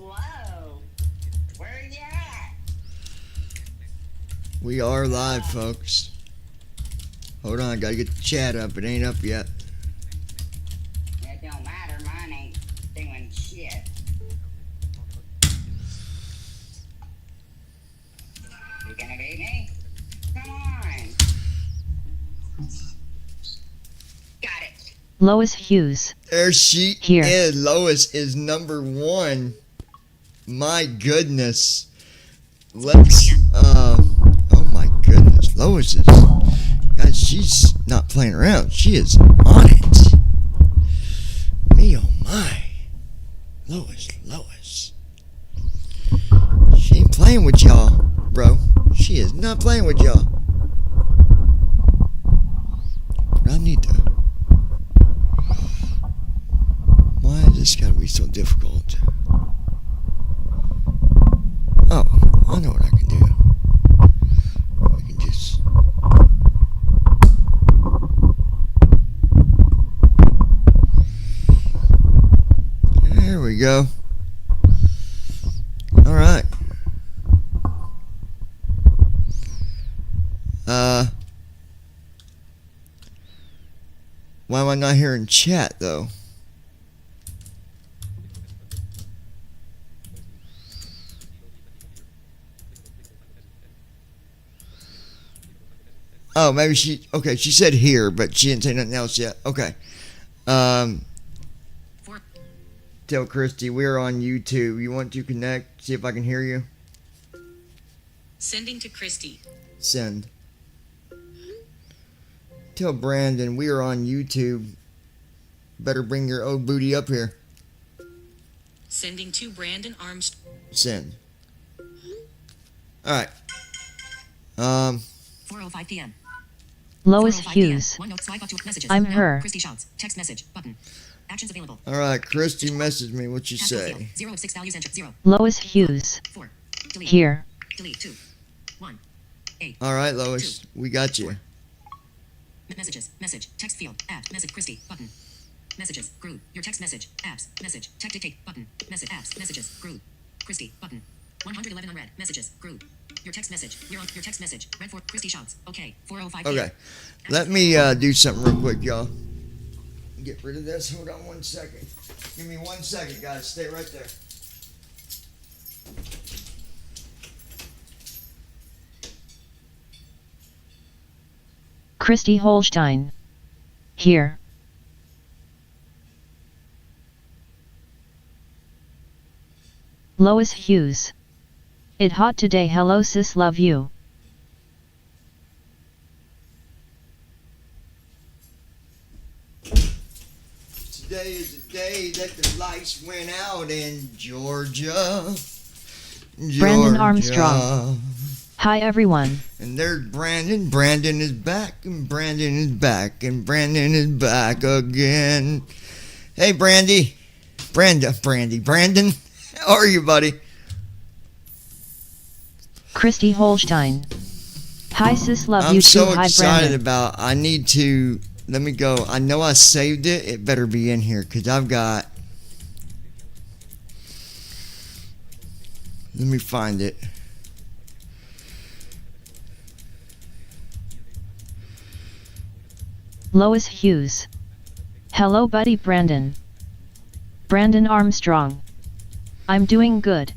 Whoa. Where you at? We are live, folks. Hold on, gotta get the chat up. It ain't up yet. It don't matter, mine ain't doing shit. You gonna beat me? Come on. Got it. Lois Hughes. There she Here. is. Lois is number one. My goodness. Let's, oh my goodness. Lois is, guys, she's not playing around. She is on it. Me, oh my. Lois. She ain't playing with y'all, bro. She is not playing with y'all. I need to. Why is this gotta be so difficult? Oh, I know what I can do. I can just. There we go. Alright. Why am I not hearing chat though? Oh, maybe she said here, but she didn't say nothing else yet. Okay. Tell Christy we're on YouTube. You want to connect? See if I can hear you. Sending to Christy. Send. Tell Brandon we are on YouTube. Better bring your old booty up here. Sending to Brandon Armstrong. Send. Alright. 4:05 p.m. Lois 4:05 Hughes. PM. OneNote swipe up to messages. I'm Now, her. Christy shouts. Text message button. Actions available. Alright, Christy messaged me. What you Task field. say? 0 of 6 values enter. 0. Lois Hughes. 4. Delete. Here. Delete 2. 1. 8. Alright, Lois. We got you. Messages. Message. Text field. Add. Message. Christy. Button. Messages. Group. Your text message. Apps. Message. Text dictate. Button. Message. Apps. Messages. Group. Christy. Button. 111 unread. Messages. Group. Your text message. You're on your text message. Read for Christy shouts. Okay. 4:05 p.m. Okay. Let me do something real quick, y'all. Get rid of this. Hold on 1 second. Give me 1 second, guys. Stay right there. Christy Holstein. Here. Lois Hughes. It hot today. Hello sis, love you. Today is the day that the lights went out in Georgia. Brandon Armstrong. Hi everyone. And there's Brandon. Brandon is back, and Brandon is back, and Brandon is back again. Hey, Brandy. Brandon. How are you, buddy? Christy Holstein. Hi sis, love I'm you too. so Hi excited Brandon. about. I need to. Let me go. I know I saved it. It better be in here because I've got. Let me find it. Lois Hughes. Hello buddy Brandon. Brandon Armstrong. I'm doing good.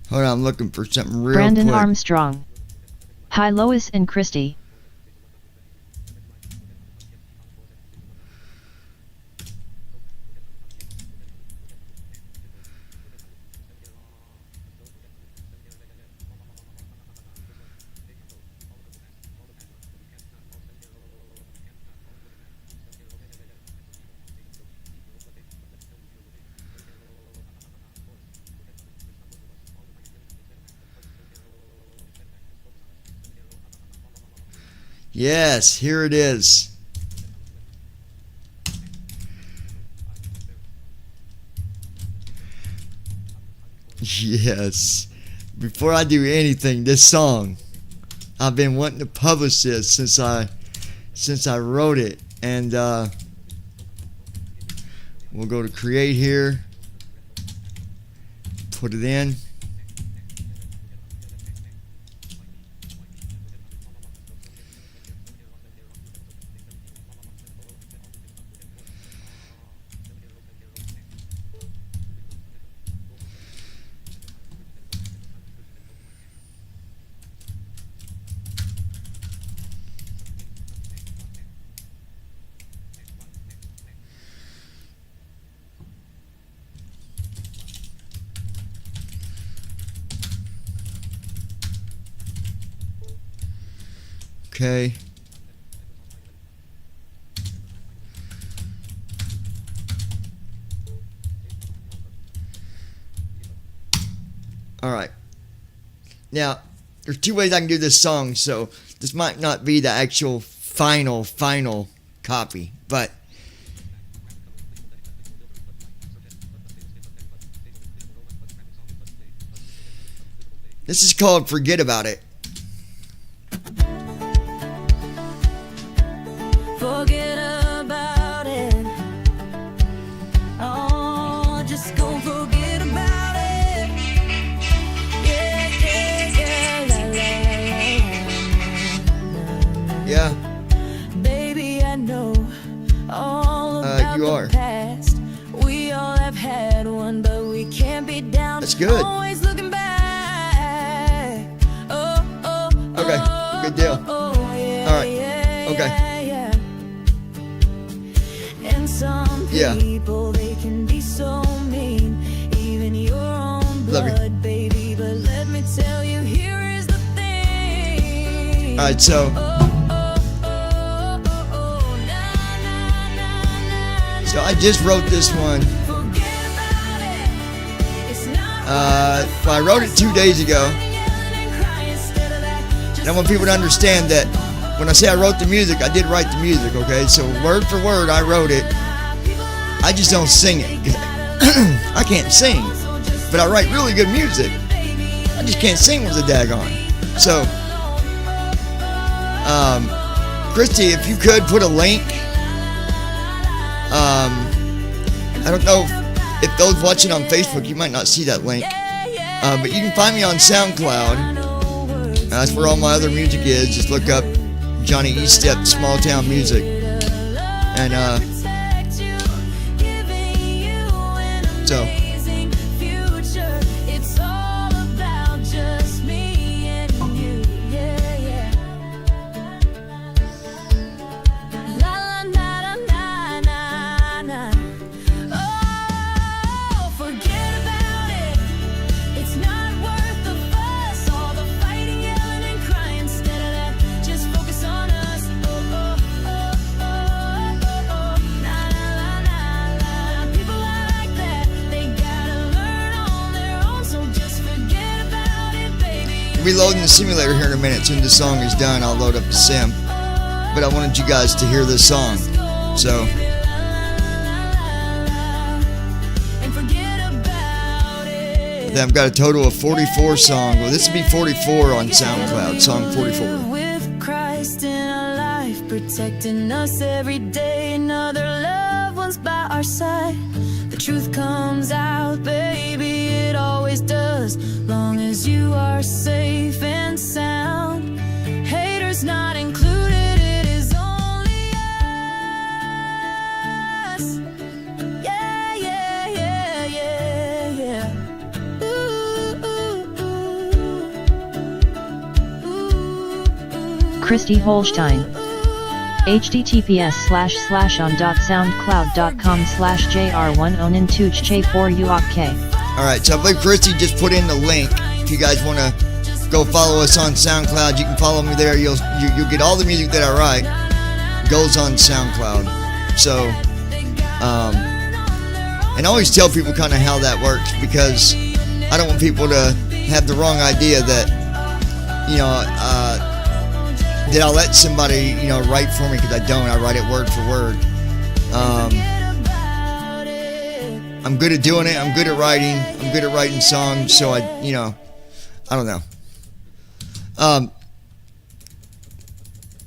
Hold on, I'm looking for something real Brandon quick. Armstrong. Hi Lois and Christy. Yes, here it is. Yes. Before I do anything, this song, I've been wanting to publish this since I wrote it, and we'll go to create here, put it in. Okay. All right. Now, there's two ways I can do this song, so this might not be the actual final copy, but this is called Forget About It. Forget about it. Oh, just go forget about it. Yeah, Yeah. baby, I know all about you the are. past. We all have had one, but we can't be down. That's good. Always looking back. Oh, Okay, good deal. Yeah, All right. yeah, Okay. yeah. And some Yeah. people, they can be so mean, even your own Love you. blood, baby. But let me tell you, here is the thing. All right, so I just wrote this one. Well, I wrote it 2 days ago. And I want people to understand that when I say I wrote the music, I did write the music, okay? So word for word, I wrote it. I just don't sing it. I can't sing, but I write really good music. I just can't sing with the daggone. So, Christy, if you could put a link. I don't know if those watching on Facebook, you might not see that link. But you can find me on SoundCloud. That's where all my other music is. Just look up Johnny Estep Small Town Music. And so we'll be loading the simulator here in a minute. As soon as the song is done, I'll load up the sim. But I wanted you guys to hear this song. So then I've got a total of 44 songs. Well, this would be 44 on SoundCloud, song 44. With Christ in our life, protecting us every day, and other loved ones by our side. The truth comes out, baby, it always does. Long as you are safe and sound, haters not included, it is only us. Yeah, yeah, yeah, yeah, yeah. Ooh, ooh, ooh. Christy Holstein. https://on.soundcloud.com/jr1onin2ch4uok. Alright, so I believe Christy just put in the link. If you guys want to go follow us on SoundCloud, you can follow me there. You'll get all the music that I write goes on SoundCloud. So, and I always tell people kind of how that works, because I don't want people to have the wrong idea that, that I'll let somebody, write for me, because I don't. I write it word for word. I'm good at doing it. I'm good at writing. I'm good at writing songs. So I don't know.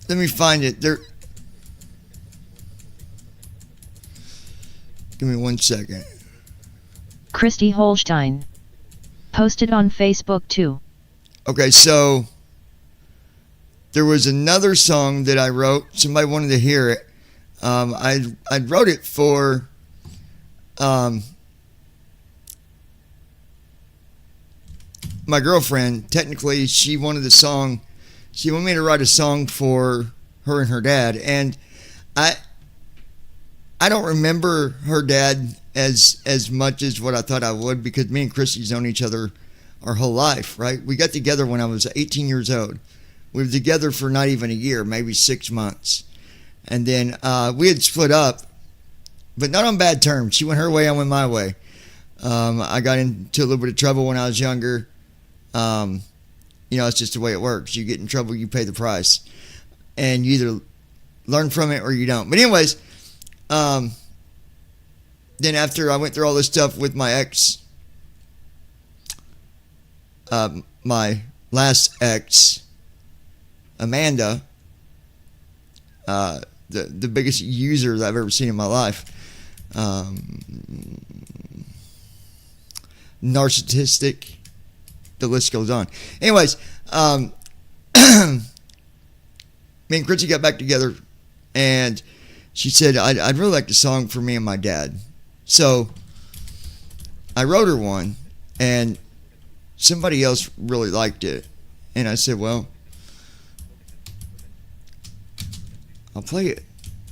Let me find it. There. Give me 1 second. Christy Holstein. Posted on Facebook too. Okay, so there was another song that I wrote. Somebody wanted to hear it. I wrote it for my girlfriend. Technically, she wanted the song. She wanted me to write a song for her and her dad, and I don't remember her dad as much as what I thought I would, because me and Christy's known each other our whole life, right? We got together when I was 18 years old. We were together for not even a year, maybe 6 months. And then we had split up, but not on bad terms. She went her way, I went my way. I got into a little bit of trouble when I was younger. It's just the way it works. You get in trouble, you pay the price. And you either learn from it or you don't. But anyways, then after I went through all this stuff with my ex, my last ex, Amanda, the biggest user that I've ever seen in my life, narcissistic, the list goes on. Anyways, me and Chrissy got back together, and she said, I'd really like a song for me and my dad. So I wrote her one, and somebody else really liked it. And I said, well, I'll play it.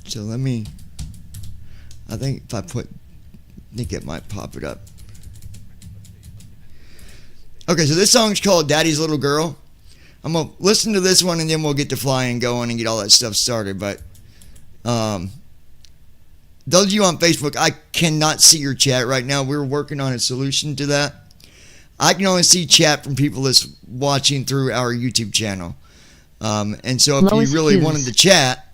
So I think if I think it might pop it up. Okay, so this song's called Daddy's Little Girl. I'm going to listen to this one, and then we'll get to flying going and get all that stuff started. But those of you on Facebook, I cannot see your chat right now. We're working on a solution to that. I can only see chat from people that's watching through our YouTube channel. And so if Lois you really Hughes. wanted to chat,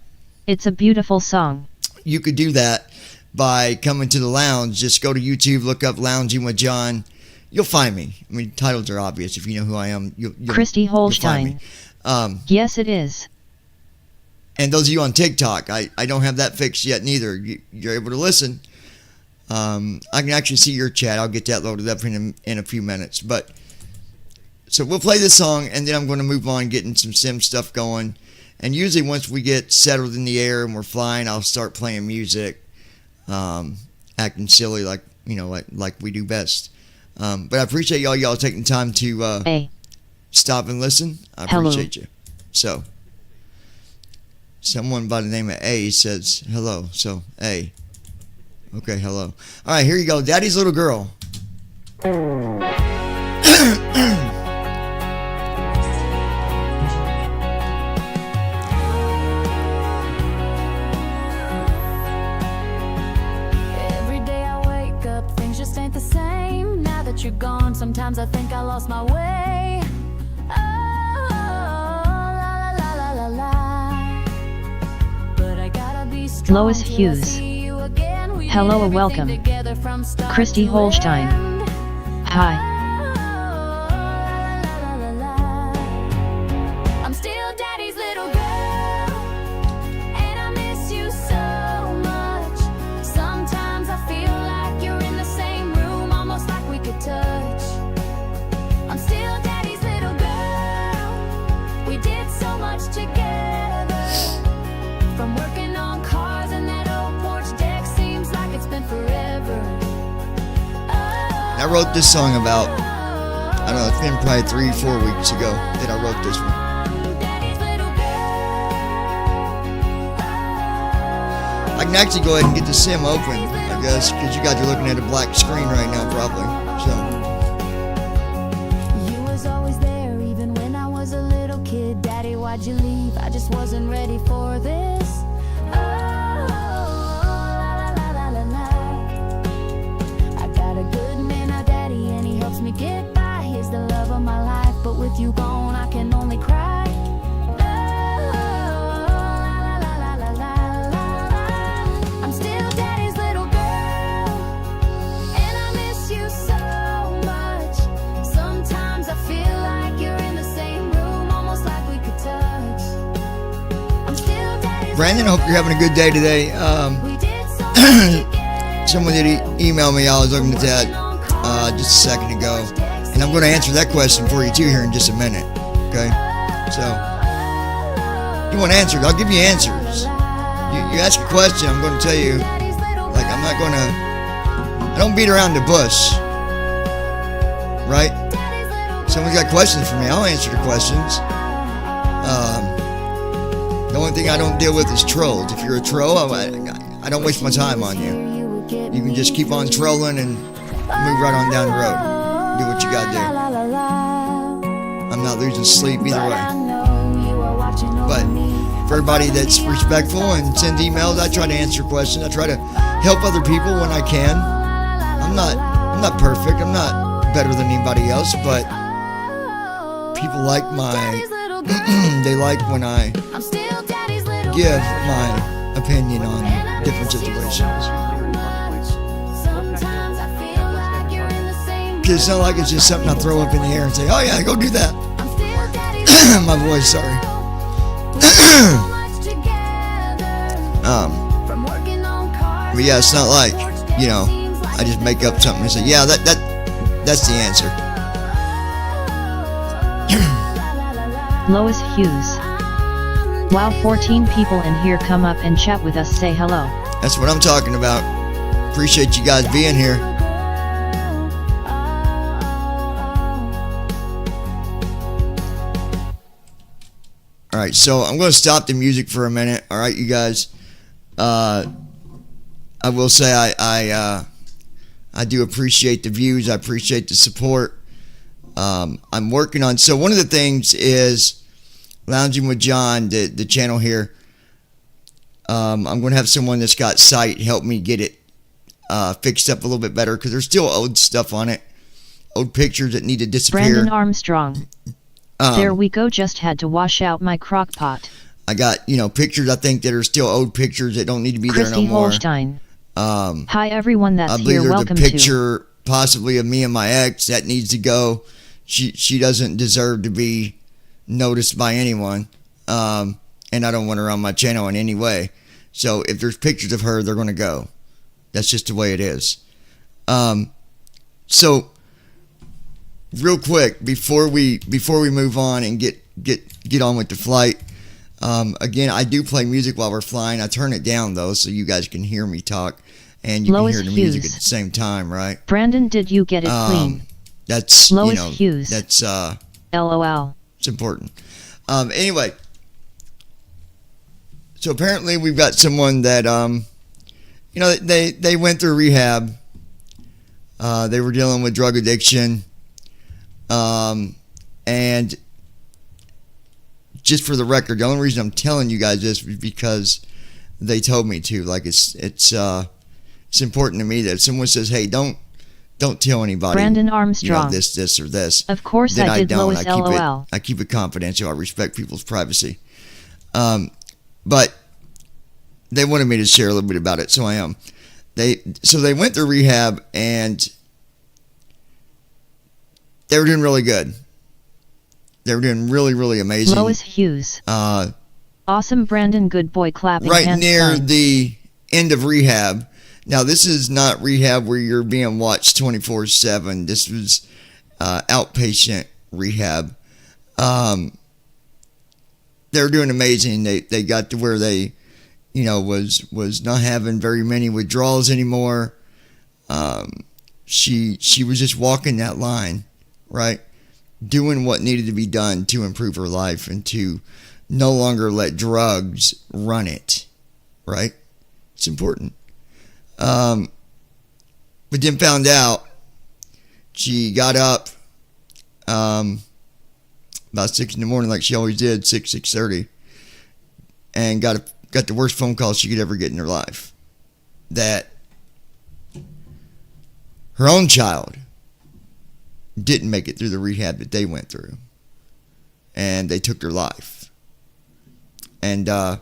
It's a beautiful song. you could do that by coming to the lounge. Just go to YouTube, look up Lounging with John. You'll find me. I mean, titles are obvious. If you know who I am, you'll Christy you'll find me. Holstein. Yes, it is. And those of you on TikTok, I don't have that fixed yet neither. You're able to listen. I can actually see your chat. I'll get that loaded up in a few minutes. But so we'll play this song, and then I'm going to move on, getting some sim stuff going. And usually once we get settled in the air and we're flying, I'll start playing music, acting silly like we do best. But I appreciate y'all taking time to stop and listen. I appreciate you. So someone by the name of A says hello. So A. Okay, hello. All right, here you go. Daddy's Little Girl. Every day I wake up, things just ain't the same. Now that you're gone, sometimes I think I lost my way. Oh, la la la la la. But I gotta be strong. Lois till I Hughes. see you again. We Hello did and welcome. everything together from start Christy to Holstein. end. Hi. I'm still daddy's little girl, and I miss you so much. Sometimes I feel like you're in the same room, almost like we could touch. I'm still daddy's little girl. We did so much together, from working on cars and that old porch deck. Seems like it's been forever. I wrote this song about, I don't know, it's been probably 3-4 weeks ago that I wrote this one. I can actually go ahead and get the sim open, I guess, because you guys are looking at a black screen right now, probably. So, You was always there, even when I was a little kid. Daddy, why'd you leave? I just wasn't ready for this. Oh, la la la la la. I got a good man, a daddy, and he helps me get by. He's the love of my life, but with you gone, I can only cry. I'm still daddy's little girl, Brandon, hope you're having a good day today. Someone did email me. I was looking at that just a second ago, and I'm going to answer that question for you too here in just a minute. Okay, so you want answers? I'll give you answers. You ask a question, I'm going to tell you. Like, I'm not going to. I don't beat around the bush, right? Someone's got questions for me, I'll answer the questions. The only thing I don't deal with is trolls. If you're a troll, I don't waste my time on you. You can just keep on trolling and move right on down the road. Do what you gotta do. I'm not losing sleep either way. But for everybody that's respectful and sends emails, I try to answer questions. I try to help other people when I can. I'm not perfect. I'm not better than anybody else, but people like they like when I give my opinion on different situations. Because it's not like it's just something I throw up in the air and say, oh yeah, go do that. My voice, sorry. But yeah, it's not like, I just make up something and say, yeah, that's the answer. Lois Hughes. Wow, 14 people in here. Come up and chat with us. Say hello. That's what I'm talking about. Appreciate you guys being here. Alright, so I'm going to stop the music for a minute. Alright, you guys. I will say I do appreciate the views. I appreciate the support. I'm working on... So one of the things is Lounging with John, the channel here. I'm going to have someone that's got sight help me get it fixed up a little bit better, because there's still old stuff on it. Old pictures that need to disappear. Brandon Armstrong. There we go. Just had to wash out my crock pot. I got, pictures I think that are still old pictures that don't need to be Christy there no more. Holstein. Hi everyone that's I believe here. there's Welcome a picture possibly of me and my ex that needs to go. She doesn't deserve to be noticed by anyone. And I don't want her on my channel in any way. So if there's pictures of her, they're going to go. That's just the way it is. So real quick, before we move on and get on with the flight, again, I do play music while we're flying. I turn it down though, so you guys can hear me talk and you Lois can hear the music at the same time, right? Brandon, did you get it clean? That's Lois Hughes. That's LOL. it's important. Anyway, so apparently we've got someone that they went through rehab. They were dealing with drug addiction. And just for the record, the only reason I'm telling you guys this is because they told me to. Like, it's important to me that if someone says, "Hey, don't tell anybody." Brandon Armstrong. This or this. Of course, then I did. don't. Lois LOL. I keep it confidential. I respect people's privacy. But they wanted me to share a little bit about it, so I am. So they went through rehab and they were doing really good. They were doing really, really amazing. Lois Hughes. Awesome, Brandon. Good boy. Clapping right hands near sign. the end of rehab. Now, this is not rehab where you're being watched 24/7. This was outpatient rehab. They were doing amazing. They got to where they, was not having very many withdrawals anymore. She was just walking that line, right? Doing what needed to be done to improve her life and to no longer let drugs run it, right? It's important. But then found out she got up about 6 in the morning, like she always did, 6:30, and got the worst phone call she could ever get in her life. That her own child didn't make it through the rehab that they went through, and they took their life. And let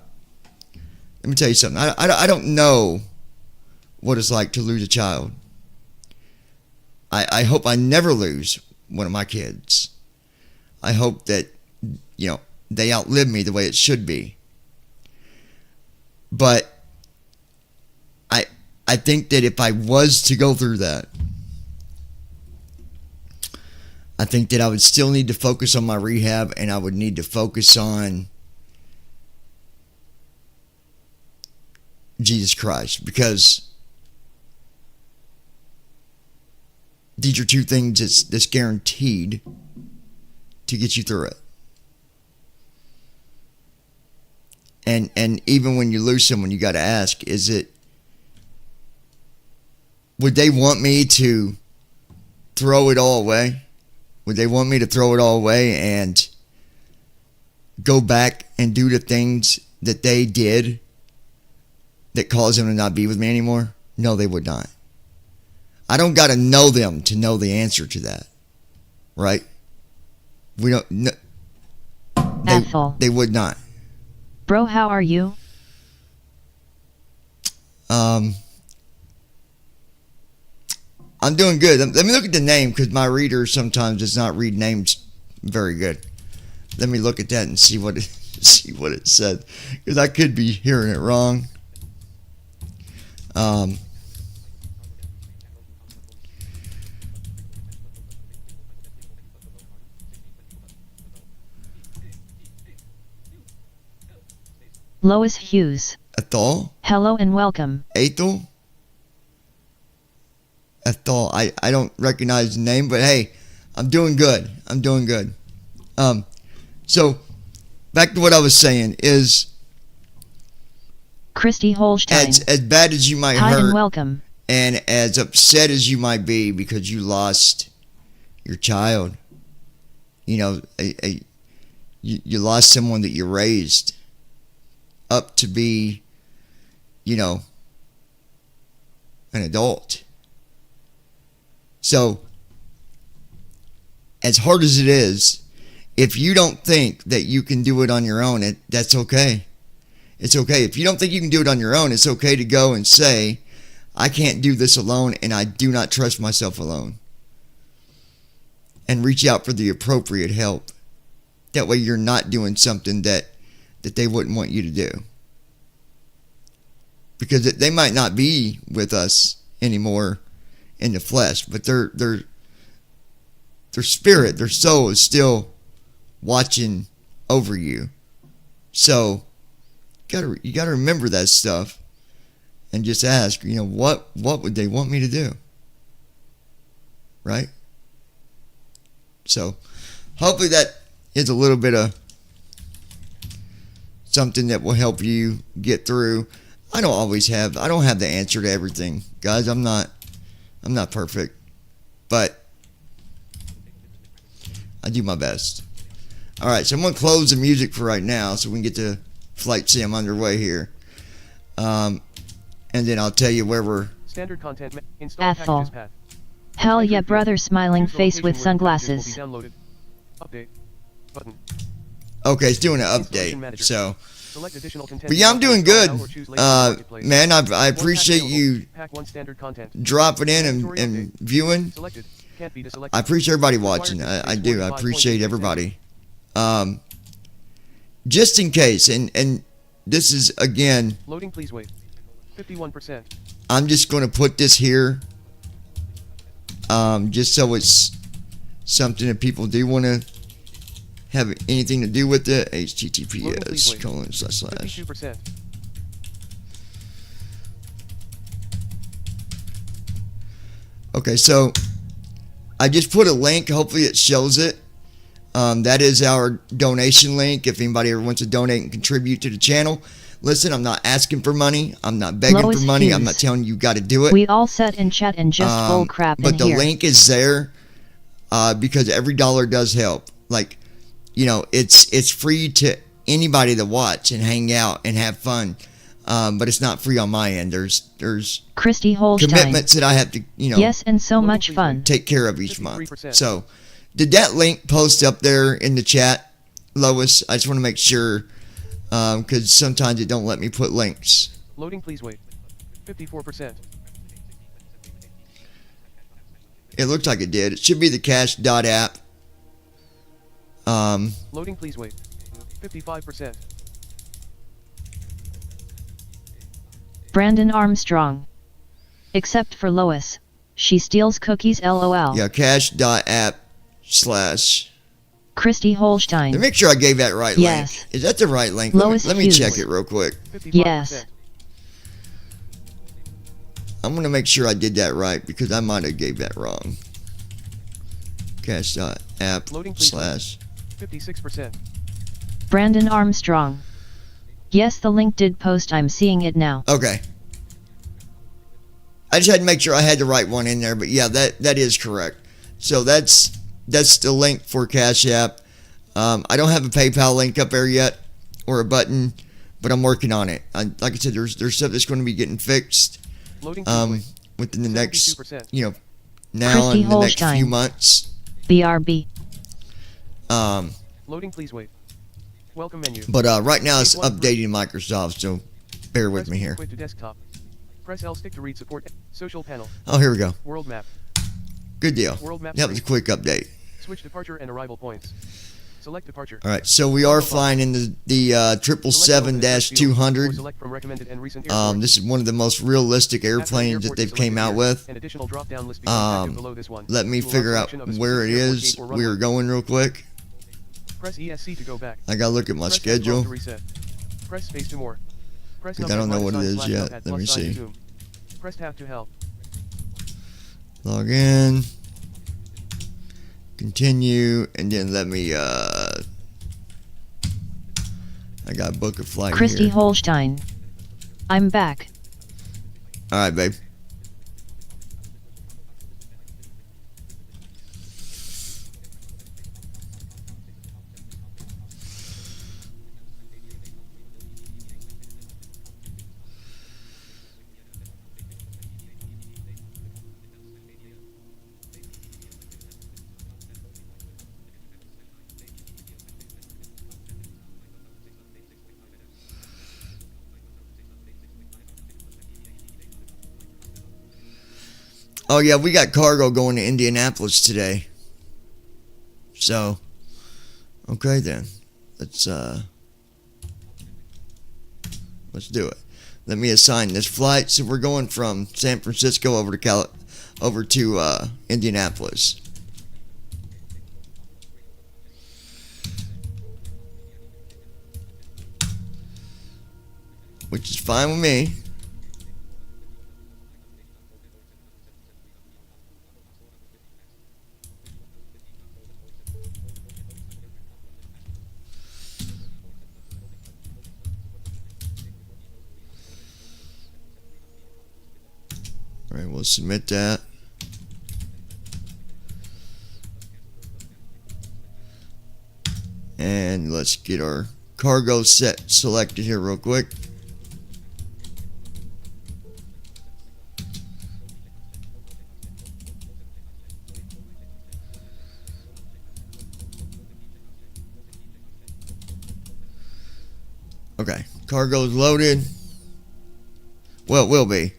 me tell you something. I don't know what it's like to lose a child. I hope I never lose one of my kids. I hope that they outlive me the way it should be. But I think that if I was to go through that, I think that I would still need to focus on my rehab, and I would need to focus on Jesus Christ, because these are two things that's guaranteed to get you through it. And even when you lose someone, you got to ask, would they want me to throw it all away? Would they want me to throw it all away and go back and do the things that they did that caused them to not be with me anymore? No, they would not. I don't got to know them to know the answer to that. Right? We don't. No, they would not. Bro, how are you? I'm doing good. Let me look at the name, because my reader sometimes does not read names very good. Let me look at that and see what it said, because I could be hearing it wrong. Lois Hughes. Ethel? Hello and welcome. Ethel? Ethel. I don't recognize the name, but hey, I'm doing good. I'm doing good. So, back to what I was saying is, Christy Holstein. as bad as you might Hi hurt, and welcome. and as upset as you might be because you lost your child, you know, you lost someone that you raised up to be, you know, an adult. So, as hard as it is, if you don't think that you can do it on your own, that's okay. It's okay. If you don't think you can do it on your own, it's okay to go and say, I can't do this alone, and I do not trust myself alone. And reach out for the appropriate help. That way you're not doing something that they wouldn't want you to do. Because they might not be with us anymore in the flesh, but their spirit, their soul is still watching over you. So you gotta remember that stuff and just ask, you know, what would they want me to do? Right? So hopefully that is a little bit of something that will help you get through. I don't have the answer to everything, guys. I'm not perfect, but I do my best. All right, so I'm gonna close the music for right now, so we can get to flight sim underway here, and then I'll tell you where we're. Standard content. Ethel. Hell yeah, brother, smiling face with sunglasses. Update button. Okay, it's doing an update. So. Select additional content. But yeah, I'm doing good. Man, I appreciate you dropping in and viewing. I appreciate everybody watching. I do. I appreciate everybody. Just in case, and this is, again, loading, please wait. 51%. I'm just going to put this here, just so it's something that people do want to have anything to do with it. https:// 52%. Okay, so I just put a link. Hopefully it shows it. That is our donation link. If anybody ever wants to donate and contribute to the channel, listen, I'm not asking for money. I'm not begging Lois for money. Hughes. I'm not telling you got to do it. We all sat in chat and just bull crap but in the here. link is there because every dollar does help. Like, you know, it's free to anybody to watch and hang out and have fun, but it's not free on my end. There's Christy Holstein. commitments that I have to, you know, Yes, and so much fun. take care of each month. 53%. So, did that link post up there in the chat, Lois? I just want to make sure, because sometimes it don't let me put links. Loading, please wait. 54%. It looks like it did. It should be the cash.app. Loading, please wait. 55%. Brandon Armstrong. Except for Lois. She steals cookies lol. Yeah, cache.app/ Christy Holstein. Let me make sure I gave that right Yes. link. Is that the right link? Lois Let me Hughes. check it real quick. 55%. Yes. I'm going to make sure I did that right because I might have gave that wrong. Cache.app/ Loading, please. 56%. Brandon Armstrong. Yes, the link did post. I'm seeing it now. Okay. I just had to make sure I had the right one in there, but yeah, that is correct. So that's the link for Cash App. I don't have a PayPal link up there yet or a button, but I'm working on it. Like I said, there's stuff that's going to be getting fixed Loading, please wait. within the next, 72%. now Christy and the next Holstein. few months. BRB. Loading, please wait. Welcome menu. But right now it's updating Microsoft, so bear with Press me here. Quit to desktop. Press L stick to read support. Social panel. Oh, here we go. World map. Good deal. World map That was a screen. quick update. Switch departure and arrival points. Select departure. All right, so we are flying in the 777-200. Select from recommended and recent airports. This is one of the most realistic At airplanes that airport, they've select came out here. with. An additional drop-down list becomes active below this one. Let me To allow figure out selection of a where it specific airport, is. gate, or We are runway. going real quick. Press ESC to go back. I gotta look at my Press F12 schedule. to reset. Press space to more. Press Because I don't know what it is /notepad yet. Let plus me sign to see. zoom. Press tab to help. Log in. Continue, and then let me. I gotta book a flight Christy here. Holstein. I'm back. All right, babe. Oh yeah, we got cargo going to Indianapolis today. So, okay then, let's do it. Let me assign this flight. So we're going from San Francisco over to Indianapolis. Which is fine with me. Alright, we'll submit that. And let's get our cargo set selected here real quick. Okay, cargo's loaded. Well, it will be.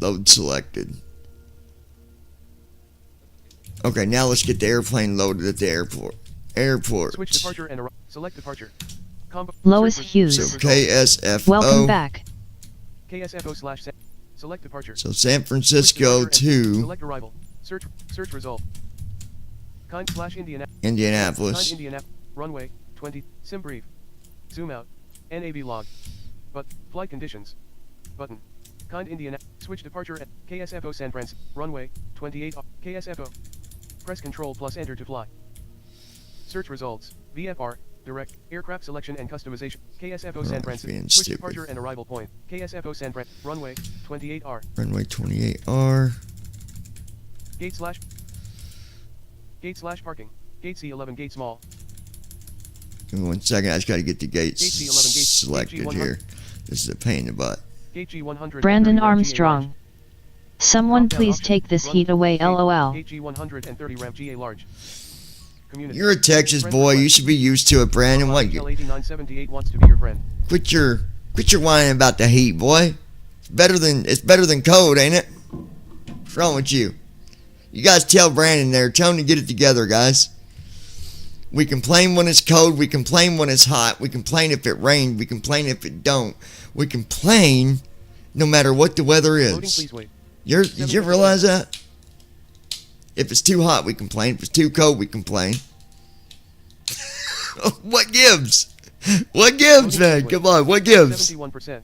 Load selected. Okay, now let's get the airplane loaded at the airport. Switch departure and select departure. Lois search Hughes. So KSFO. Welcome back. KSFO/ select departure. So San Switch Francisco departure and to select arrival. Search result. Indianapolis. Indianapolis. Runway 20. Sim brief. Zoom out. NAV log. But flight conditions. Button. Indiana. Switch departure at KSFO San Francisco. Runway 28. KSFO. Press Control plus Enter to fly. Search results. VFR. Direct. Aircraft selection and customization. KSFO San Francisco. being Switch stupid. departure and arrival point. KSFO San Fran. Runway 28R. Runway 28R. Gate / parking. Gate C11 gate small. Give me 1 second. I just got to get the gates Gate C11 gate selected G100. here. This is a pain in the butt. Gate G100. Brandon Armstrong. Someone please take this heat away lol. Gate G130 ramp GA large. Community. You're a Texas boy. You should be used to it, Brandon. What? L8978 wants to be your friend. Quit your whining about the heat, boy. It's better than cold, ain't it? What's wrong with you? You guys tell Brandon there. Tell him to get it together, guys. We complain when it's cold. We complain when it's hot. We complain if it rained. We complain if it don't. We complain no matter what the weather Loading, is. please wait. Did you realize that? If it's too hot, we complain. If it's too cold, we complain. What gives? What gives, man? Come on, what gives? 71%.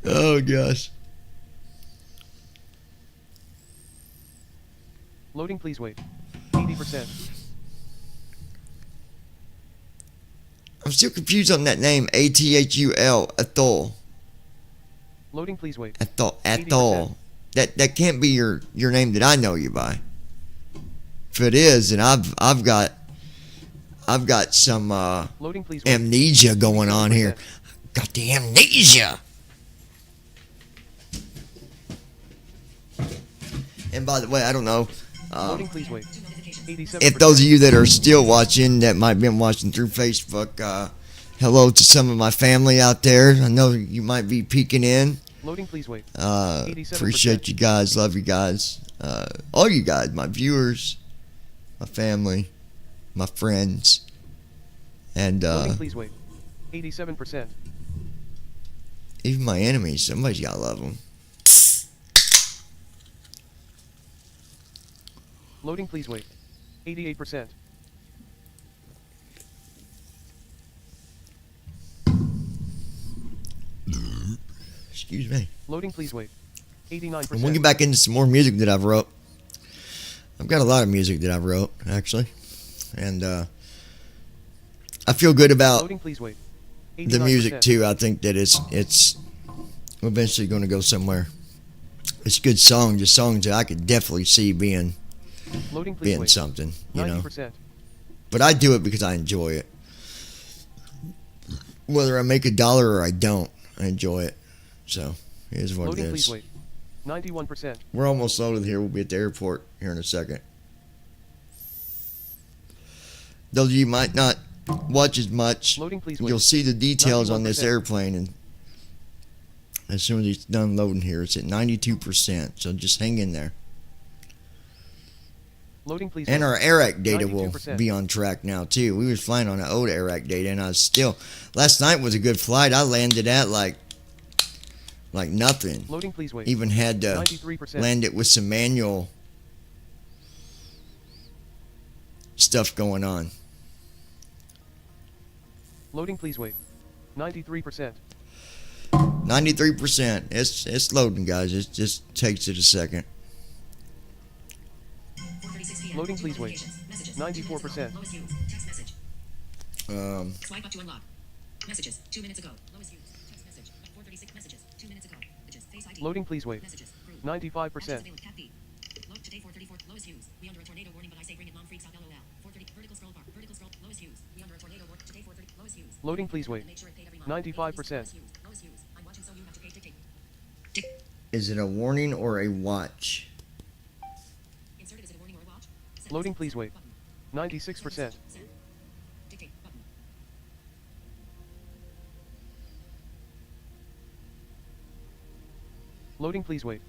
Oh, gosh. Loading, please wait. 80%. I'm still confused on that name. A-T-H-U-L. Athol. Loading, please wait. Athol. 80%. That can't be your name that I know you by. If it is, then I've got some Loading, please wait. amnesia going on here. Got the amnesia. And by the way, I don't know Loading, please wait. 87%. if those of you that are still watching, that might have been watching through Facebook, hello to some of my family out there. I know you might be peeking in. Loading, please wait. 87%. Appreciate you guys. Love you guys. All you guys, my viewers, my family, my friends, and Loading, please wait. 87%. even my enemies. Somebody's gotta love them. Loading, please wait. 88%. Excuse me. Loading, please wait. 89%. And we'll get back into some more music that I've wrote. I've got a lot of music that I've wrote, actually. And I feel good about Loading, please wait. the music 89%. too. I think that it's eventually going to go somewhere. It's good songs, just songs that I could definitely see being Loading, please wait. something, you know. 90%. But I do it because I enjoy it. Whether I make $1 or I don't, I enjoy it. So here's what Loading, it please is. wait. 91%. We're almost loaded here. We'll be at the airport here in a second. Those of you might not watch as much, Loading, please wait. you'll see the details on this 91%. airplane, and as soon as it's done loading here, it's at 92%. So just hang in there. Loading, please And wait. our AIRAC data will 92%. be on track now too. We was flying on an old AIRAC data, and I was still. Last night was a good flight. I landed at like nothing. Loading, please wait. Even had to 93%. land it with some manual stuff going on. Loading, please wait. 93%. 93%. It's loading, guys. It just takes it a second. 4:36 p.m. Loading, Two please wait. notifications. Messages. 94%. Lowest used. Text message. Swipe up to unlock. Messages. 2 minutes ago. Lowest used. Text message. 4:36 messages. 2 minutes ago. Messages. Face ID. Loading, please wait. Messages. Group. 95%. Available. Cat B. Load today 4:34. Lowest used. We under a tornado warning, but I say bring it. Mom freaks out. LOL. 4:30. Vertical scroll bar. Vertical scroll. Lowest used. We under a tornado warning. Today 4:30. Lowest used. Loading, please wait. And make sure it paid every month. 95%. Lowest used. Lowest used. I'm watching, so you have to pay. Dictate. Is it a warning or a watch? Inserted. Is it a warning or a watch? Send Loading, message. please wait. Button. 96%. Send. Dictate. Button. Loading, please wait.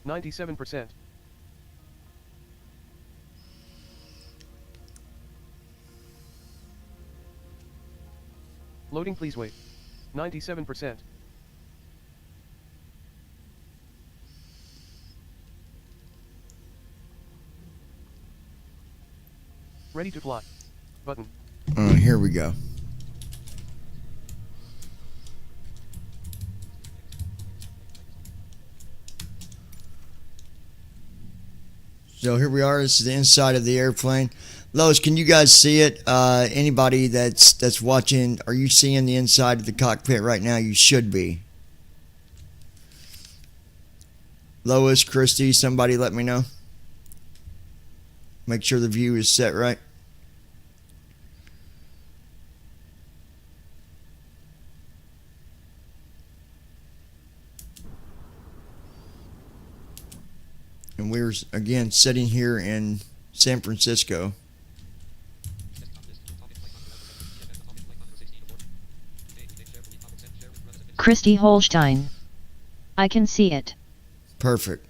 97%. Loading, please wait. 97%. Ready to fly. Button. Here we go. So here we are. This is the inside of the airplane. Lois, can you guys see it? Anybody that's watching, are you seeing the inside of the cockpit right now? You should be. Lois, Christy, somebody let me know. Make sure the view is set right. And we're again sitting here in San Francisco. Christy Holstein. I can see it. Perfect.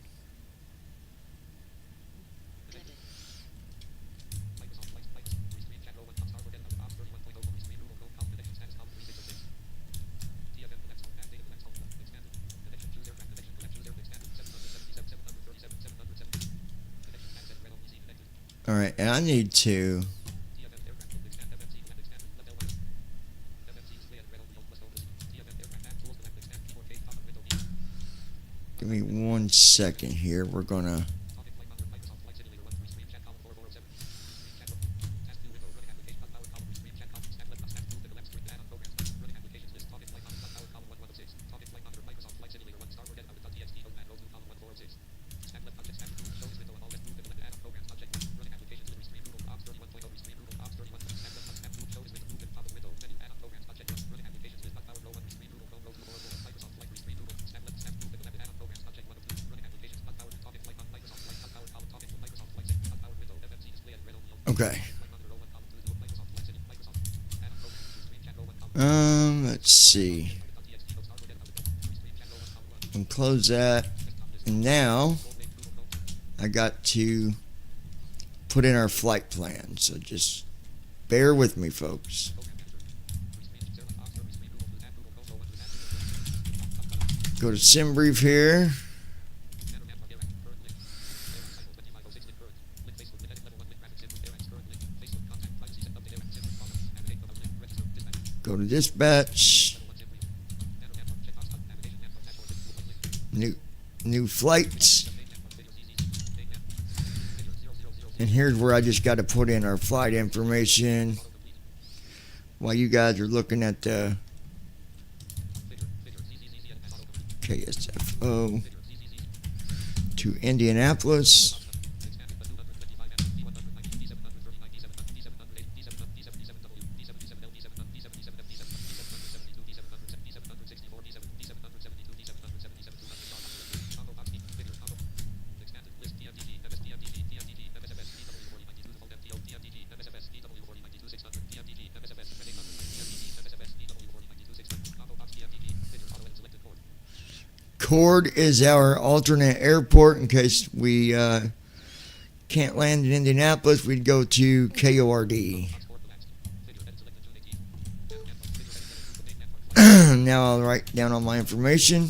Alright, and I need to... Give me 1 second here. We're gonna... Okay. Let's see. And close that. And now I got to put in our flight plan. So just bear with me, folks. Go to SimBrief here. Go to dispatch. New flight. And here's where I just got to put in our flight information while you guys are looking at the KSFO to Indianapolis. Cord is our alternate airport in case we can't land in Indianapolis. We'd go to KORD. Now I'll write down all my information.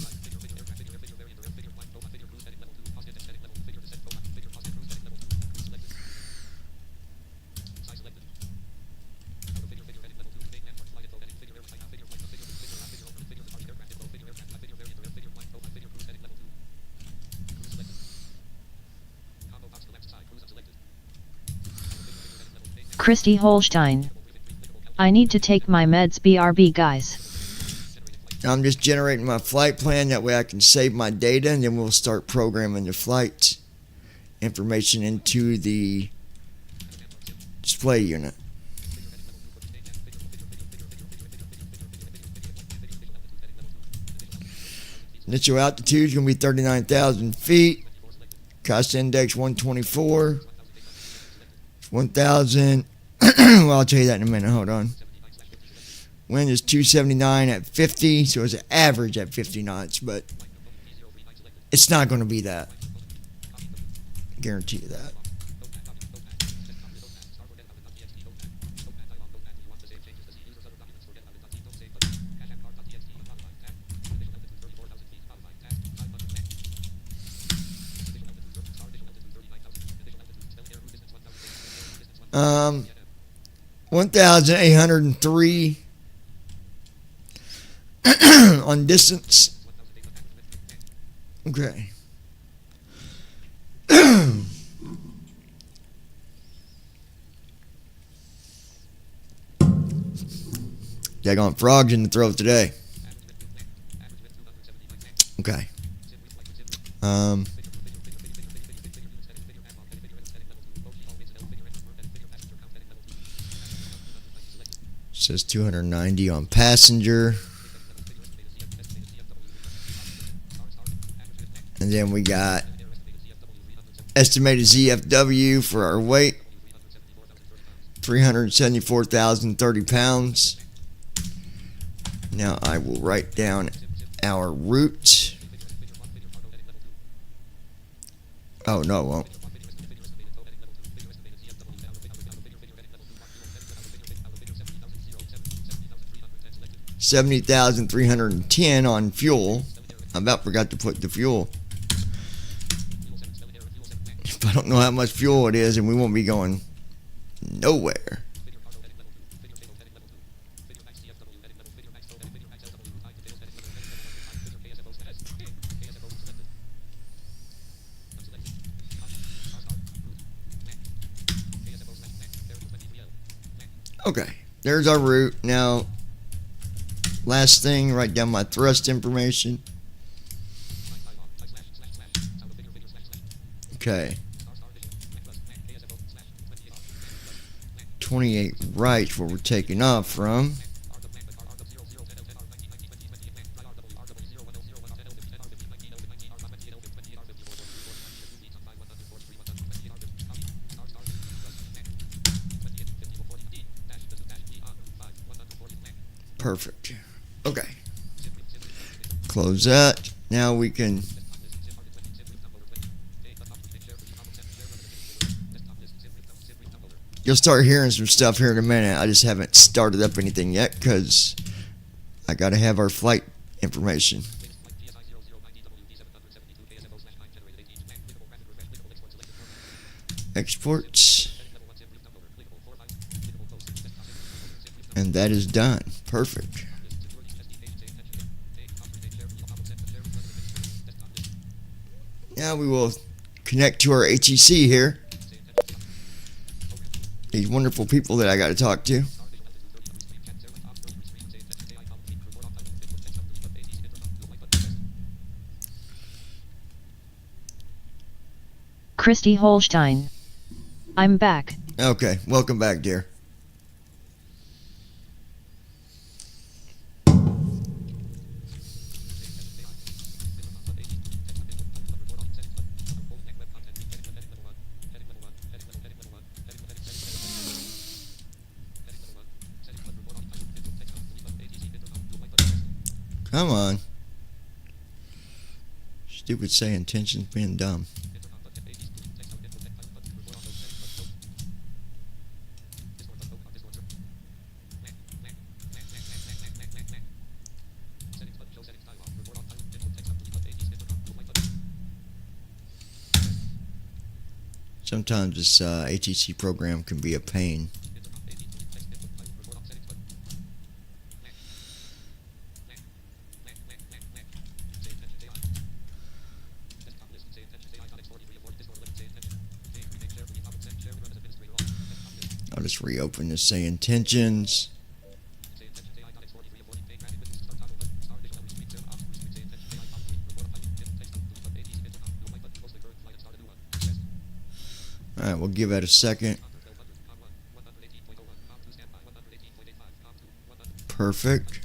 Christy Holstein. I need to take my meds, BRB, guys. I'm just generating my flight plan. That way I can save my data, and then we'll start programming the flight information into the display unit. Initial altitude is going to be 39,000 feet. Cost index 124. 1,000. Well, I'll tell you that in a minute. Hold on. Wind is 279 at 50, so it's an average at 50 knots, but it's not going to be that. I guarantee you that. Um, 1,803 on distance. Okay. Daggone frogs in the throat today. Okay. Says 290 on passenger. And then we got estimated ZFW for our weight. 374,030 pounds. Now I will write down our route. Oh, no, it won't. $70,310 on fuel. I about forgot to put the fuel. But don't know how much fuel it is, and we won't be going nowhere. Okay, there's our route. Now, last thing, write down my thrust information. Okay. 28 right's where we're taking off from. Perfect. Okay. Close that. Now we can you'll start hearing some stuff here in a minute. I just haven't started up anything yet because I gotta have our flight information. Exports. And that is done. Perfect. Now we will connect to our ATC here. These wonderful people that I got to talk to. Christy Holstein. I'm back. Okay, welcome back, dear. Come on. Stupid say intentions being dumb. Sometimes this ATC program can be a pain. I'll just reopen this, say intentions. Alright, we'll give that a second. Perfect.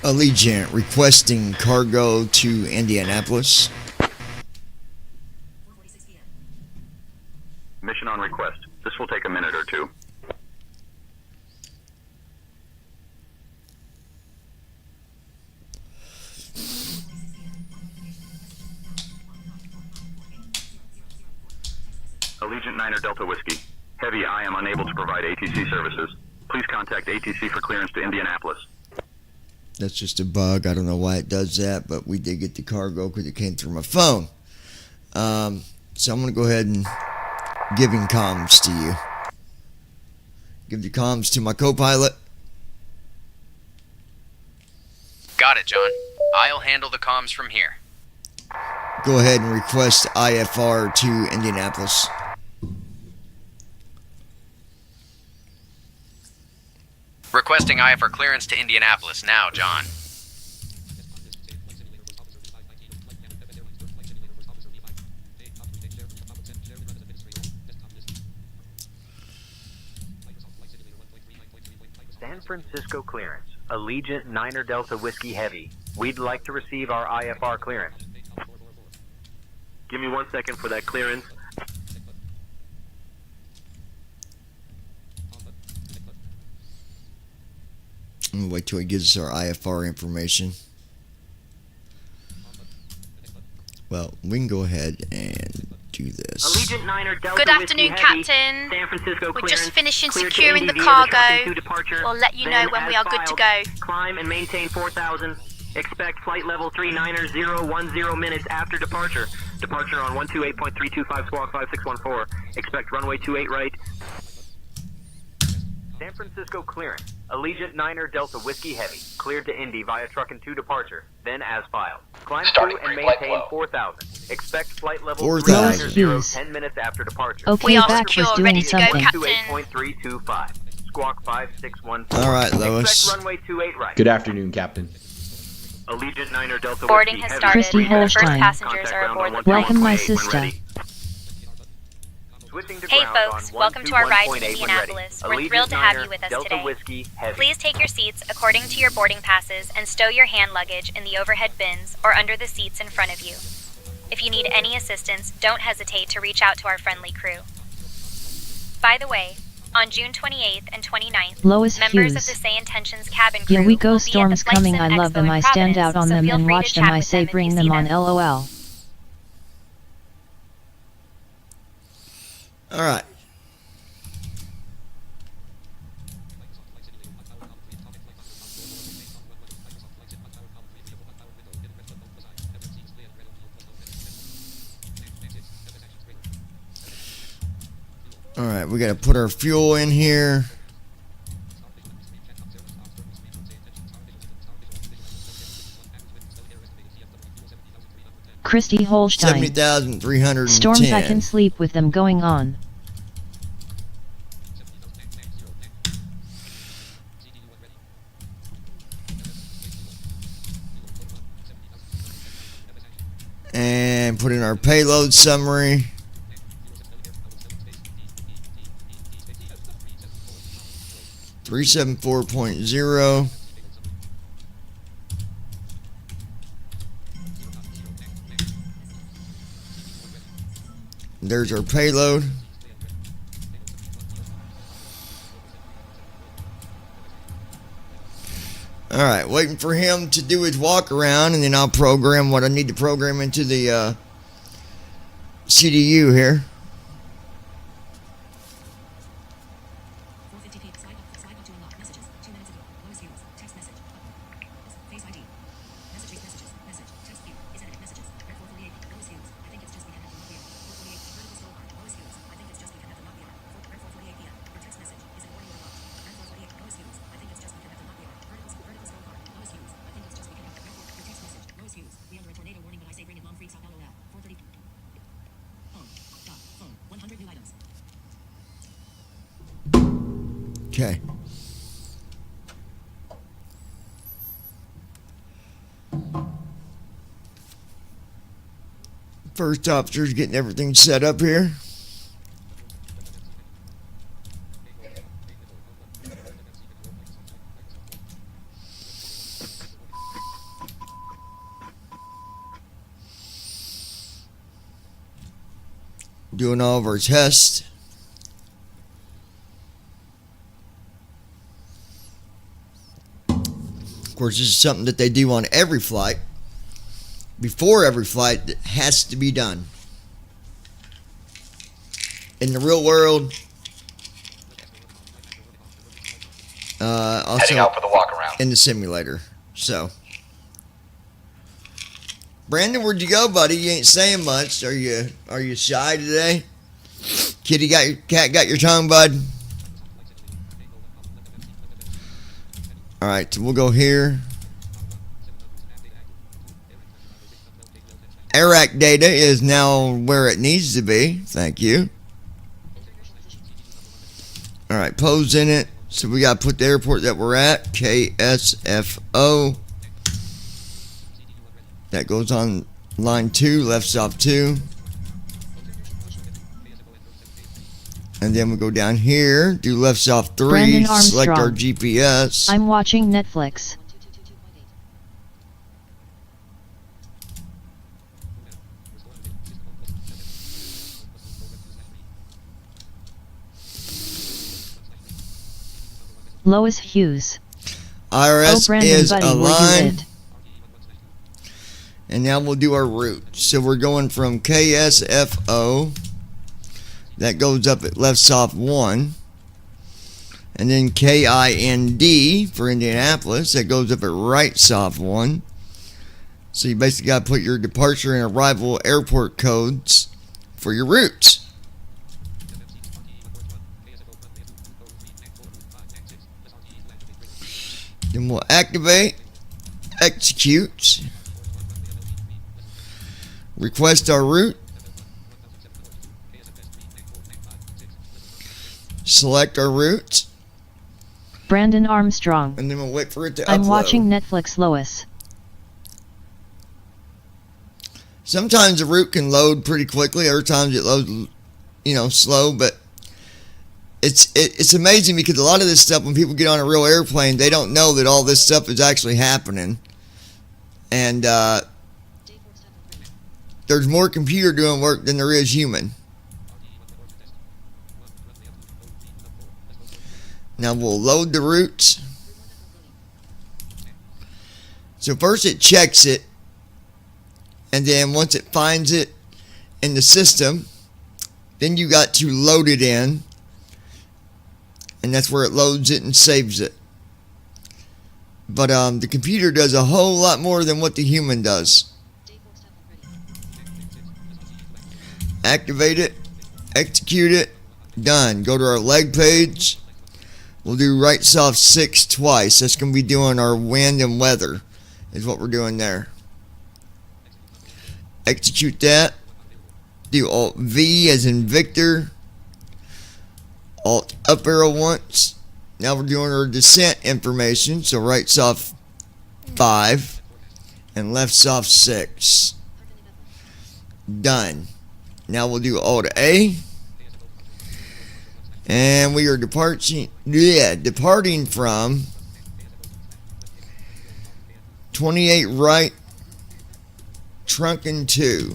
Allegiant requesting cargo to Indianapolis. Mission on request. This will take a minute or two. Allegiant 9er Delta Whiskey. Heavy, I am unable to provide ATC services. Please contact ATC for clearance to Indianapolis. That's just a bug. I don't know why it does that, but we did get the cargo because it came through my phone. So I'm going to go ahead and giving comms to you. Give the comms to my co-pilot. Got it, John. I'll handle the comms from here. Go ahead and request IFR to Indianapolis. Requesting IFR clearance to Indianapolis now, John. San Francisco clearance. Allegiant 9er Delta Whiskey Heavy. We'd like to receive our IFR clearance. Give me 1 second for that clearance. I'm going to wait till he gives us our IFR information. Well, we can go ahead and do this. Allegiant 9er Delta Good afternoon, Whiskey Heavy, Captain. San Francisco We're clearance. just finishing Cleared to securing Indy the via the Trucking cargo. 2 departure. We'll let you know Then, when we as are good to filed, go. Climb and maintain 4,000. Expect flight level 39010 minutes after departure. Departure on 128.325 squawk 5614. Expect runway 28 right. San Francisco clearance. Allegiant 9er Delta Whiskey Heavy. Cleared to Indy via Trucking 2 departure. Then as filed. Climb through and maintain 4,000. Expect flight level 4,000. 390 10 minutes after departure. Okay, We are back secure, was doing ready to go, something. Captain. 128.325. Squawk 5614. All right, Lois. Expect runway 28 right. Good afternoon, Captain. Allegiant 9er Delta Boarding Whiskey has Heavy. started. Christy The first Holstein. passengers are aboard the plane. Welcome, my 121.8 when sister. ready. Switching to Hey ground folks, on welcome to our ride to 121.8 when Indianapolis. ready. We're thrilled to have you Allegiant with us 9er Delta today. Whiskey Heavy. Please take your seats according to your boarding passes and stow your hand luggage in the overhead bins or under the seats in front of you. If you need any assistance, don't hesitate to reach out to our friendly crew. By the way, on June 28th and 29th, Lois members Hughes. of the Say Intentions cabin crew Yeah, we go will be at the storms Flight coming. Sim I love Expo them. in I stand Providence, out on so them feel and free watch to them. chat I with say them if bring you them see on LOL. All right. All right, we got to put our fuel in here. Christy Holstein. 70,310. Storms, I can sleep with them going on. And put in our payload summary. .0. There's our payload. All right, waiting for him to do his walk around, and then I'll program what I need to program into the CDU here. 4:50 p.m. Slide up to unlock messages. 2 minutes ago. Lois Hughes. Text message. Face ID. Messages. Message. Text view. Is edit messages. Red 448. Lois Hughes. I think it's just we can have them not be on. 448. Vertical scroll bar. Lois Hughes. I think it's just we can have them not be on. Red 448 p.m. Your text message is in warning or locked. Red 448. Lois Hughes. I think it's just we can have them not be on. Vertical scroll bar. Lois Hughes. I think it's just we can have them. Your text message. Lois Hughes. We under a tornado warning when I say bring it. Mom freaks out. LOL. 4:30. Phone. Dot. Phone. 100 new items. Okay. First officer's getting everything set up here. Doing all of our tests. Of course, this is something that they do on every flight. Before every flight, it has to be done. In the real world, also Heading out for the walk around. in the simulator. So, Brandon, where'd you go, buddy? You ain't saying much. Are you shy today? Kitty cat got your tongue, bud? All right, so we'll go here. Iraq data is now where it needs to be. Thank you. All right, pose in it. So we got to put the airport that we're at, KSFO. That goes on line 2, left off 2. And then we go down here, do left off 3, Brandon select our Armstrong. GPS. I'm watching Netflix. Lois Hughes. IRS Brandon, is buddy, where you aligned. at? And now we'll do our route. So we're going from KSFO, that goes up at left soft 1, and then KIND for Indianapolis, that goes up at right soft 1. So you basically got to put your departure and arrival airport codes for your routes. Then we'll activate, execute, request our route, select our route, Brandon Armstrong. and then we'll wait for it to upload. I'm watching Netflix, Lois. Sometimes the route can load pretty quickly, other times it loads, slow, but it's amazing because a lot of this stuff, when people get on a real airplane, they don't know that all this stuff is actually happening. And there's more computer doing work than there is human. Now we'll load the route. So first it checks it, and then once it finds it in the system, then you got to load it in, and that's where it loads it and saves it. But the computer does a whole lot more than what the human does. Activate it, execute it, done. Go to our leg page. We'll do right soft 6 twice. That's going to be doing our wind and weather, is what we're doing there. Execute that. Do Alt V as in Victor. Alt up arrow once. Now we're doing our descent information. So right soft 5 and left soft 6. Done. Now we'll do Alt A. And we are departing from 28 right, Trunkin 2.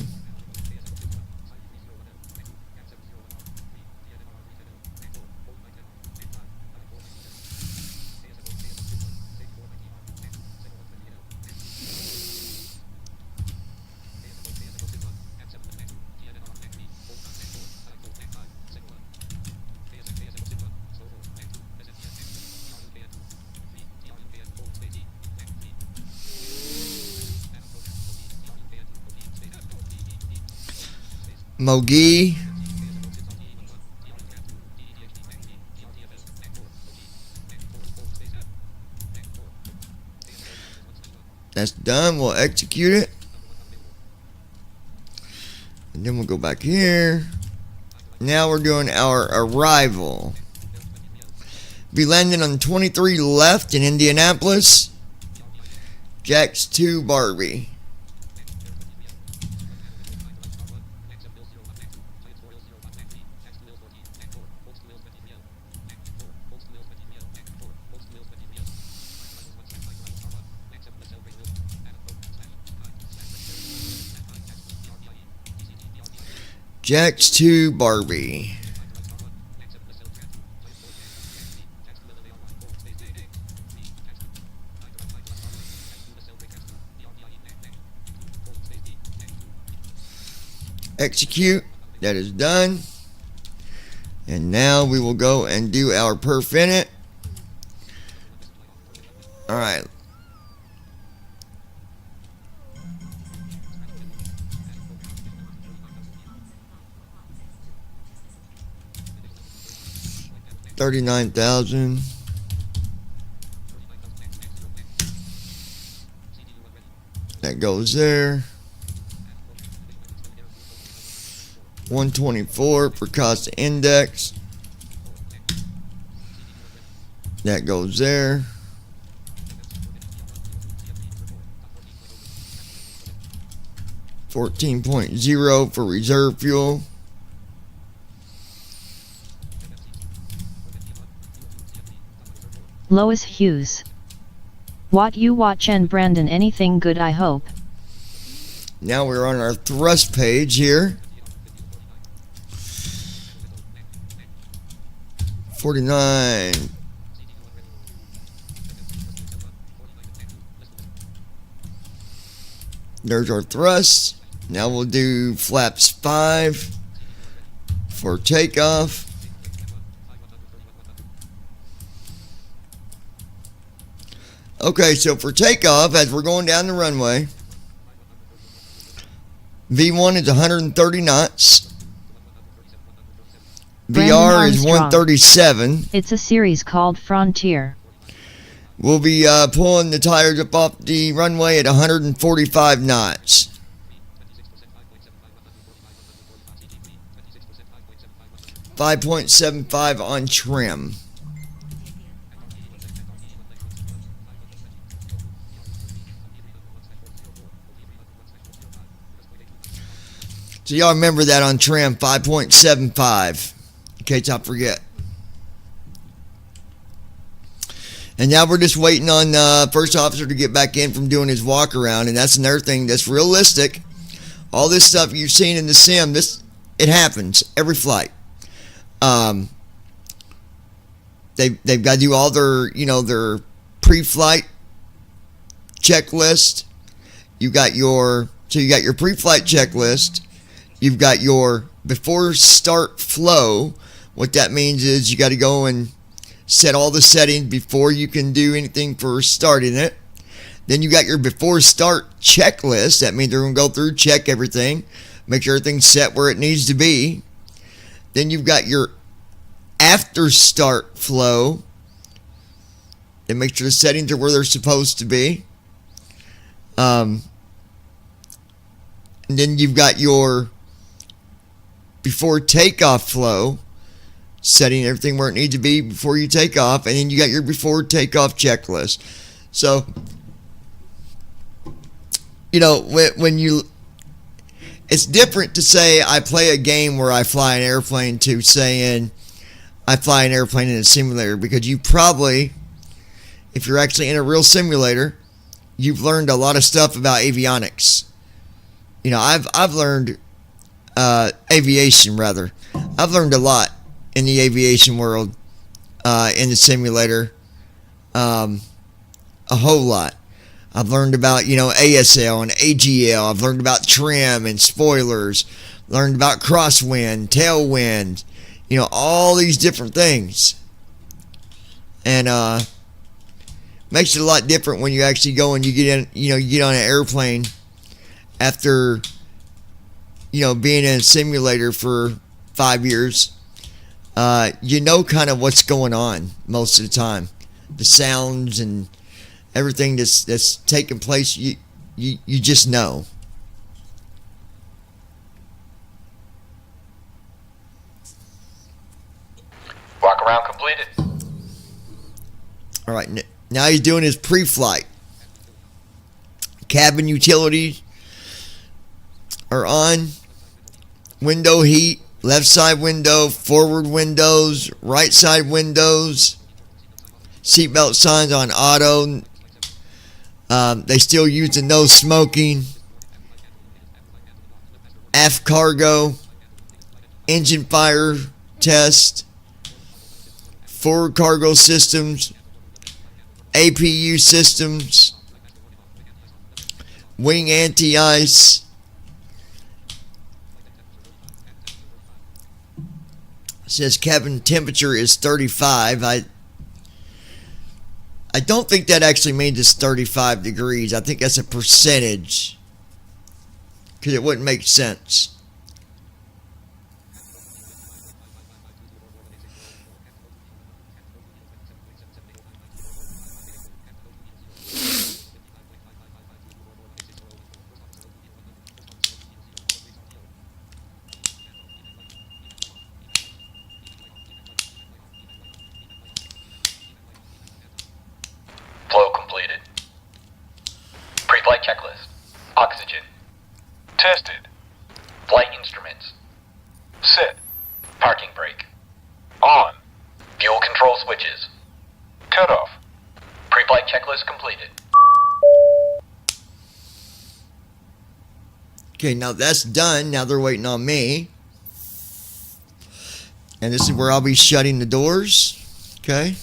Mogi. That's done. We'll execute it. And then we'll go back here. Now we're doing our arrival. Be landing on 23 left in Indianapolis. Jax 2 Barbie. Jax 2 Barbie. Execute. That is done. And now we will go and do our perf in it. Alright. $39,000. That goes there. 124 for cost index. That goes there. $14.0 for reserve fuel. Lois Hughes. What you watch and Brandon, anything good I hope. Now we're on our thrust page here. 49. There's our thrust. Now we'll do flaps 5 for takeoff. Okay, so for takeoff, as we're going down the runway, V1 is 130 knots. Brandon VR is Armstrong. 137. It's a series called Frontier. We'll be pulling the tires up off the runway at 145 knots. .75 on trim. So y'all remember that on trim, 5.75, in case I forget. And now we're just waiting on first officer to get back in from doing his walk around, and that's another thing that's realistic. All this stuff you've seen in the sim, it happens every flight. They've got to do all their their pre-flight checklist. You got your pre-flight checklist. You've got your before start flow. What that means is you got to go and set all the settings before you can do anything for starting it. Then you got your before start checklist. That means they're going to go through, check everything, make sure everything's set where it needs to be. Then you've got your after start flow, and make sure the settings are where they're supposed to be. And then you've got your before takeoff flow, setting everything where it needs to be before you take off, and then you got your before takeoff checklist. So, when you, it's different to say I play a game where I fly an airplane to saying I fly an airplane in a simulator, because you probably, if you're actually in a real simulator, you've learned a lot of stuff about avionics. I've learned aviation rather. I've learned a lot in the aviation world, in the simulator, a whole lot. I've learned about ASL and AGL. I've learned about trim and spoilers. Learned about crosswind, tailwind. All these different things, and makes it a lot different when you actually go and you get in. You get on an airplane after being in a simulator for 5 years. Kind of what's going on most of the time, the sounds and everything that's taking place. You just know. Walk around completed. All right, now he's doing his pre-flight. Cabin utilities are on. Window heat, left side window, forward windows, right side windows. Seatbelt signs on auto. They still use the no smoking. Aft cargo. Engine fire test. Forward cargo systems. APU systems. Wing anti-ice. Says cabin temperature is 35. I don't think that actually means it's 35 degrees. I think that's a percentage, because it wouldn't make sense. Flow completed. Pre-flight checklist. Oxygen. Tested. Flight instruments. Set. Parking brake. On. Fuel control switches. Cut off. Pre-flight checklist completed. Okay, now that's done. Now they're waiting on me. And this is where I'll be shutting the doors. Okay.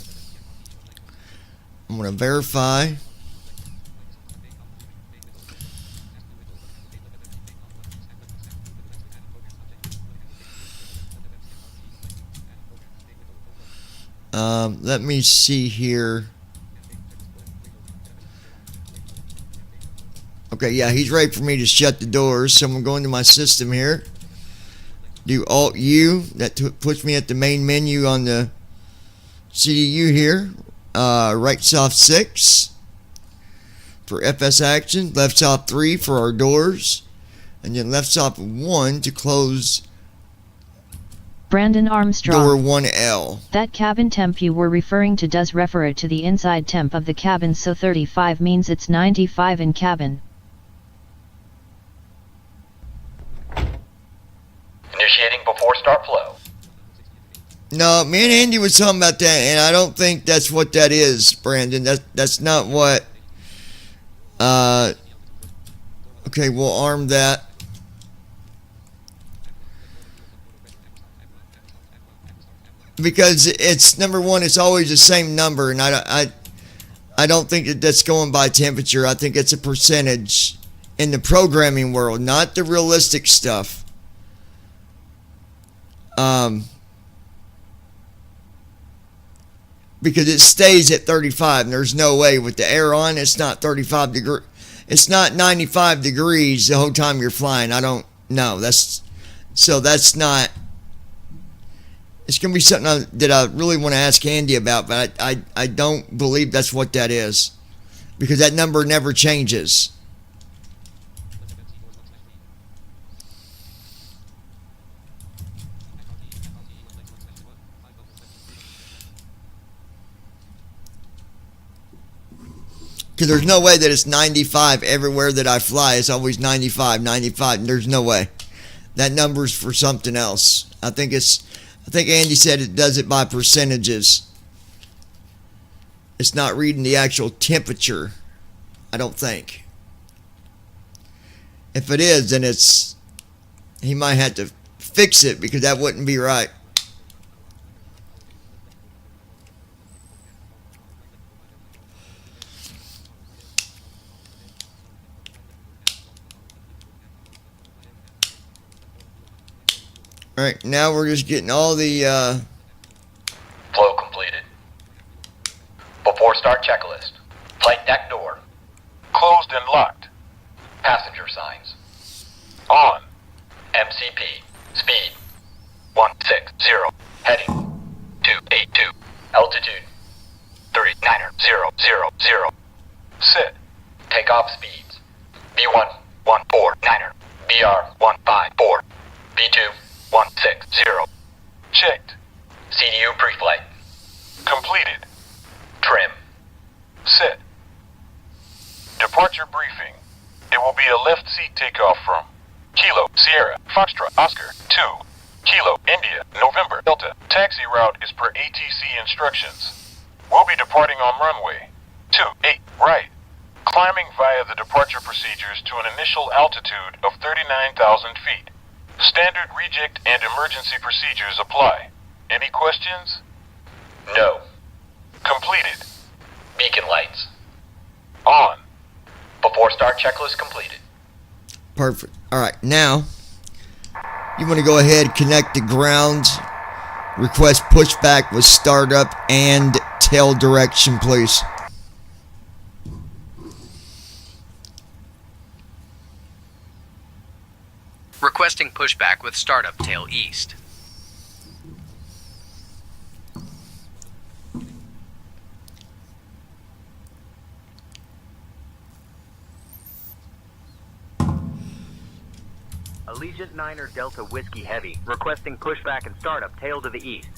I'm going to verify. Let me see here. Okay, yeah, he's ready for me to shut the doors. So I'm going to go into my system here. Do Alt-U. That puts me at the main menu on the CDU here. Right soft 6 for FS action. Left soft 3 for our doors. And then left soft 1 to close Brandon Armstrong. door 1L. That cabin temp you were referring to does refer to the inside temp of the cabin, so 35 means it's 95 in cabin. Initiating before start flow. No, me and Andy was talking about that, and I don't think that's what that is, Brandon. That's not what. Okay, we'll arm that. Because it's number one, it's always the same number, and I don't think that's going by temperature. I think it's a percentage in the programming world, not the realistic stuff. Because it stays at 35, and there's no way with the air on, it's not 35 degree. It's not 95 degrees the whole time you're flying. I don't know. That's not. It's gonna be something that I really want to ask Andy about, but I don't believe that's what that is, because that number never changes. Because there's no way that it's 95 everywhere that I fly. It's always 95, 95. And there's no way. That number's for something else. I think Andy said it does it by percentages. It's not reading the actual temperature. I don't think. If it is, then he might have to fix it, because that wouldn't be right. Alright, now we're just getting all the Flow completed. Before start checklist. Flight deck door. Closed and locked. Passenger signs. On. MCP. Speed. 160. Heading. 282. Altitude. 390. Set. Takeoff speeds. B114. BR154. B2 160. Checked. CDU pre-flight. Completed. Trim. Set. Departure briefing. It will be a left seat takeoff from Kilo, Sierra, Foxtrot, Oscar, 2, Kilo, India, November, Delta. Taxi route is per ATC instructions. We'll be departing on runway 28 right. Climbing via the departure procedures to an initial altitude of 39,000 feet. Standard reject and emergency procedures apply. Any questions? No. Completed. Beacon lights. On. Before start checklist completed. perfect. Alright, now you want to go ahead, connect to ground, request pushback with startup and tail direction, please. Requesting pushback with startup tail east. Allegiant 9er Delta Whiskey Heavy, requesting pushback and startup tail to the east.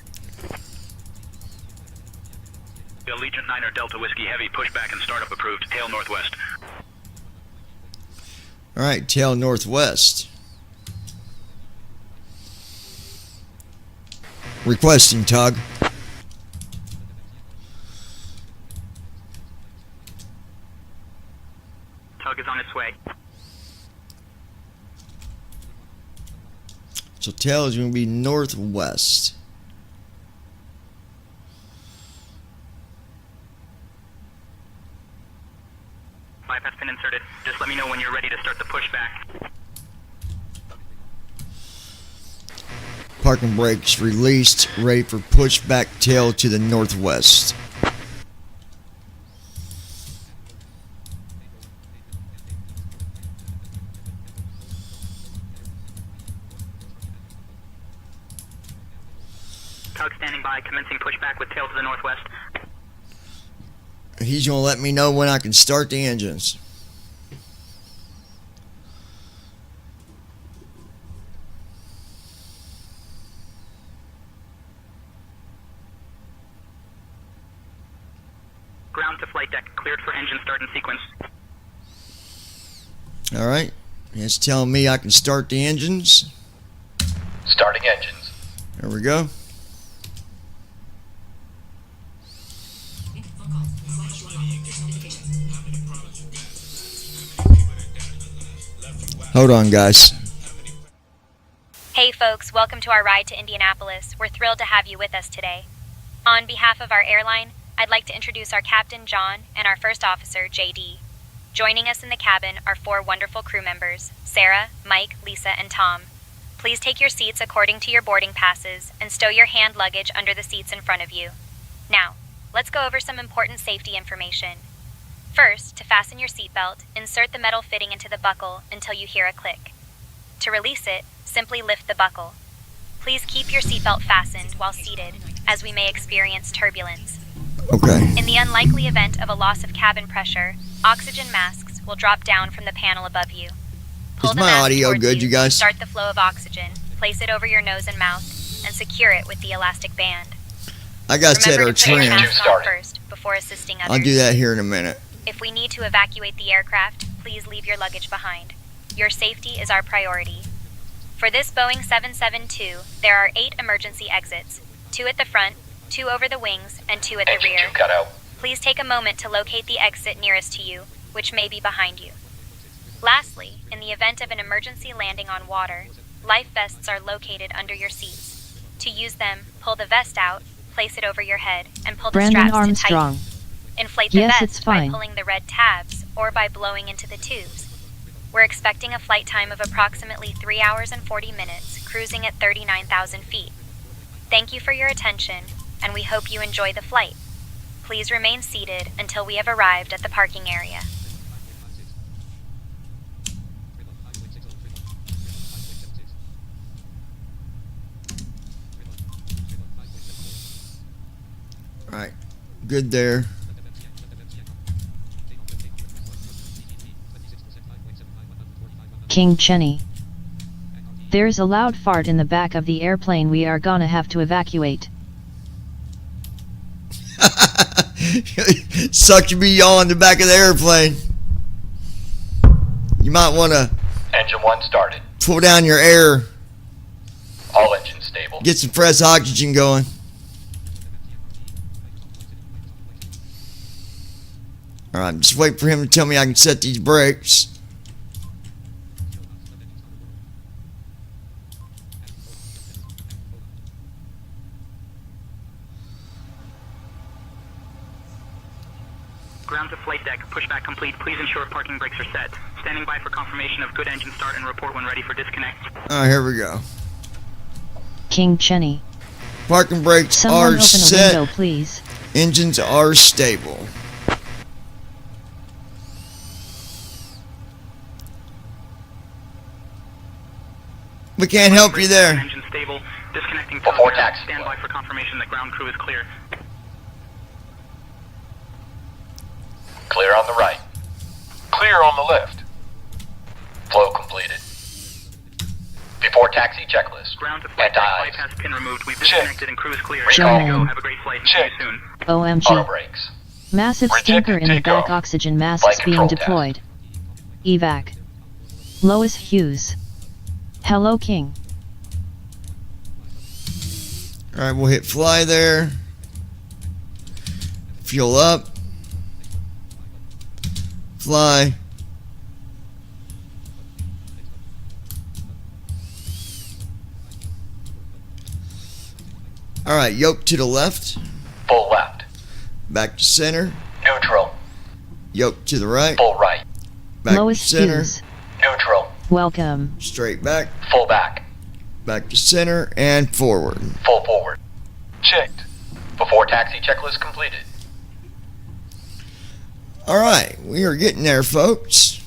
Allegiant 9er Delta Whiskey Heavy, pushback and startup approved, tail northwest. Alright, tail northwest. Requesting tug. Tug is on its way. So tail is going to be northwest. Pipe has been inserted. Just let me know when you're ready to start the pushback. Parking brakes released, ready for pushback tail to the northwest. Tug standing by, commencing pushback with tail to the northwest. He's going to let me know when I can start the engines. Ground to flight deck, cleared for engine start and sequence. Alright, it's telling me I can start the engines. Starting engines. There we go. Hold on, guys. Hey folks, welcome to our ride to Indianapolis. We're thrilled to have you with us today. On behalf of our airline, I'd like to introduce our captain, John, and our first officer, JD. Joining us in the cabin are 4 wonderful crew members, Sarah, Mike, Lisa, and Tom. Please take your seats according to your boarding passes and stow your hand luggage under the seats in front of you. Now, let's go over some important safety information. First, to fasten your seatbelt, insert the metal fitting into the buckle until you hear a click. To release it, simply lift the buckle. Please keep your seatbelt fastened while seated, as we may experience turbulence. Okay. In the unlikely event of a loss of cabin pressure, oxygen masks will drop down from the panel above you. Pull Is the my mask audio towards good, you guys? Start the flow of oxygen, place it over your nose and mouth, and secure it with the elastic band. I got to set our Remember to put your trim. mask on first before assisting others. I'll do that here in a minute. If we need to evacuate the aircraft, please leave your luggage behind. Your safety is our priority. For this Boeing 772, there are 8 emergency exits, 2 at the front, 2 over the wings, and 2 at the Engine rear. 2 cut out. Please take a moment to locate the exit nearest to you, which may be behind you. Lastly, in the event of an emergency landing on water, life vests are located under your seats. To use them, pull the vest out, place it over your head, and pull the Brandon straps Armstrong. to tighten. Inflate the Yes, it's vest by fine. pulling the red tabs or by blowing into the tubes. We're expecting a flight time of approximately 3 hours and 40 minutes, cruising at 39,000 feet. Thank you for your attention, and we hope you enjoy the flight. Please remain seated until we have arrived at the parking area. Alright, good there. King Cheney. There's a loud fart in the back of the airplane. We are gonna have to evacuate. Suck your yaw in the back of the airplane. You might want to Engine 1 started. pull down your air. All engines stable. Get some fresh oxygen going. Alright, I'm just waiting for him to tell me I can set these brakes. Ground to flight deck, pushback complete. Please ensure parking brakes are set. Standing by for confirmation of good engine start and report when ready for disconnect. Alright, here we go. King Cheney. Parking brakes Someone are open a set. window, please. Engines are stable. We can't help you there. Engine stable. Disconnecting Before telegram. taxi. Stand by for confirmation that ground crew is clear. Clear on the right. Clear on the left. Flow completed. Before taxi checklist. Ground to flight deck, Anti-ice. bypass pin removed. We've Check. disconnected and crew is clear. Recall. Go. Have a great flight and see you Check. soon. Auto OMG. brakes. Massive Rejected stinker in the back. takeoff. Oxygen masks Flight being control deployed. Evac. Lois Hughes. Hello, King. Alright, we'll hit fly there. Fuel up. Fly. Alright, yoke to the left. Full left. Back to center. Neutral. Yoke to the right. Full right. Back Lois to center. Hughes. Neutral. Welcome. Straight back. Full back. back to center, and forward. Full forward. Checked. Before taxi checklist completed. Alright, we are getting there, folks.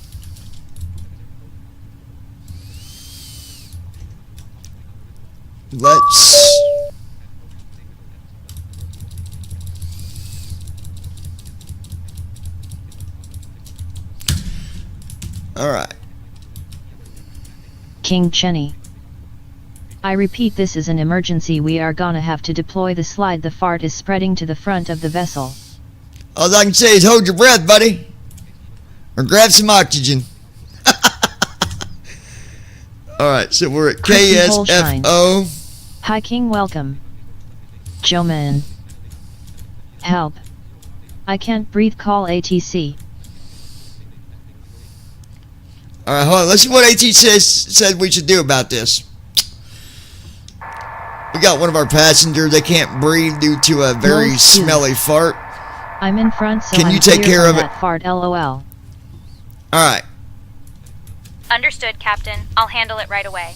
Let's... Alright. King Chenny. I repeat, this is an emergency. We are gonna have to deploy the slide. The fart is spreading to the front of the vessel. All I can say is hold your breath, buddy. Or grab some oxygen. Alright, so we're at KSFO. Hi King, welcome. Joe man. Help. I can't breathe, call ATC. Alright, hold on. Let's see what AT said we should do about this. We got one of our passengers. They can't breathe due to a very smelly fart. I'm in front, so can you take care of it? Fart, LOL. Alright. Understood, Captain. I'll handle it right away.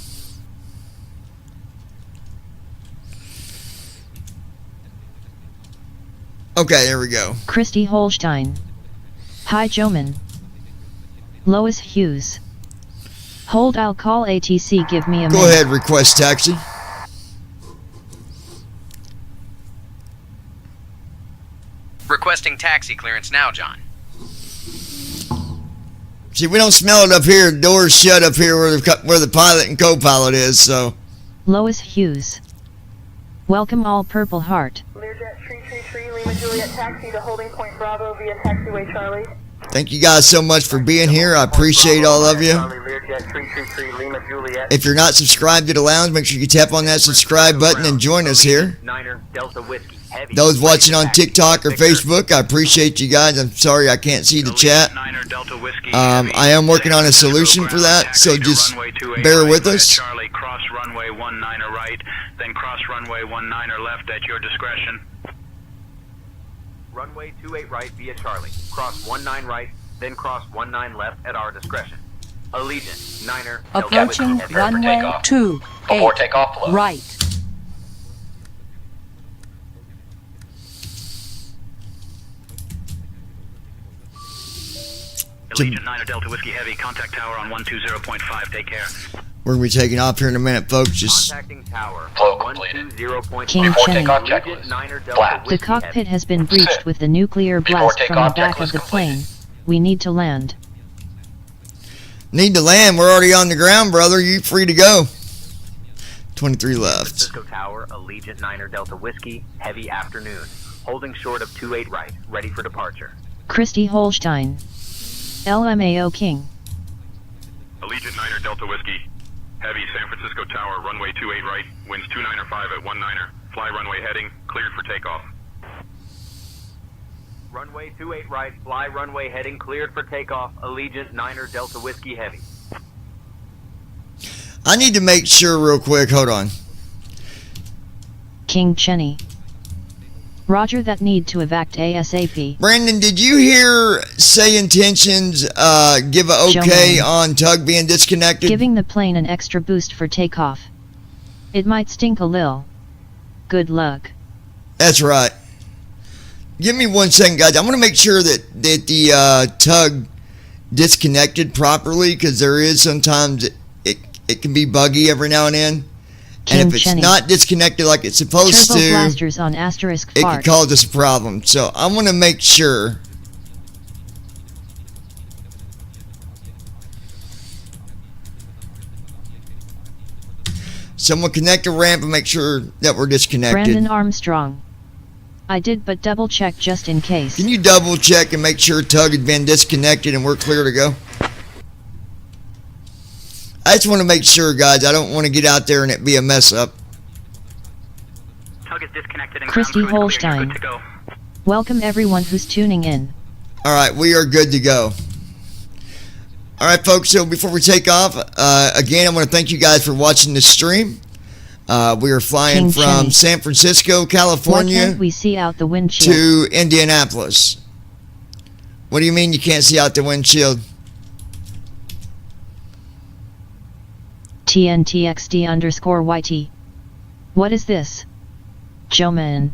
Okay, there we go. Christy Holstein. Hi Joman. Lois Hughes. Hold, I'll call ATC, give me a minute. Go ahead, request taxi. Requesting taxi clearance now, John. See, we don't smell it up here. Doors shut up here where the pilot and co-pilot is, so. Lois Hughes. Welcome all Purple Heart. Learjet 333 Lima Juliet taxi to holding point Bravo via taxiway Charlie. Thank you guys so much for being here. I appreciate all of you. If you're not subscribed to the lounge, make sure you tap on that subscribe button and join us here. Those watching on TikTok or Facebook, I appreciate you guys. I'm sorry I can't see the chat. I am working on a solution for that, so just bear with us. Charlie, cross runway 19 right, then cross runway 19 left at your discretion. Runway 28 right via Charlie. Cross 19 right, then cross 19 left at our discretion. Allegiant, Niner. Approaching runway 28 right. Allegiant 9 Delta Whiskey Heavy, contact tower on 120.5, take care. We're going to be taking off here in a minute, folks. Just contacting tower. Flow completed. King Before Chenny. takeoff checklist. Blast. The cockpit has been breached with the nuclear blast from the back of the plane. We need to land. Need to land. We're already on the ground, brother. You free to go. 23 left. Francisco Tower, Allegiant 9 Delta Whiskey, heavy afternoon. Holding short of 28 right, ready for departure. Christy Holstein. LMAO King. Allegiant 9 Delta Whiskey, heavy San Francisco Tower, runway 28 right, winds 295 at 19. Fly runway heading, cleared for takeoff. Runway 28 right, fly runway heading, cleared for takeoff. Allegiant 9 Delta Whiskey Heavy. I need to make sure real quick. Hold on. King Chenny. Roger that, need to evac ASAP. Brandon, did you hear say intentions give a okay on tug being disconnected? Giving the plane an extra boost for takeoff. It might stink a lil. Good luck. That's right. Give me 1 second, guys. I'm going to make sure that the tug disconnected properly, because there is sometimes it can be buggy every now and then. King and if it's Chenny. not disconnected like it's supposed Turbo to, blasters on asterisk it fart. can cause us a problem. So I'm going to make sure. Someone connect a ramp and make sure that we're disconnected. Brandon Armstrong. I did, but double check just in case. Can you double check and make sure tug has been disconnected and we're clear to go? I just want to make sure, guys. I don't want to get out there and it be a mess up. Tug is disconnected and Christy ground crew is clear. You're Holstein. good to go. Welcome everyone who's tuning in. Alright, we are good to go. Alright, folks, so before we take off, again, I want to thank you guys for watching this stream. We are flying King from Chenny. San Francisco, Why California can't we see out the windshield? to Indianapolis. What do you mean you can't see out the windshield? TNTXD_YT. What is this? Joman.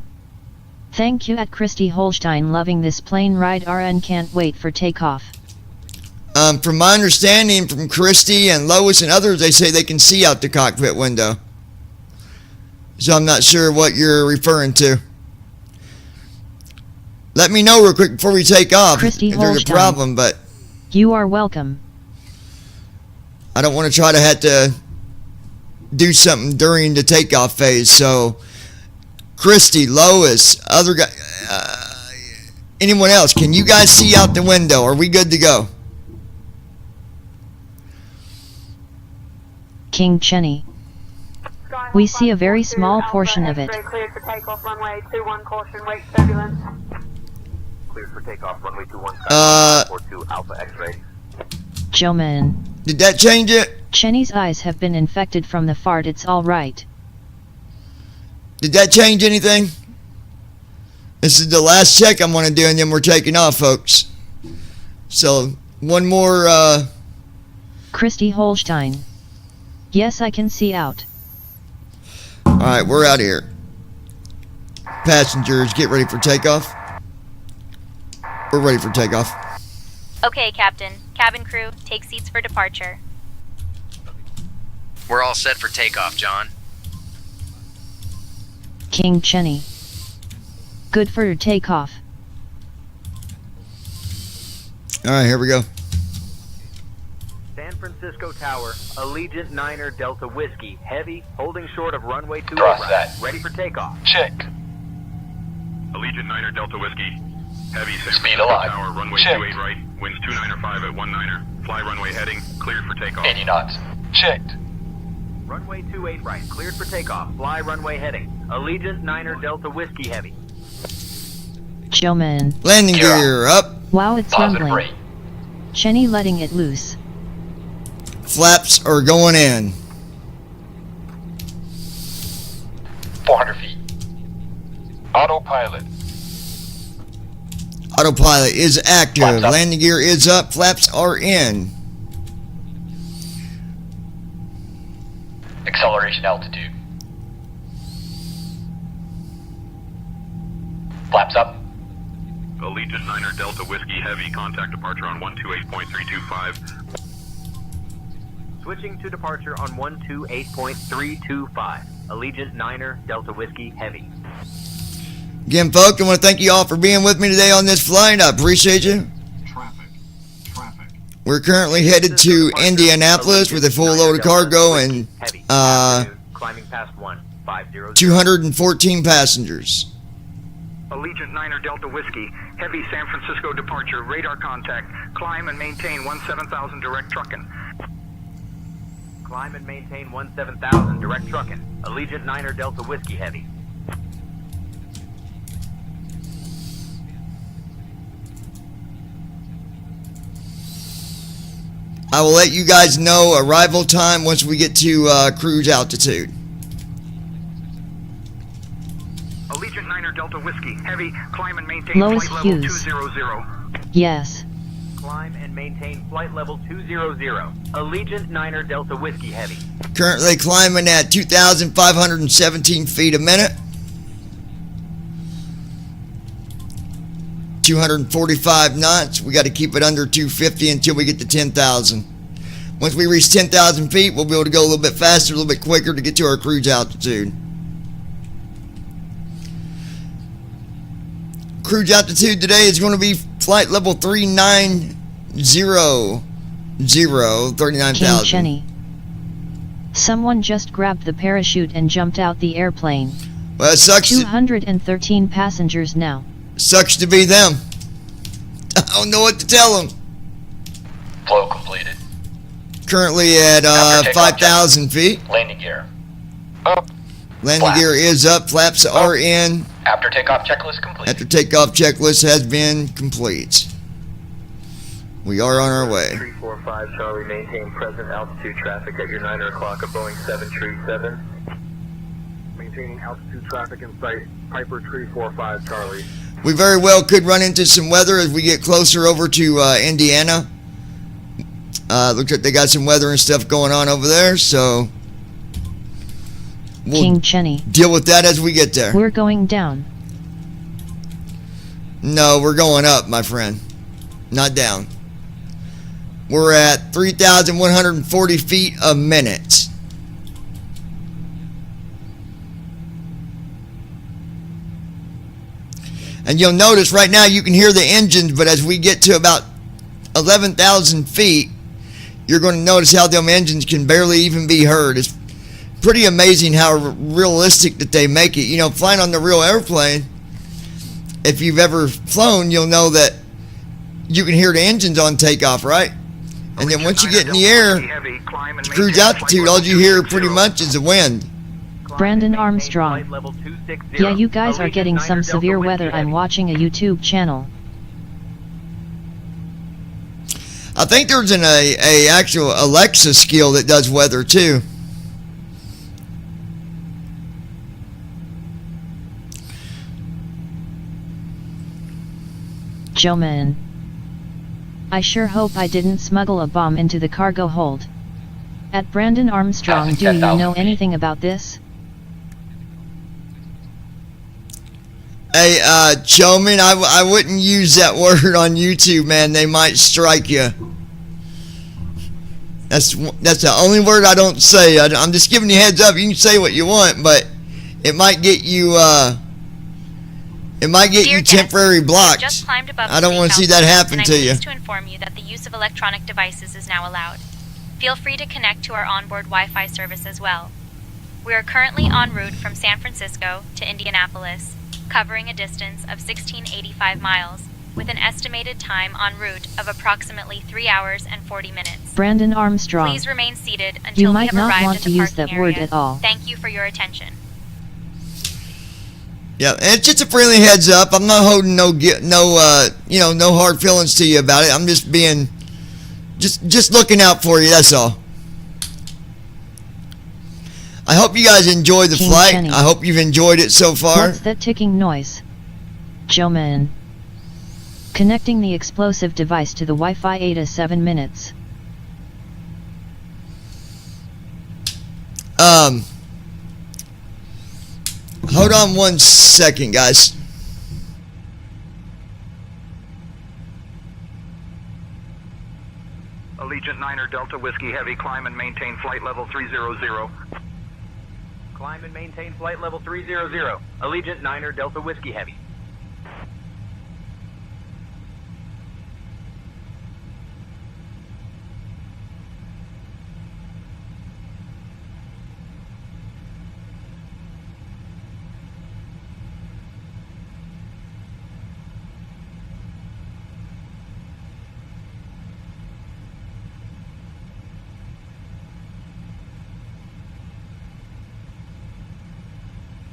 Thank you at Christy Holstein, loving this plane ride. RN can't wait for takeoff. From my understanding from Christy and Lois and others, they say they can see out the cockpit window. So I'm not sure what you're referring to. Let me know real quick before we take off Christy if there's a Holstein. problem, but You are welcome. I don't want to try to have to do something during the takeoff phase. So Christy, Lois, other guy, anyone else, can you guys see out the window? Are we good to go? King Chenny. We see a very small portion of it. Cleared for takeoff, runway 21, caution, wake turbulence. Cleared for takeoff, runway 21, Uh, 42 Alpha X-ray. Joman. Did that change it? Chenny's eyes have been infected from the fart. It's all right. Did that change anything? This is the last check I'm going to do, and then we're taking off, folks. So, one more, Christy Holstein. Yes, I can see out. Alright, we're out of here. Passengers, get ready for takeoff. We're ready for takeoff. Okay, Captain. Cabin crew, take seats for departure. We're all set for takeoff, John. King Chenny. Good for your takeoff. Alright, here we go. San Francisco Tower, Allegiant Niner Delta Whiskey, heavy, holding short of runway 28 Cross right. that. Ready for takeoff. Check. Allegiant Niner Delta Whiskey. Heavy San Speed Francisco alive. Tower, runway Check. 28 right. Winds 295 at 19er. Fly runway heading. Cleared for takeoff. 80 knots. Checked. Runway 28 right, cleared for takeoff. Fly runway heading. Allegiant Niner Delta Whiskey heavy. Joman. Landing gear up. Wow, it's Positive rumbling. rate. Chenny letting it loose. Flaps are going in. 400 feet. Autopilot. Autopilot is active. Flaps up. Landing gear is up. Flaps are in. Acceleration altitude. Flaps up. Allegiant Niner Delta Whiskey Heavy. Contact departure on 128.325. Switching to departure on 128.325. Allegiant Niner Delta Whiskey heavy. Again, folks, I want to thank you all for being with me today on this flight. I appreciate you. We're currently headed to Indianapolis with a full load of cargo and Heavy. Climbing past 150. 214 passengers. Allegiant Niner Delta Whiskey, heavy San Francisco departure, radar contact, climb and maintain 17,000 direct trucking. Climb and maintain 17,000 direct trucking. Allegiant Niner Delta Whiskey heavy. I will let you guys know arrival time once we get to cruise altitude. Allegiant Niner Delta Whiskey, heavy, climb and maintain Lois flight level Hughes. 200. Yes. Climb and maintain flight level 200. Allegiant Niner Delta Whiskey heavy. Currently climbing at 2,517 feet a minute. 245 knots. We got to keep it under 250 until we get to 10,000. Once we reach 10,000 feet, we'll be able to go a little bit faster, a little bit quicker to get to our cruise altitude. Cruise altitude today is going to be flight level 390, 39,000. King Chenny. Someone just grabbed the parachute and jumped out the airplane. Well, it sucks. 213 passengers now. Sucks to be them. I don't know what to tell them. Flow completed. Currently at After takeoff, 5,000 feet. Landing gear. Up. Landing Flaps. gear is up. Flaps are in. After takeoff checklist complete. After takeoff checklist has been complete. We are on our way. 345 Charlie, maintain present altitude traffic at your 9 o'clock at Boeing 737. Maintaining altitude traffic in sight, Piper 345 Charlie. We very well could run into some weather as we get closer over to Indiana. Looks like they got some weather and stuff going on over there, so we'll King Chenny. deal with that as we get there. We're going down. No, we're going up, my friend. Not down. We're at 3,140 feet a minute. And you'll notice right now you can hear the engines, but as we get to about 11,000 feet, you're going to notice how them engines can barely even be heard. It's pretty amazing how realistic that they make it. You know, flying on the real airplane, if you've ever flown, you'll know that you can hear the engines on takeoff, right? And then once you get in the air, cruise altitude, all you hear pretty much is the wind. Brandon Armstrong. Yeah, you guys are getting some severe weather. I'm watching a YouTube channel. I think there's an actual Alexa skill that does weather too. Joe Man. I sure hope I didn't smuggle a bomb into the cargo hold. At Brandon Armstrong, do you know anything about this? Hey, Choman, I wouldn't use that word on YouTube, man. They might strike you. That's the only word I don't say. I'm just giving you a heads up. You can say what you want, but it might get you. It might get you temporary blocked. I don't want to see that happen to you. I'm pleased to inform you that the use of electronic devices is now allowed. Feel free to connect to our onboard Wi-Fi service as well. We are currently en route from San Francisco to Indianapolis, covering a distance of 1,685 miles, with an estimated time en route of approximately 3 hours and 40 minutes. Brandon Armstrong. Please remain seated until You we might have not arrived want at to the use that parking word area. at all. Thank you for your attention. Yeah, and it's just a friendly heads up. I'm not holding no hard feelings to you about it. I'm just being, just looking out for you. That's all. I hope you guys enjoyed the flight. Jenny. I hope you've enjoyed it so far. What's that ticking noise? Joe Man. Connecting the explosive device to the Wi-Fi 8 to 7 minutes. Hold on 1 second, guys. Allegiant 9er Delta Whiskey Heavy, climb and maintain flight level 300. Climb and maintain flight level 300. Allegiant 9er Delta Whiskey Heavy.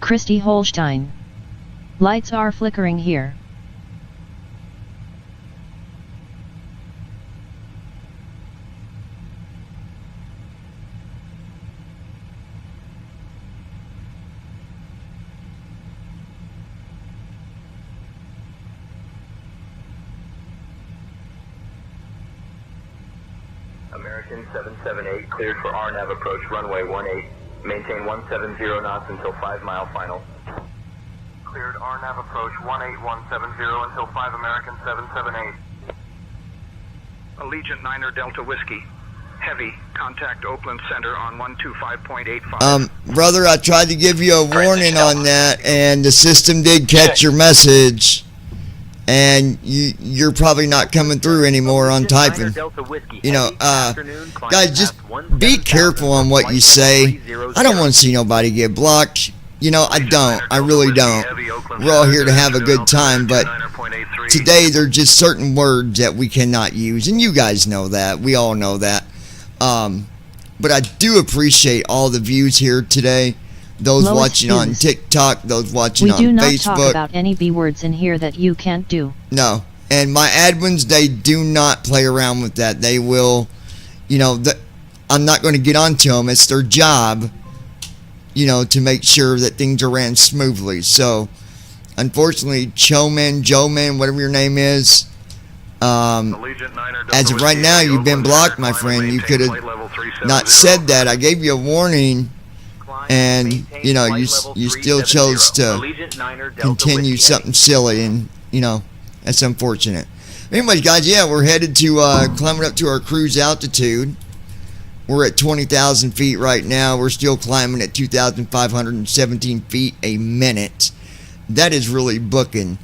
Christy Holstein. Lights are flickering here. American 778 cleared for RNAV approach runway 18. Maintain 170 knots until 5 mile final. Cleared RNAV approach 18170 until 5 American 778. Allegiant 9er Delta Whiskey Heavy, contact Oakland Center on 125.85. Brother, I tried to give you a warning on that, and the system did catch your message. And you're probably not coming through anymore on typing. You know, guys, just be careful on what you say. I don't want to see nobody get blocked. You know, I don't. I really don't. We're all here to have a good time, but today there's just certain words that we cannot use, and you guys know that. We all know that. But I do appreciate all the views here today. Those Lois watching on Hughes. TikTok, those watching on We do not Facebook. talk about any B words in here that you can't do. No. And my admins, they do not play around with that. They will, you know, I'm not going to get onto them. It's their job, you know, to make sure that things are ran smoothly. So, unfortunately, Joe Man, whatever your name is, As of right now, you've been blocked, my friend. You could have not said that. I gave you a warning, and you know you still chose to continue something silly, and you know that's unfortunate. Anyways, guys, yeah, we're headed to climbing up to our cruise altitude. We're at 20,000 feet right now. We're still climbing at 2,517 feet a minute. That is really booking.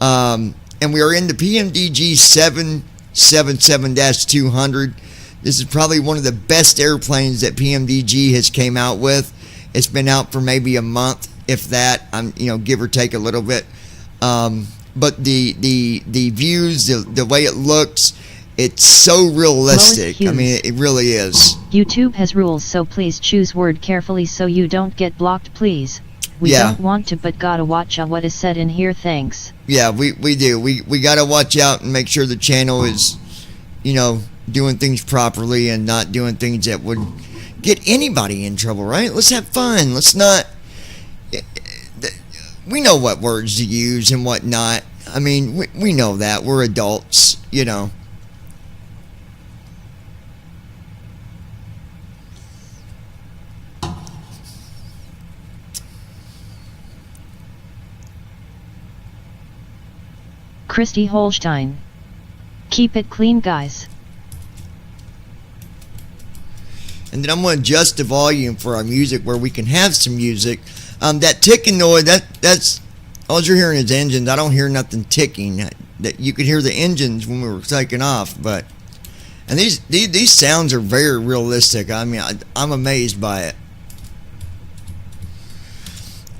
And we are in the pmdg 777-200. This is probably one of the best airplanes that PMDG has came out with. It's been out for maybe a month, if that. Give or take a little bit. But the views, the way it looks, it's so realistic. I mean, it really is. YouTube has rules, so please choose word carefully so you don't get blocked, please. We don't want to, but gotta watch out what is said in here. Thanks. Yeah, we do. We gotta watch out and make sure the channel is, doing things properly and not doing things that would get anybody in trouble, right? Let's have fun. Let's not. We know what words to use and what not. I mean, we know that. We're adults, Christy Holstein. Keep it clean, guys. And then I'm going to adjust the volume for our music where we can have some music. That ticking noise, that's all you're hearing is engines. I don't hear nothing ticking. That you could hear the engines when we were taking off, and these sounds are very realistic. I mean, I'm amazed by it.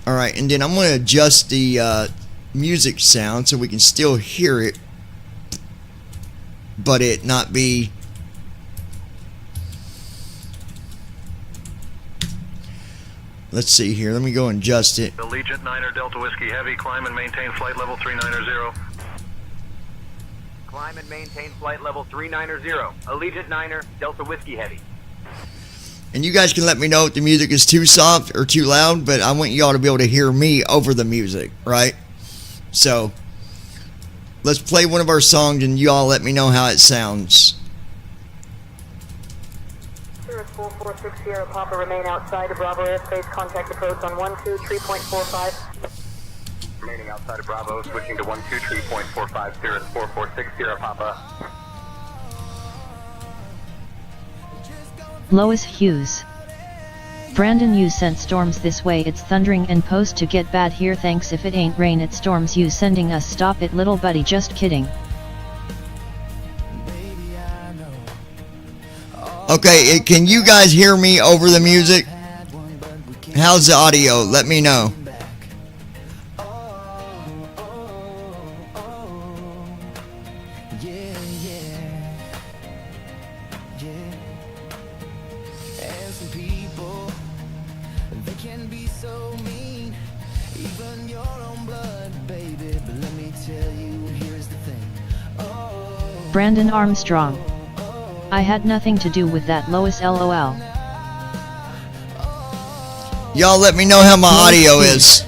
All right, and then I'm going to adjust the music sound so we can still hear it, but it not be. Let's see here. Let me go and adjust it. Allegiant 9er Delta Whiskey Heavy, climb and maintain flight level 390. Climb and maintain flight level 390. Allegiant 9er Delta Whiskey Heavy. And you guys can let me know if the music is too soft or too loud, but I want y'all to be able to hear me over the music, right? So, let's play one of our songs and y'all let me know how it sounds. 446 Sierra Papa, remain outside of Bravo airspace. Contact approach on 123.45. Remaining outside of Bravo, switching to 123.45, Cirrus 446 Sierra Papa. Lois Hughes. Brandon, you sent storms this way, it's thundering and post to get bad here. Thanks, if it ain't rain it storms, you sending us. Stop it, little buddy, just kidding. Okay, can you guys hear me over the music? How's the audio? Let me know. Brandon Armstrong. I had nothing to do with that, Lois, LOL. Y'all let me know how my audio is.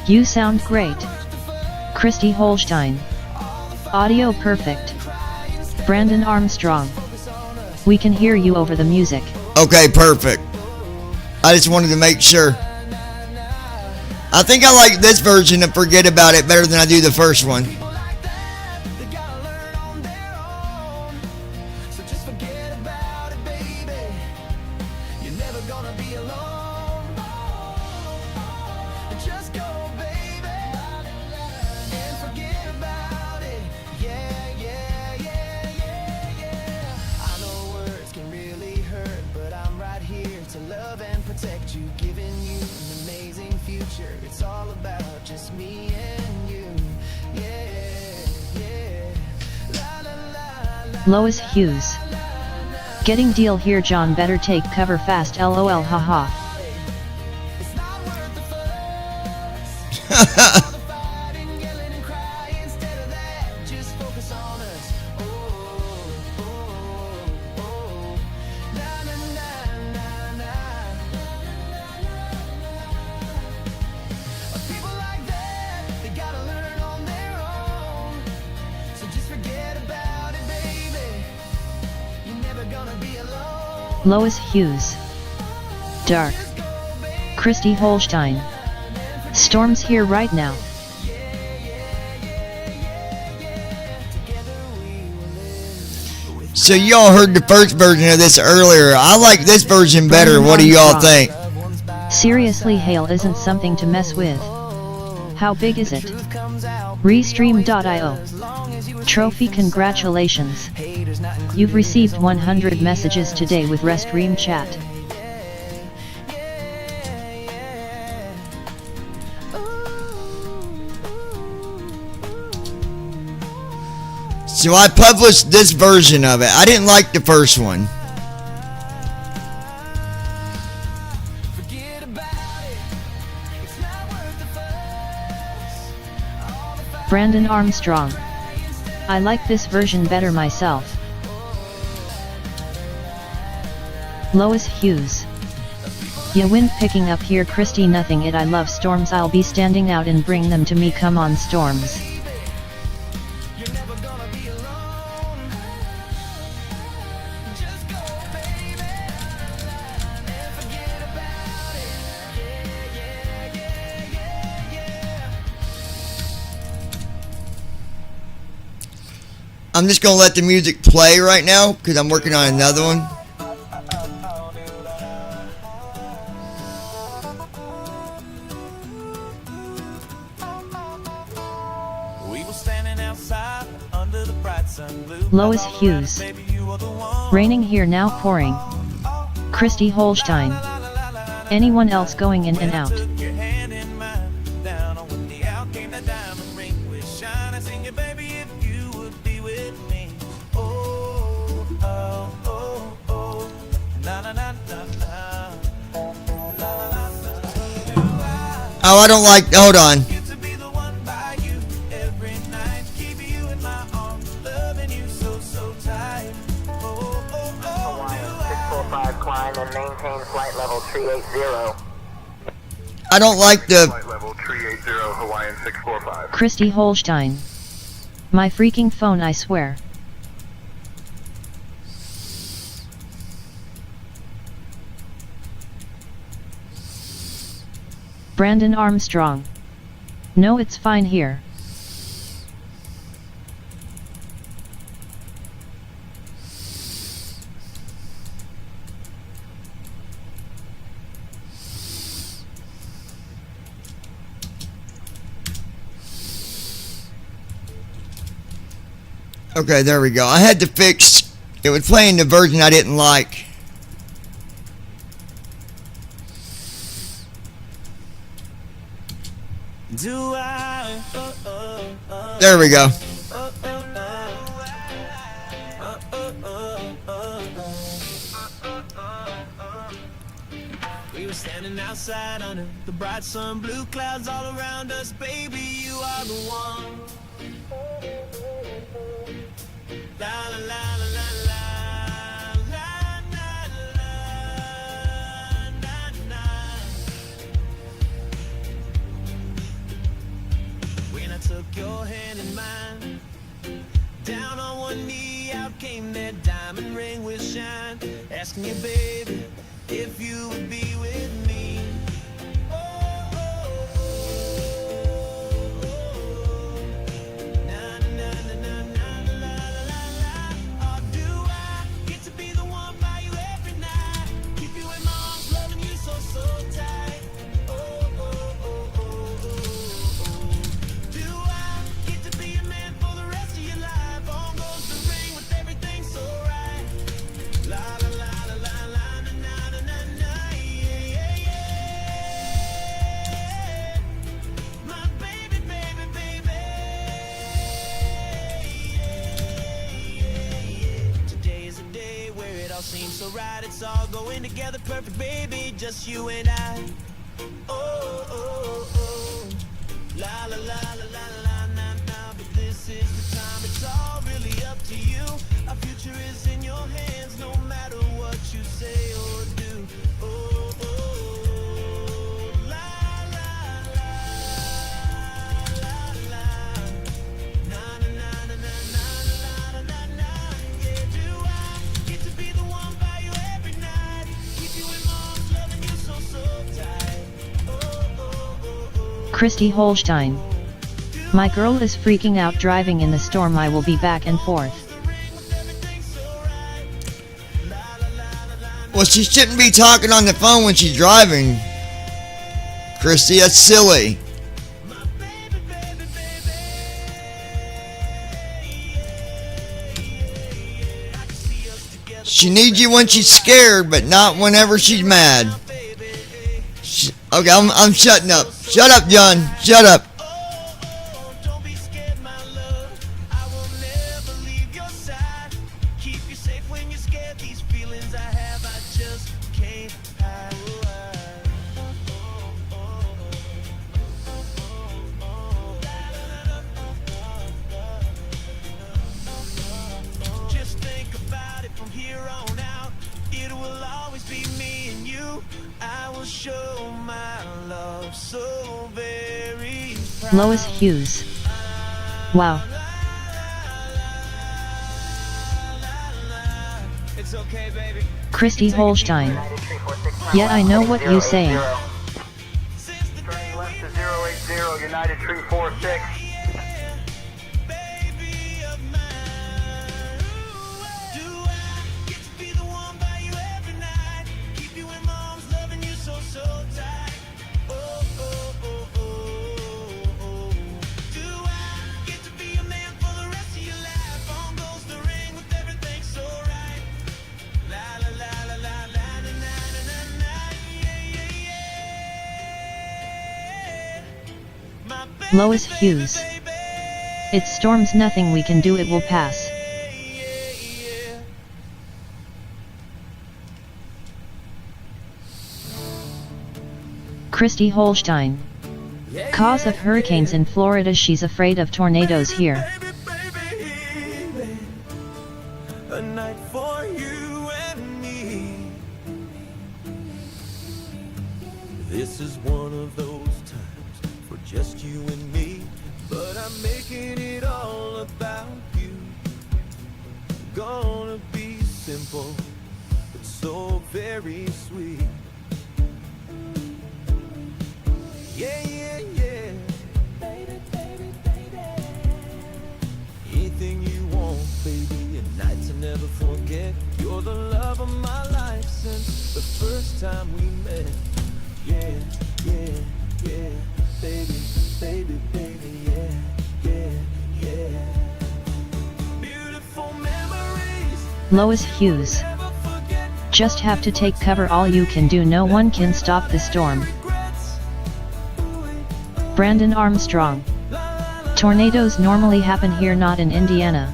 You sound great. Christy Holstein. Audio perfect. Brandon Armstrong. We can hear you over the music. Okay, perfect. I just wanted to make sure. I think I like this version of Forget About It better than I do the first one. Lois Hughes. Getting deal here, John, better take cover fast, LOL, haha. People like that, they gotta learn on their own. So just forget Lois Hughes. Dark. Christy Holstein. Storm's here right now. So y'all heard the first version of this earlier. I like this version better. What do y'all think? Seriously, hail isn't something to mess with. How big is it? Restream.io. Trophy, congratulations. You've received 100 messages today with Restream chat. So I published this version of it. I didn't like the first one. Brandon Armstrong. I like this version better myself. Lois Hughes. Ya wind picking up here, Christy. Nothing it. I love storms. I'll be standing out and bring them to me. Come on, storms. I'm just gonna let the music play right now because I'm working on another one. Lois Hughes. Raining here now, pouring. Christy Holstein. Anyone else going in and out? Oh, I don't like, hold on. Hawaiian 645, climb and maintain flight level 380. I don't like the... Flight level 380, Hawaiian 645. Christy Holstein. My freaking phone, I swear. Brandon Armstrong. No, it's fine here. Okay, there we go. I had to fix... It was playing the version I didn't like. There we go. We were standing outside under the bright sun, blue clouds all around us. Baby, you are the one. La la la la la la. Took your hand in mine. Down on one knee, out came that diamond ring with shine. Asking you, baby, if you would be with me. Oh, oh, oh, oh. Na na na na na na la la. Oh, do I get to be the one by you every night? Keep you in my arms, loving you so, so tight. Oh, oh, oh, oh, oh. Seems so right, it's all going together perfect, baby, just you and I. Oh, oh, oh, la la la la la la na na. But this is the time, it's all really up to you. Our future is in your hands, no matter what you say or do. Oh, oh, oh, la la la la la. Na na na na na na na na na. Yeah, do I get to be the one by you every night? Christy Holstein. My girl is freaking out driving in the storm. I will be back and forth. Well, she shouldn't be talking on the phone when she's driving. Christy, that's silly. She needs you when she's scared, but not whenever she's mad. Okay, I'm shutting up. Shut up, John. Shut up. Lois Hughes. Wow. Christy Holstein. Yeah, I know what you saying. Turning left to 080, United Tree 46. Lois Hughes. It storms, nothing we can do, it will pass. Christy Holstein. Cause of hurricanes in Florida, she's afraid of tornadoes here. A night for you and me. This is one of those times for just you and me, but I'm making it all about you. Gonna be simple, but so very sweet. Yeah, yeah, yeah. Baby, baby, baby. Anything you want, baby, and nights I never forget. You're the love of my life since the first time we met. Yeah, yeah, yeah. Baby, baby, baby, yeah, yeah, yeah. Beautiful memories. Lois Hughes. Just have to take cover, all you can do, no one can stop the storm. Brandon Armstrong. Tornadoes normally happen here, not in Indiana.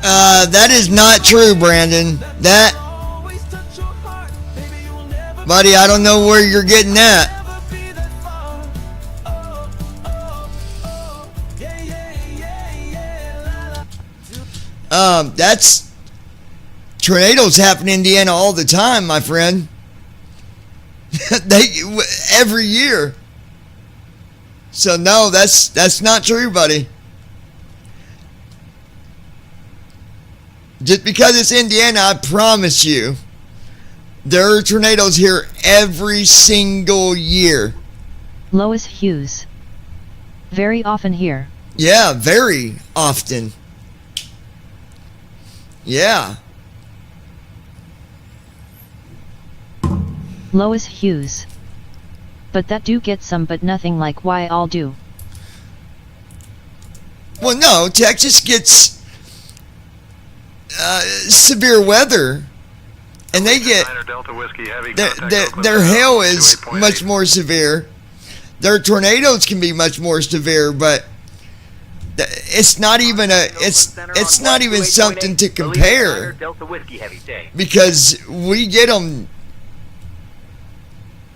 That is not true, Brandon. That, buddy, I don't know where you're getting that. That's, tornadoes happen in Indiana all the time, my friend. Every year. So no, that's not true, buddy. Just because it's Indiana, I promise you, there are tornadoes here every single year. Lois Hughes. Very often here. Yeah, very often. Yeah. Lois Hughes. But that do get some, but nothing like why all do. Well, no, Texas gets severe weather, and they get their hail is much more severe. Their tornadoes can be much more severe, but it's not even it's not even something to compare, because we get them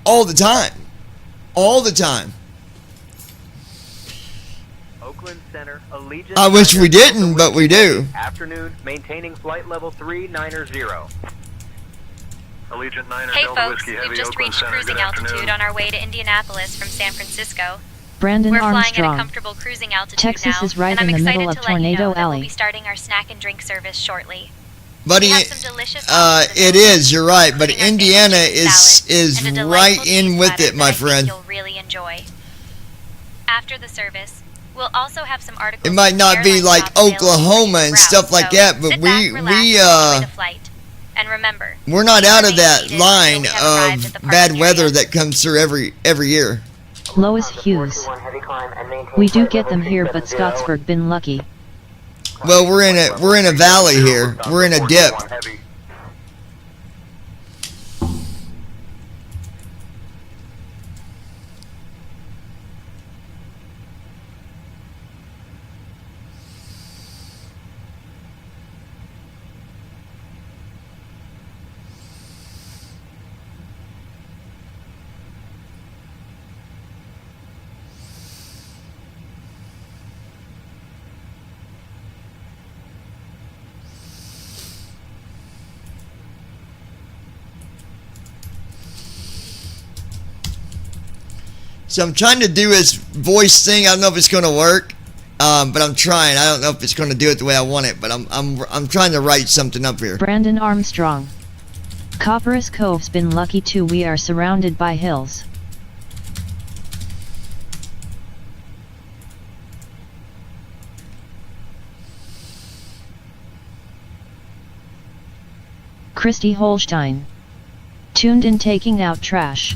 all the time. All the time. Oakland Center, Allegiant. I wish we didn't, but we do. Afternoon, maintaining flight level 390. Allegiant 9 Hey Delta folks, Whiskey we've Heavy, just Oakland reached Center, cruising good altitude afternoon. on our way to Indianapolis from San Francisco. Brandon We're flying Armstrong. at a comfortable cruising altitude Texas now, is right and I'm in the excited middle of to let you know Tornado that we'll Alley. be starting our snack and drink service shortly. Buddy, We have some delicious it is, you're right, but including our Indiana famous is salad and a right delightful in cheese with platter it, my that I think friend. you'll really enjoy. enjoy. After the service, we'll also have some articles. It might not be like Oklahoma and stuff like that, but and remember, we're not out of that line of bad weather that comes through every year. Lois Hughes. We do get them here, but Scottsburg been lucky. Well, we're in a valley here. We're in a dip. So I'm trying to do his voice thing. I don't know if it's going to work, but I'm trying. I don't know if it's going to do it the way I want it, but I'm trying to write something up here. Brandon Armstrong. Copperas Cove's been lucky too. We are surrounded by hills. Christy Holstein. Tuned in, taking out trash.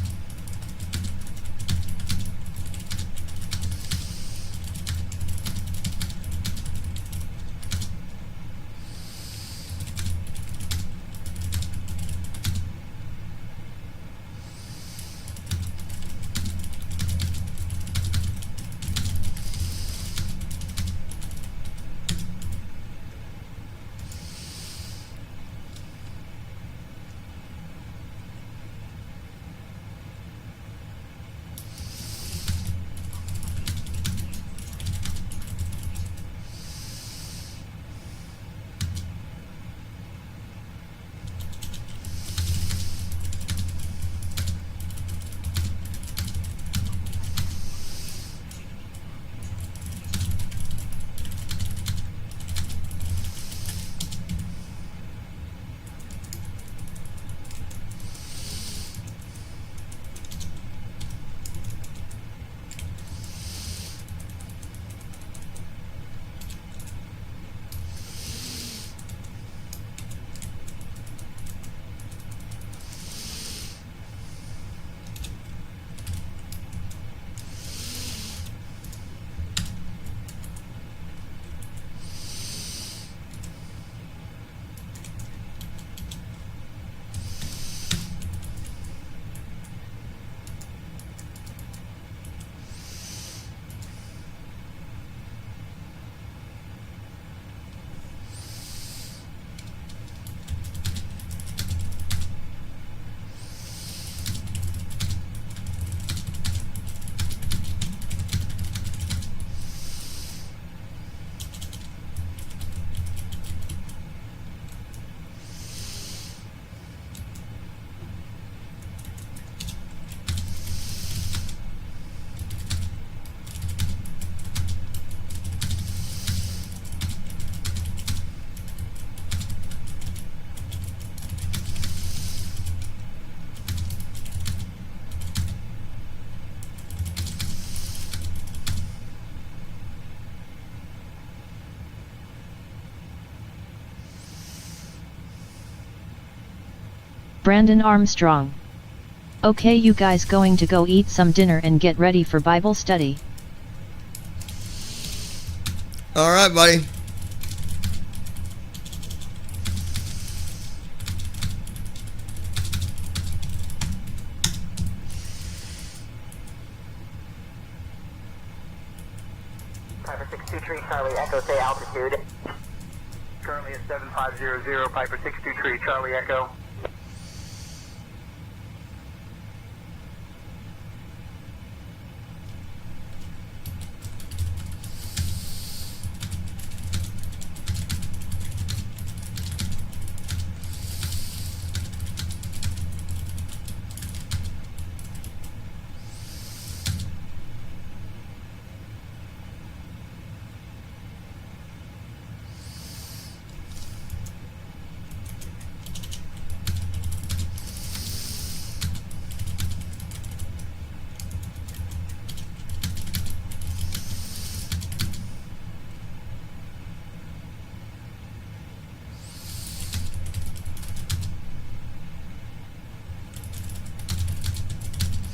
Brandon Armstrong. Okay, you guys going to go eat some dinner and get ready for Bible study? Alright, buddy. Piper 623 Charlie Echo, say altitude. Currently at 7500, Piper 623 Charlie Echo.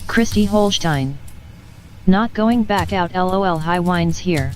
Christy Holstein. Not going back out, lol. High wines here.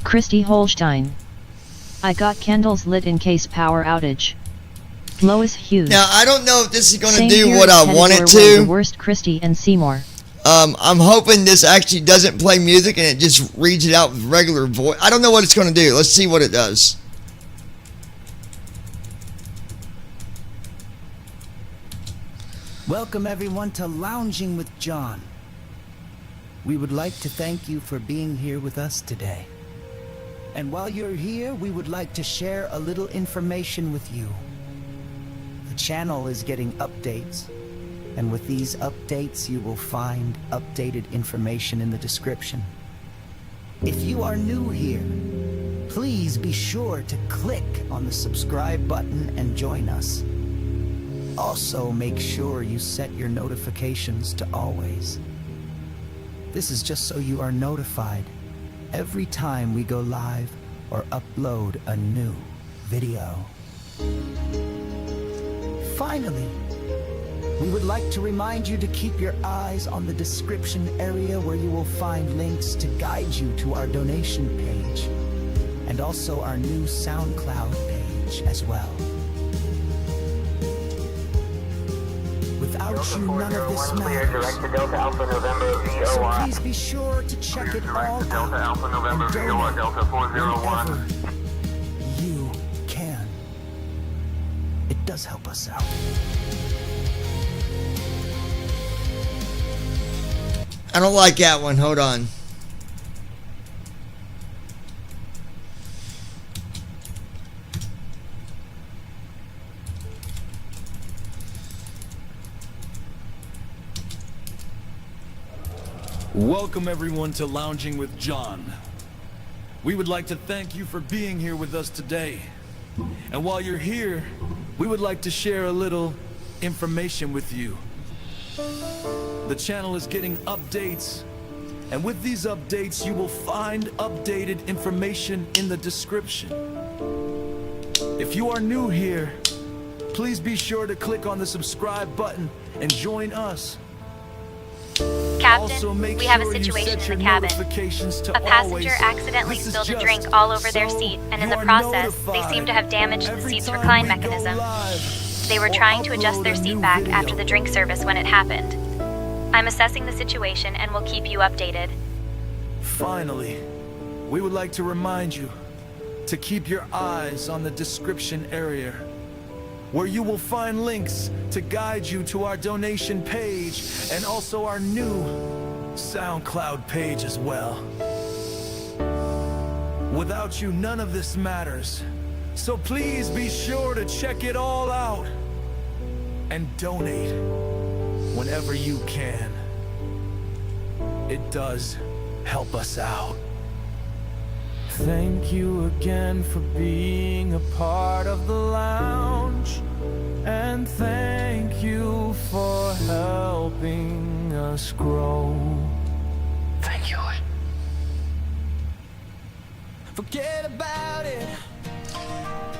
Christy Holstein. I got candles lit in case power outage. Lois Hughes. Now, I don't know if this is going to Same do here what as I want it Teddy were to. The worst, Christy and Seymour. I'm hoping this actually doesn't play music and it just reads it out with regular voice. I don't know what it's going to do. Let's see what it does. Welcome everyone to Lounging with John. We would like to thank you for being here with us today. And while you're here, we would like to share a little information with you. The channel is getting updates, and with these updates you will find updated information in the description. If you are new here, please be sure to click on the subscribe button and join us. Also, make sure you set your notifications to always. This is just so you are notified every time we go live or upload a new video. Finally, we would like to remind you to keep your eyes on the description area where you will find links to guide you to our donation page and also our new SoundCloud page as well. Without you, none of this matters. So please be sure to check it all out and donate whenever you can. It does help us out. I don't like that one. Hold on. Welcome everyone to Lounging with John. We would like to thank you for being here with us today. And while you're here, we would like to share a little information with you. The channel is getting updates, and with these updates you will find updated information in the description. If you are new here, please be sure to click on the subscribe button and join us. Captain, we have a situation in the cabin. A passenger accidentally spilled a drink all over their seat, and in the process, they seem to have damaged the seat's recline mechanism. They were trying to adjust their seat back after the drink service when it happened. I'm assessing the situation and will keep you updated. Finally, we would like to remind you to keep your eyes on the description area, where you will find links to guide you to our donation page and also our new SoundCloud page as well. Without you, none of this matters. So please be sure to check it all out and donate whenever you can. It does help us out. Thank you again for being a part of the lounge. And thank you for helping us grow. Thank you. Forget about it.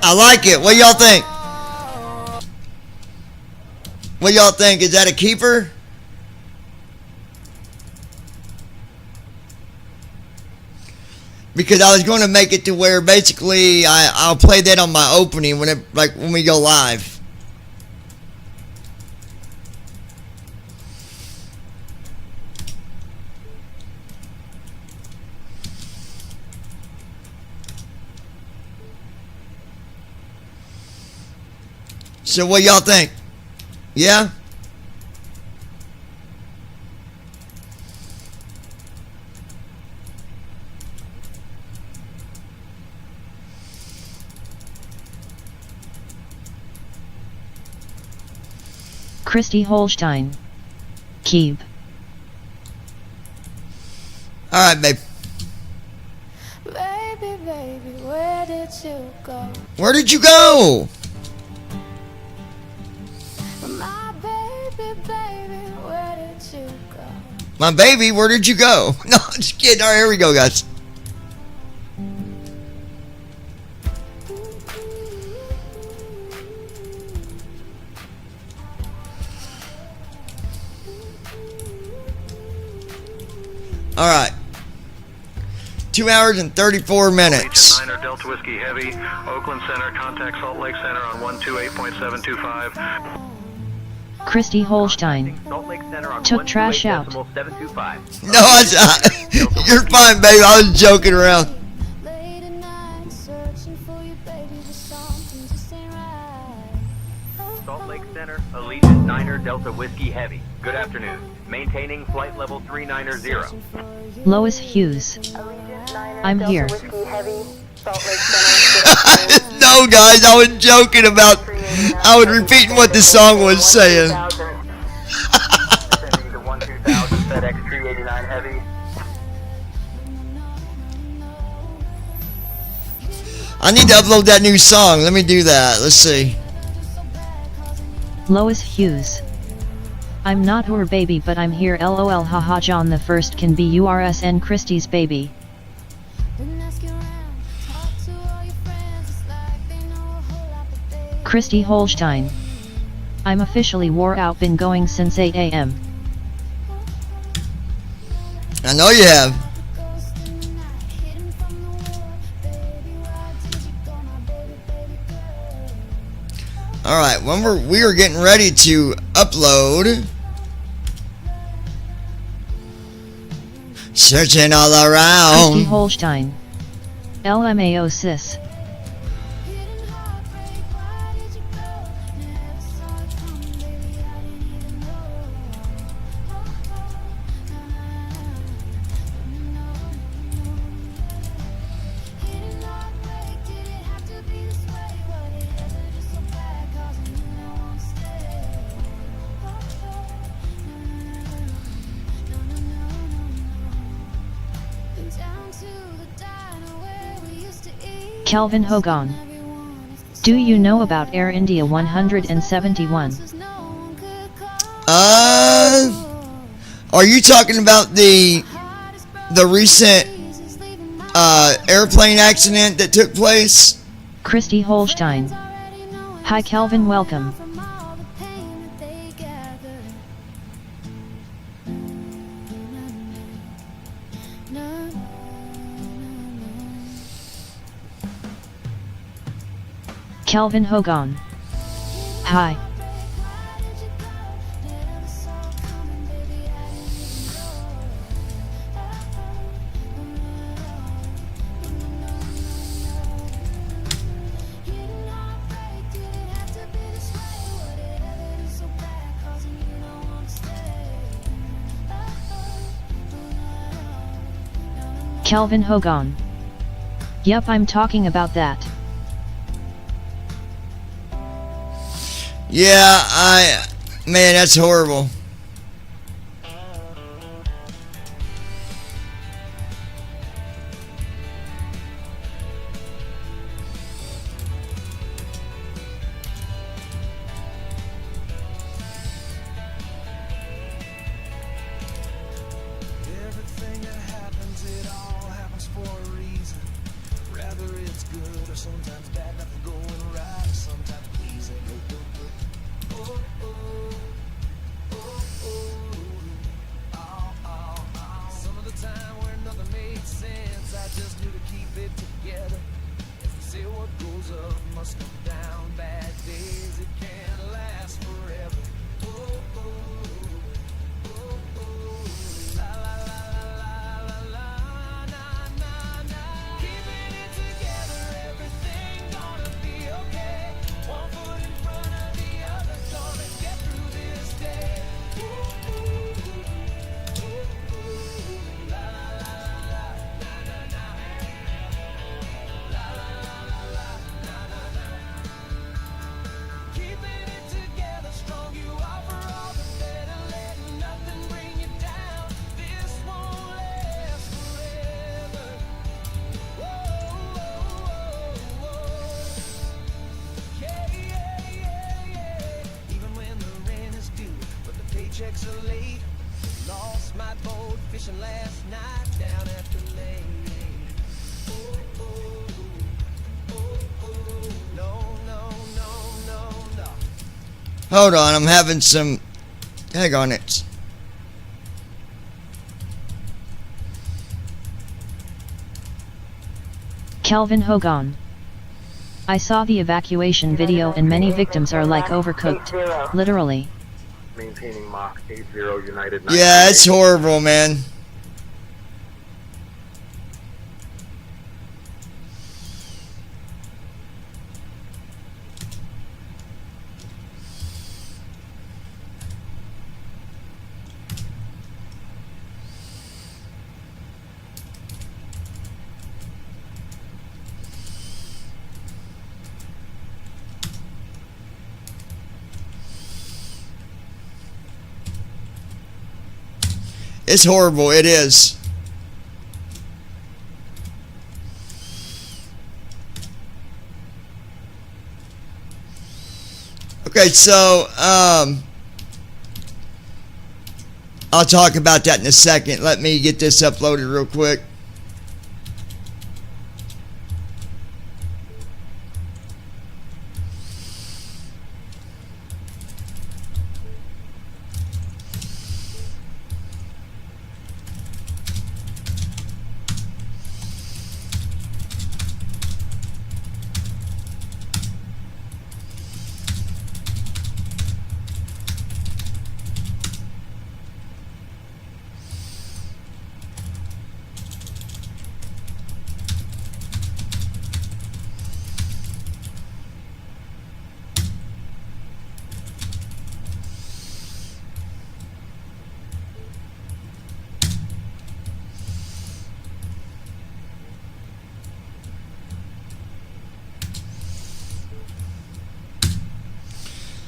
I like it. What y'all think? What y'all think? Is that a keeper? Because I was going to make it to where basically I'll play that on my opening when we go live. So what y'all think? Yeah? Christy Holstein. Keep. Alright, babe. Baby, baby, where did you go? Where did you go? My baby, baby, where did you go? My baby, where did you go? No, just kidding. Alright, here we go, guys. Alright. 2 hours and 34 minutes. Agent 9 Delta Whiskey Heavy, Oakland Center, contact Salt Lake Center on 128.725. Christy Holstein. Took trash out. No, you're fine, baby. I was joking around. Salt Lake Center, Allegiant 9 Delta Whiskey Heavy. Good afternoon. Maintaining flight level 390. Lois Hughes. I'm here. No, guys, I was joking about. I was repeating what the song was saying. Sending to 12000 FedEx 389 Heavy. I need to upload that new song. Let me do that. Let's see. Lois Hughes. I'm not her baby, but I'm here. LOL. Haha. John the First can be URSN Christie's baby. Christy Holstein. I'm officially wore out. Been going since 8 a.m. I know you have. All right, when we are getting ready to upload. Searching all around. Christy Holstein. LMAO sis. Kelvin Hogan. Do you know about Air India 171? Are you talking about the recent airplane accident that took place? Christy Holstein. Hi Kelvin, welcome. Kelvin Hogan. Hi. Kelvin Hogan. Yup, I'm talking about that. Yeah, man, that's horrible. sometimes bad, nothing going right. Sometimes please ain't no good. Oh, oh, oh, oh, oh. Some of the time where nothing made sense, I just knew to keep it together. As they say, what goes up must come down. Bad days, it can't last forever. Oh, oh, oh, oh, la la la la la la, na na na. Keeping it together, everything gonna be okay. One foot in front of the other, gonna get through this day. Ooh, ooh, ooh, ooh, la la la la, na na na. La la la la la, na na na. Keeping it together, strong you are for all the better, letting nothing bring you down. This won't last forever. Whoa, whoa, whoa. Yeah, yeah, yeah, yeah. Even when the rent is due, but the paychecks are late. Lost my boat fishing last night down at the lake. Oh, oh, oh, oh. No, no, no, no, no. Hold on, I'm having some. Hang on it. Kelvin Hogan. I saw the evacuation video and many victims are like overcooked. Literally. Maintaining Mach 80 United. Yeah, it's horrible, man. It's horrible, it is. Okay, so I'll talk about that in a second. Let me get this uploaded real quick.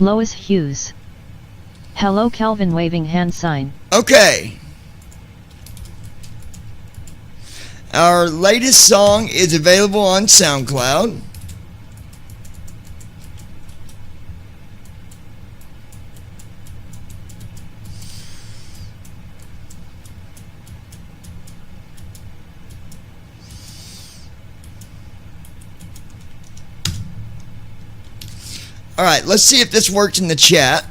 Lois Hughes. Hello Kelvin waving hand sign. Okay. Our latest song is available on SoundCloud. Alright, let's see if this works in the chat.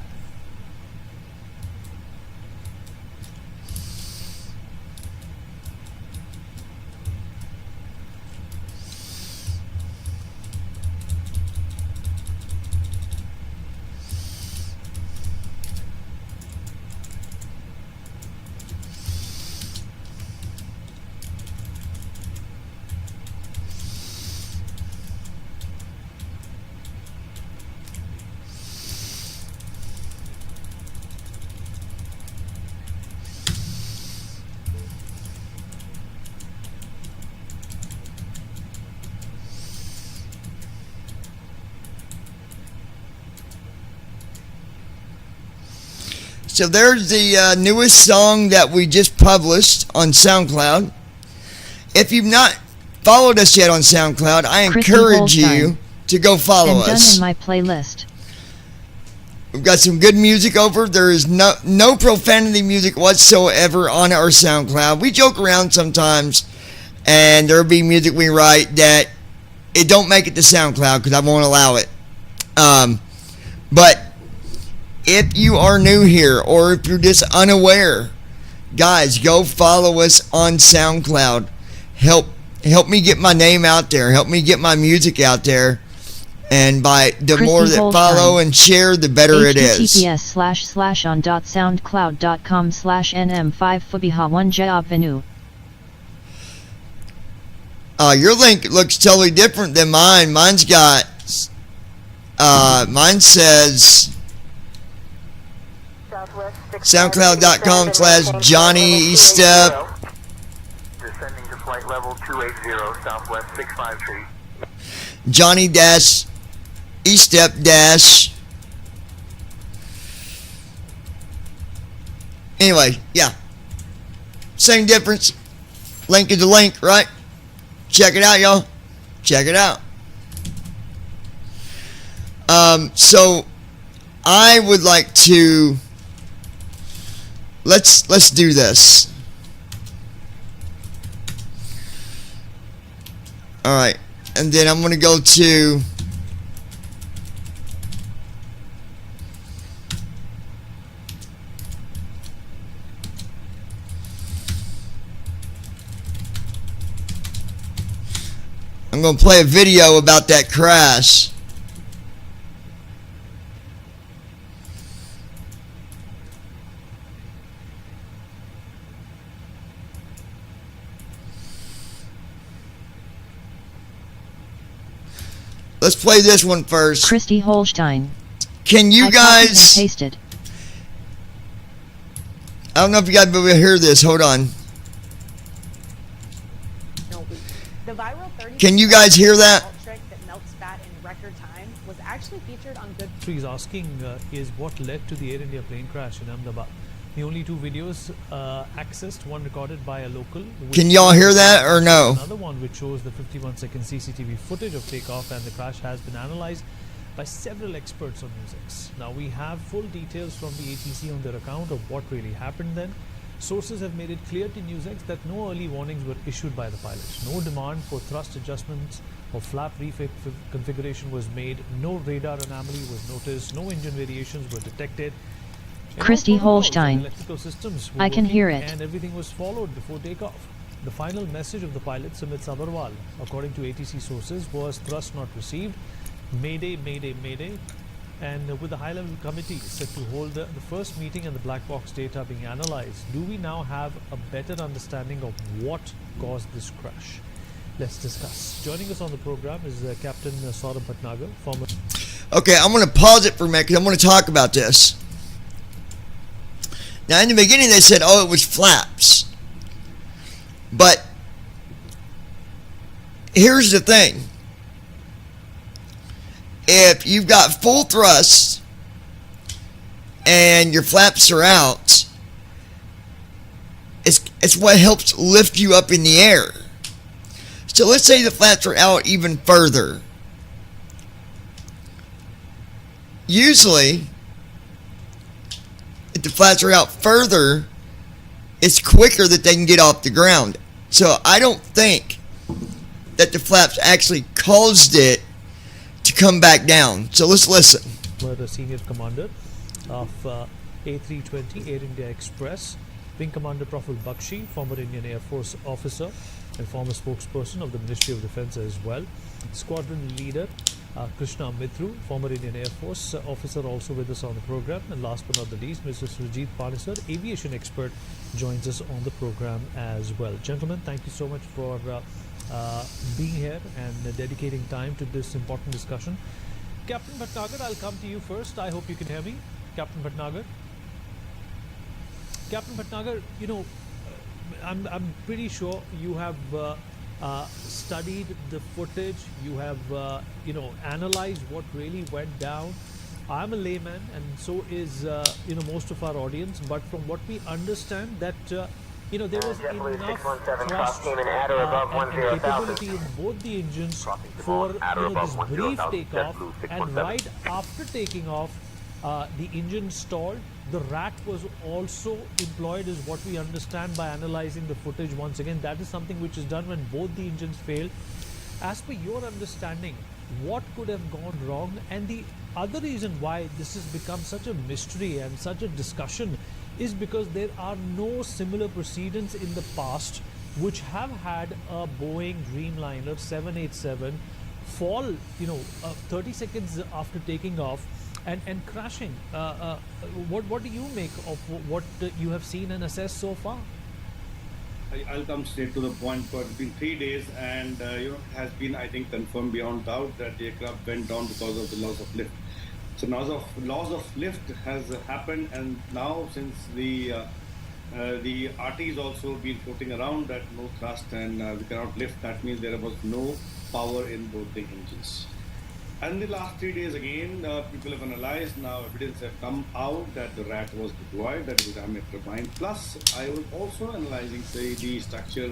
So there's the newest song that we just published on SoundCloud. If you've not followed us yet on SoundCloud, I encourage you to go follow us. Done in my playlist. We've got some good music over. There is no profanity music whatsoever on our SoundCloud. We joke around sometimes, and there'll be music we write that it don't make it to SoundCloud because I won't allow it. But if you are new here or if you're just unaware, guys, go follow us on SoundCloud. Help me get my name out there. Help me get my music out there. And by the Christy more that follow and share, the better it is. https://on.soundcloud.com/nm5fubiha1 Your link looks totally different than mine. Mine's got, mine says soundcloud.com/JohnnyEstep. Descending to flight level 280, Southwest 653. Johnny-Estep-. Anyway, yeah. Same difference. Link is a link, right? Check it out, y'all. Check it out. So I would like to let's do this. All right. And then I'm going to go to I'm going to play a video about that crash. Let's play this one first. Christy Holstein. Can you guys... Pasted. I don't know if you guys will be able to hear this. Hold on. Can you guys hear that? Trick that melts fat in record time was actually featured on Good. So he's asking is what led to the Air India plane crash in Ahmedabad. The only two videos accessed, one recorded by a local. Can y'all hear that or no? Another one which shows the 51-second CCTV footage of takeoff, and the crash has been analyzed by several experts on NewsX. Now we have full details from the ATC on their account of what really happened then. Sources have made it clear to NewsX that no early warnings were issued by the pilot. No demand for thrust adjustments or flap reconfiguration was made. No radar anomaly was noticed. No engine variations were detected. Christy Holstein. I can hear it. And everything was followed before takeoff. The final message of the pilot, Sumit Sabharwal, according to ATC sources, was thrust not received. Mayday, mayday, mayday. And with the high-level committee set to hold the first meeting and the black box data being analyzed, do we now have a better understanding of what caused this crash? Let's discuss. Joining us on the program is Captain Saurabh Bhatnagar, former... Okay, I'm going to pause it for a minute because I'm going to talk about this. Now, in the beginning, they said, oh, it was flaps. But here's the thing. If you've got full thrust and your flaps are out, it's what helps lift you up in the air. So let's say the flaps are out even further. Usually, if the flaps are out further, it's quicker that they can get off the ground. So I don't think that the flaps actually caused it to come back down. So let's listen. The senior commander of A320 Air India Express, Wing Commander Praful Bakshi, former Indian Air Force officer and former spokesperson of the Ministry of Defence as well. Squadron leader Krishna Mithru, former Indian Air Force officer, also with us on the program. And last but not the least, Mr. Sujit Panisar, aviation expert, joins us on the program as well. Gentlemen, thank you so much for being here and dedicating time to this important discussion. Captain Bhatnagar, I'll come to you first. I hope you can hear me. Captain Bhatnagar. Captain Bhatnagar, you know, I'm pretty sure you have studied the footage. You have, you know, analyzed what really went down. I'm a layman, and so is, you know, most of our audience. But from what we understand, that you know, there was enough thrust and capability in both the engines for, you know, this brief takeoff, and right after taking off, the engine stalled. The rack was also employed, is what we understand by analyzing the footage once again. That is something which is done when both the engines fail. as per your understanding, what could have gone wrong? And the other reason why this has become such a mystery and such a discussion is because there are no similar precedents in the past which have had a Boeing Dreamliner 787 fall, 30 seconds after taking off and crashing. What do you make of what you have seen and assessed so far? I'll come straight to the point. But it's been 3 days, and it has been, I think, confirmed beyond doubt that the aircraft went down because of the loss of lift. So loss of lift has happened, and now since the RT is also been floating around that no thrust and we cannot lift, that means there was no power in both the engines. And the last 3 days again, people have analyzed, now evidence have come out that the rat was deployed, that was damaged turbine. Plus, I was also analyzing, say, the structure,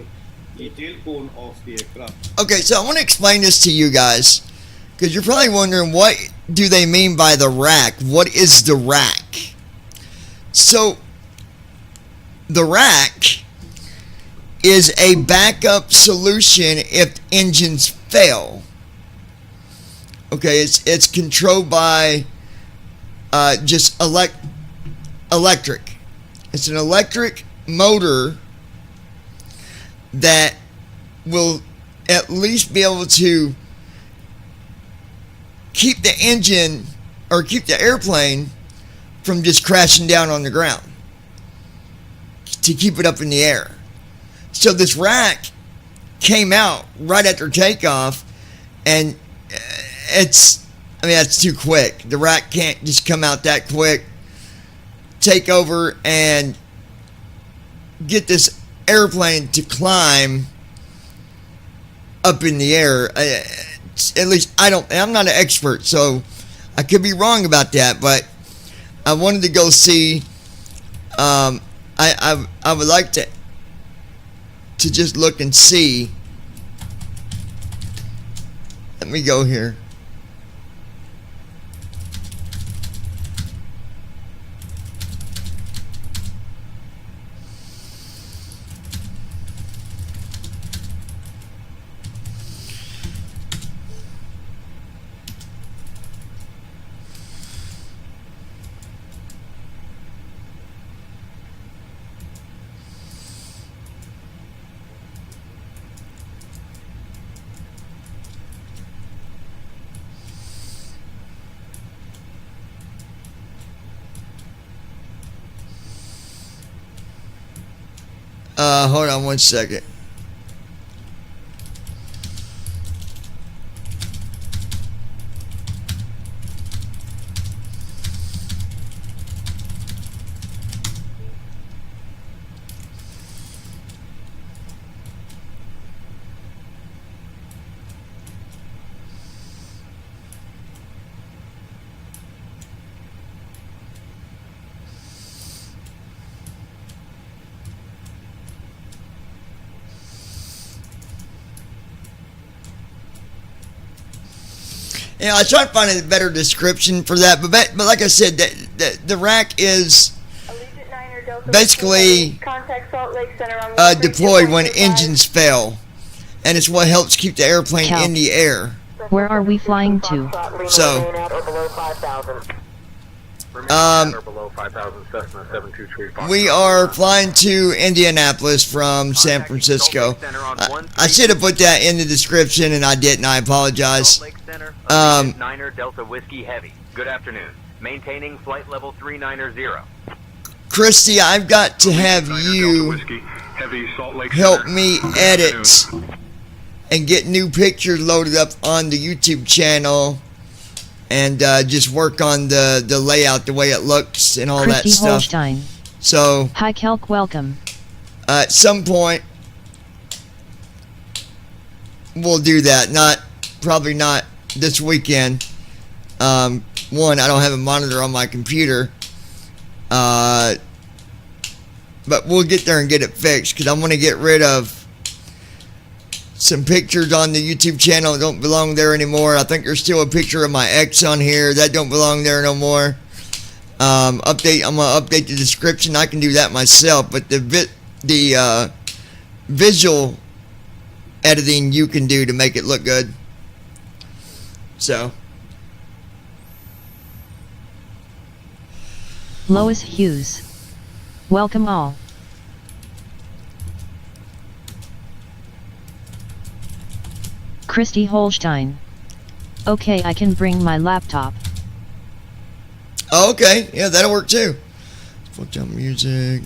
the tail cone of the aircraft. Okay, so I want to explain this to you guys, because you're probably wondering, what do they mean by the rack? What is the rack? So, the rack is a backup solution if engines fail. Okay, it's controlled by just electric. It's an electric motor that will at least be able to keep the engine or keep the airplane from just crashing down on the ground, to keep it up in the air. So this rack came out right after takeoff, and that's too quick. The rack can't just come out that quick, take over, and get this airplane to climb up in the air. At least I'm not an expert, so I could be wrong about that, but I wanted to go see. I would like to just look and see. Let me go here. Hold on one second. I try to find a better description for that, but like I said, the rack is basically deployed when engines fail, and it's what helps keep the airplane in the air. Where are we flying to? So, we are flying to Indianapolis from San Francisco. I should have put that in the description, and I didn't. I apologize. Niner Delta Whiskey Heavy. Good afternoon. Maintaining flight level 390. Christy, I've got to have you help me edit and get new pictures loaded up on the YouTube channel, and just work on the layout, the way it looks, and all Christy that stuff. Holstein. So, hi Kelk, welcome. At some point, we'll do that. Probably not this weekend. One, I don't have a monitor on my computer. But we'll get there and get it fixed, because I want to get rid of some pictures on the YouTube channel that don't belong there anymore. I think there's still a picture of my ex on here that don't belong there no more. I'm gonna update the description. I can do that myself, but the visual editing you can do to make it look good. So. Lois Hughes. Welcome all. Christy Holstein. Okay, I can bring my laptop. Oh, okay, yeah, that'll work too. Full jump music.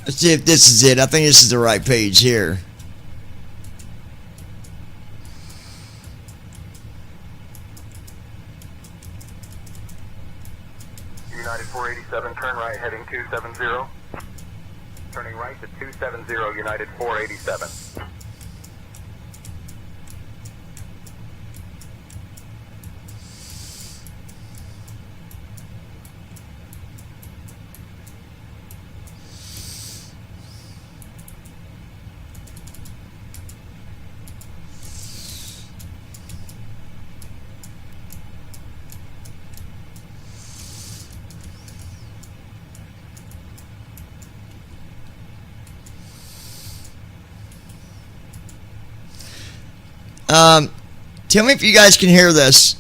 Let's see if this is it. I think this is the right page here. United 487, turn right heading 270. Turning right to 270, United 487. Tell me if you guys can hear this.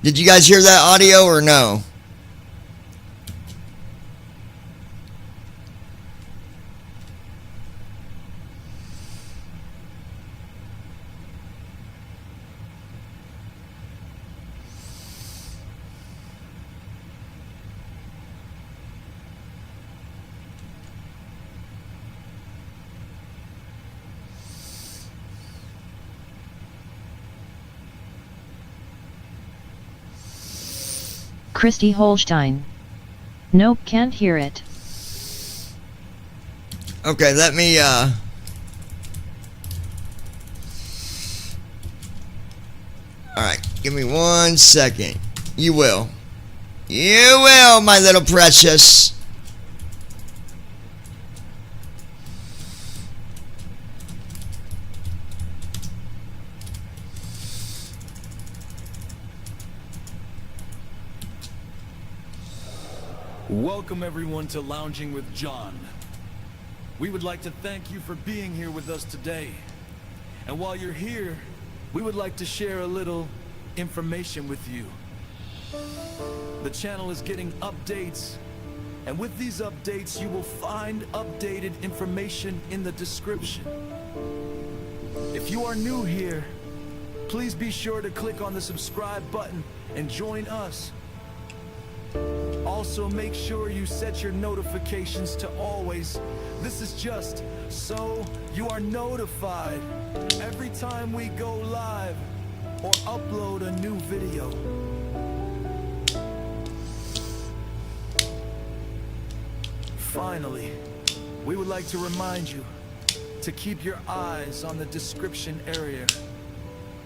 Did you guys hear that audio or no? Christy Holstein. Nope, can't hear it. Okay, let me Alright, give me 1 second. You will. You will, my little precious. Welcome everyone to Lounging with John. We would like to thank you for being here with us today. And while you're here, we would like to share a little information with you. The channel is getting updates, and with these updates you will find updated information in the description. If you are new here, please be sure to click on the subscribe button and join us. Also, make sure you set your notifications to always. This is just so you are notified every time we go live or upload a new video. Finally, we would like to remind you to keep your eyes on the description area,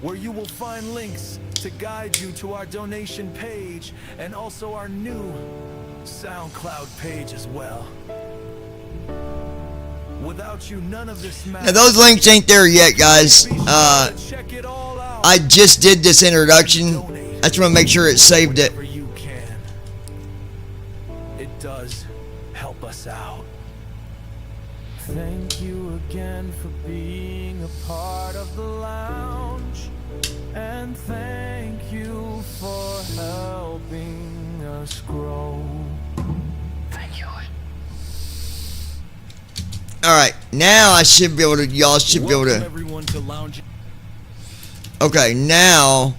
where you will find links to guide you to our donation page and also our new SoundCloud page as well. Without you, none of this matters. Now those links ain't there yet, guys. I just did this introduction. I just want to make sure it saved it. It does help us out. Thank you again for being a part of the lounge, and thank you for helping us grow. Thank you. Alright, now I should be able to, y'all should be able to. Everyone to lounge. Okay, now.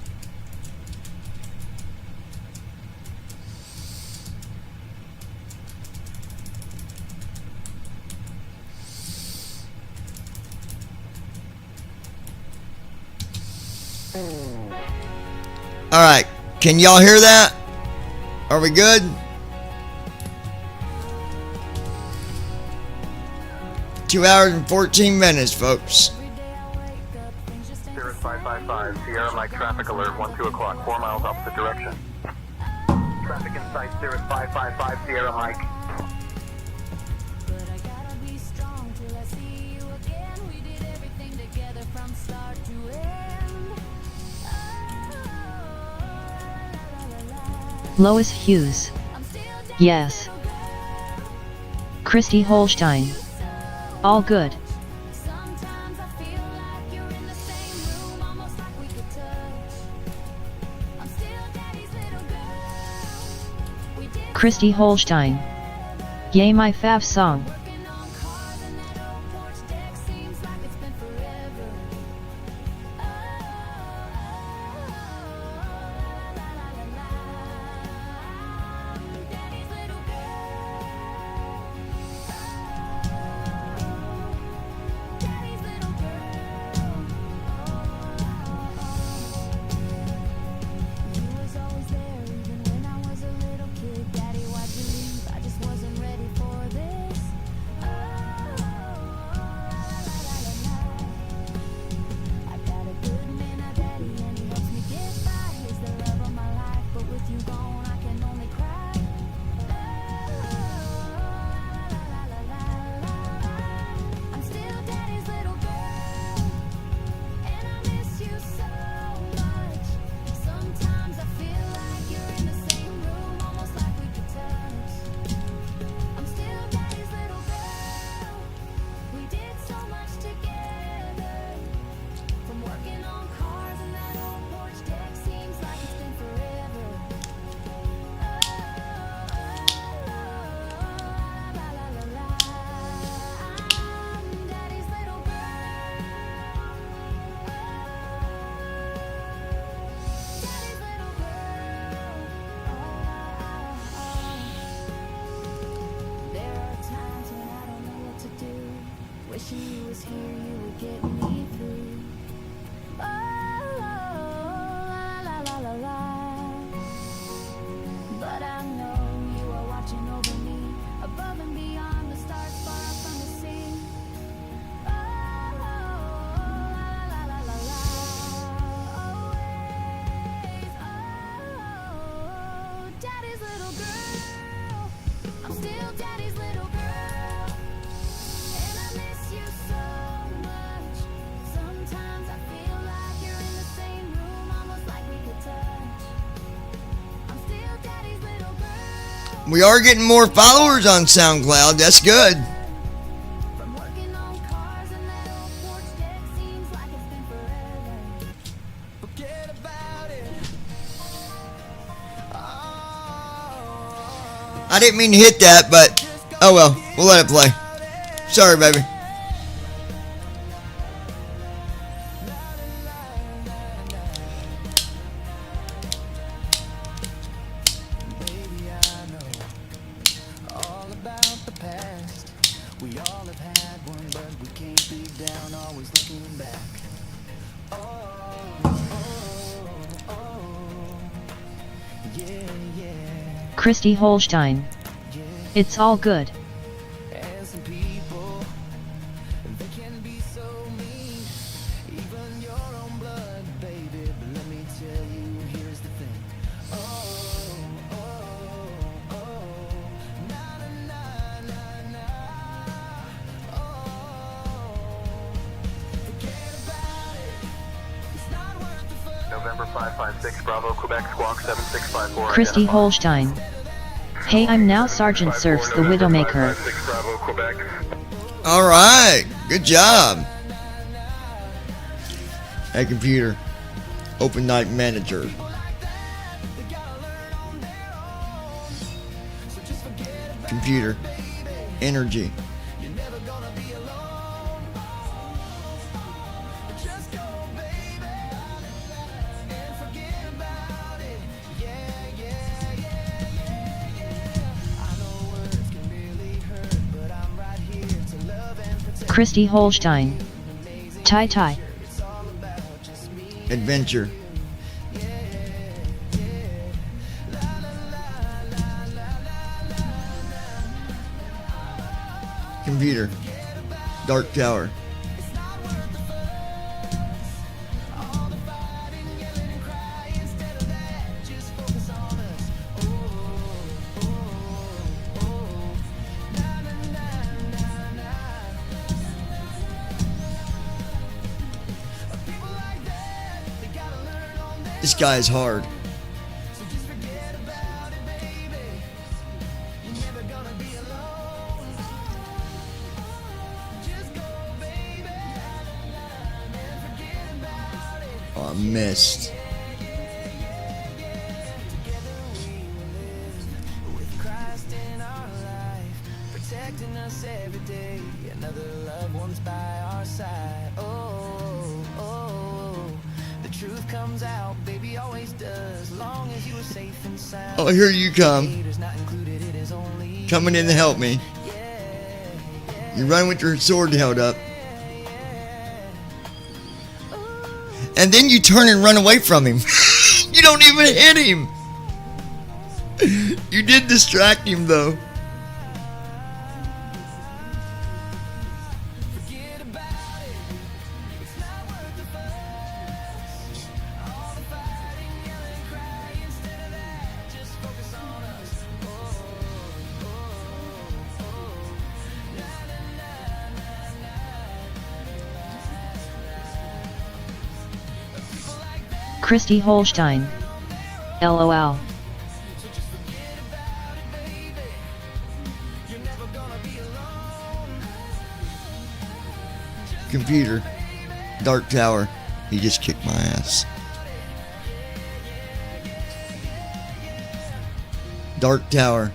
Alright, can y'all hear that? Are we good? Two hours and 14 minutes, folks. Cirrus 555, Sierra Mike traffic alert, 1-2 o'clock, 4 miles opposite direction. Traffic in sight, Cirrus 555, Sierra Mike. Lois Hughes. Yes. Christy Holstein. All good. Christy Holstein. Yay, my fav song. We are getting more followers on SoundCloud. That's good. I didn't mean to hit that, but oh well. We'll let it play. Sorry, baby. down, always looking back. Christy Holstein. It's all good. And some people, they can be so mean, even your own blood, baby. But let me tell you, here's the thing. November 556 Bravo Quebec Squawk 7654. Christy Holstein. Hey, I'm now Sergeant Surfs the Widowmaker. Alright, good job. Hey computer, open night manager. Computer, energy. Christy Holstein. Tie. Adventure. Computer, Dark Tower. This guy is hard. Oh, I missed. Protecting us every day, another loved one's by our side. The truth comes out, baby, always does, long as you are safe and sound. Oh, here you come. Coming in to help me. You run with your sword held up. And then you turn and run away from him. You don't even hit him. You did distract him though. Christy Holstein. LOL. Computer, Dark Tower. He just kicked my ass. Dark Tower.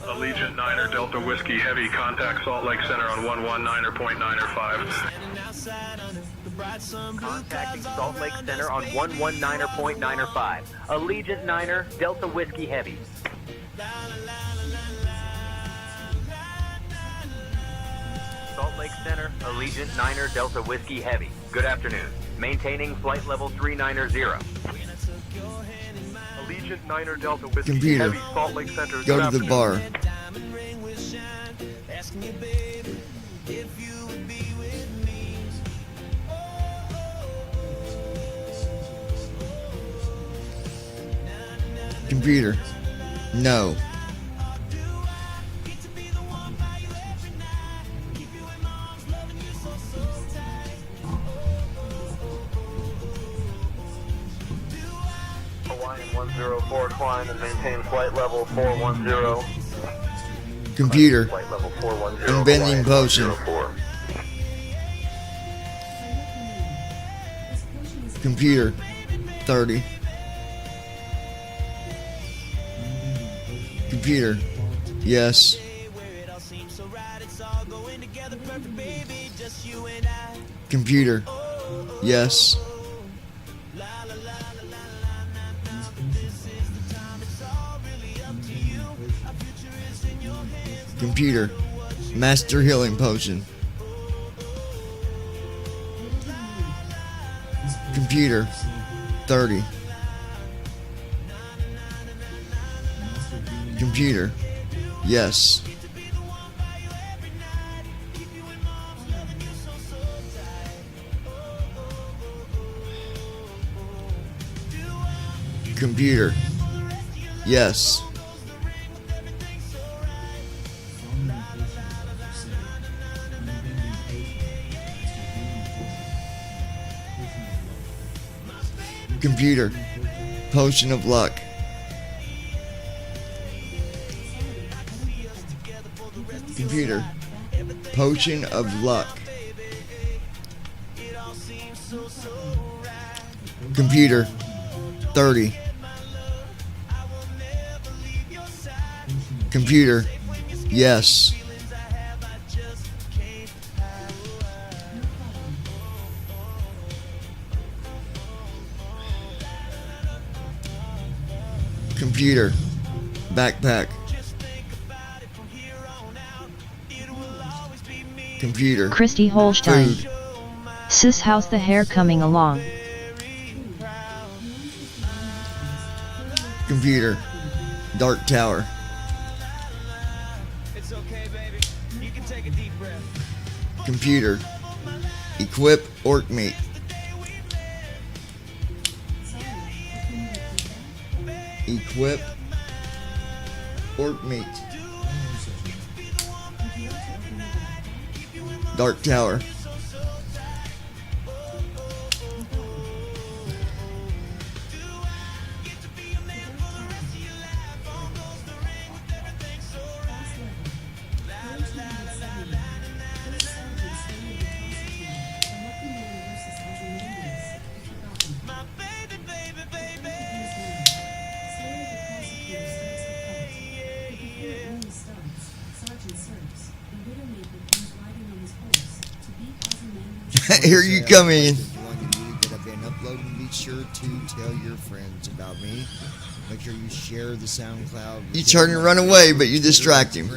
Allegiant 9er Delta Whiskey Heavy, contact Salt Lake Center on 119.905. Contacting Salt Lake Center on 119.905. Allegiant 9er Delta Whiskey Heavy. Salt Lake Center, Allegiant 9er Delta Whiskey Heavy. Good afternoon. Maintaining flight level 390. Allegiant 9er Delta Whiskey Computer, Heavy, Salt Lake Center. go to the bar. Computer, no. Hawaiian 104, climb and maintain flight level 410. Computer, Flight level 410. unbending Hawaiian potion. 104. Computer, 30. Computer, yes. Computer, yes. Computer, master healing potion. Computer, 30. Computer, yes. Computer, yes. Computer, potion of luck. Computer, potion of luck. Computer, 30. Computer, yes. Computer, backpack. Computer, Christy Holstein. food. Sis, how's the hair coming along? Computer, dark tower. Computer, equip orc meat. Equip orc meat. Dark tower. Here you come in. That I've been uploading. Be sure to tell your friends about me. Make sure you share the SoundCloud. You turn and run away, but you distract him.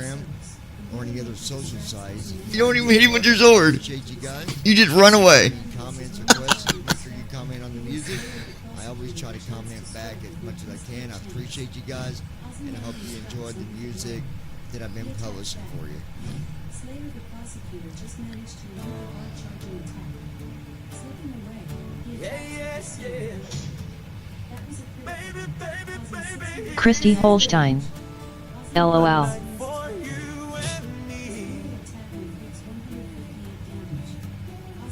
Or any other social sites. You don't even hit him with your sword. Appreciate you guys. You just run away. Any comments or questions, make sure you comment on the music. I always try to comment back as much as I can. I appreciate you guys, and I hope you enjoyed the music that I've been publishing for you. Slayer the prosecutor just managed to load the hard charging attack. Slipping away. Yes, yes. That was a pretty Christy Holstein. LOL.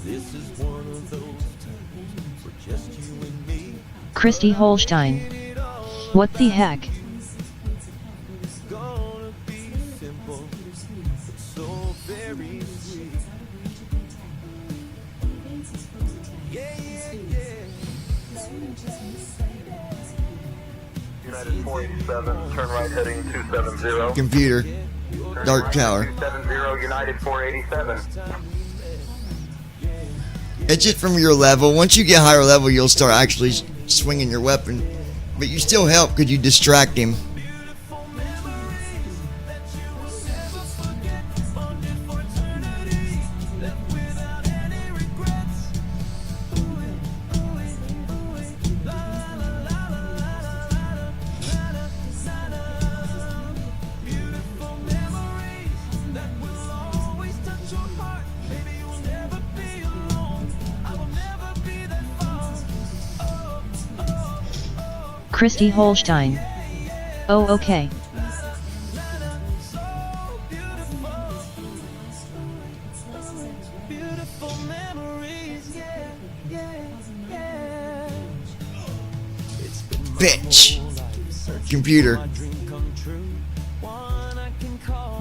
This is one of those times for just you and me. Christy Holstein. What the heck? Gonna be simple, but so very sweet. United 487, turn right heading 270. Computer, dark tower. 270, United 487. It's just from your level. Once you get higher level, you'll start actually swinging your weapon. But you still help because you distract him. Christy Holstein. Oh, okay. Bitch. Computer.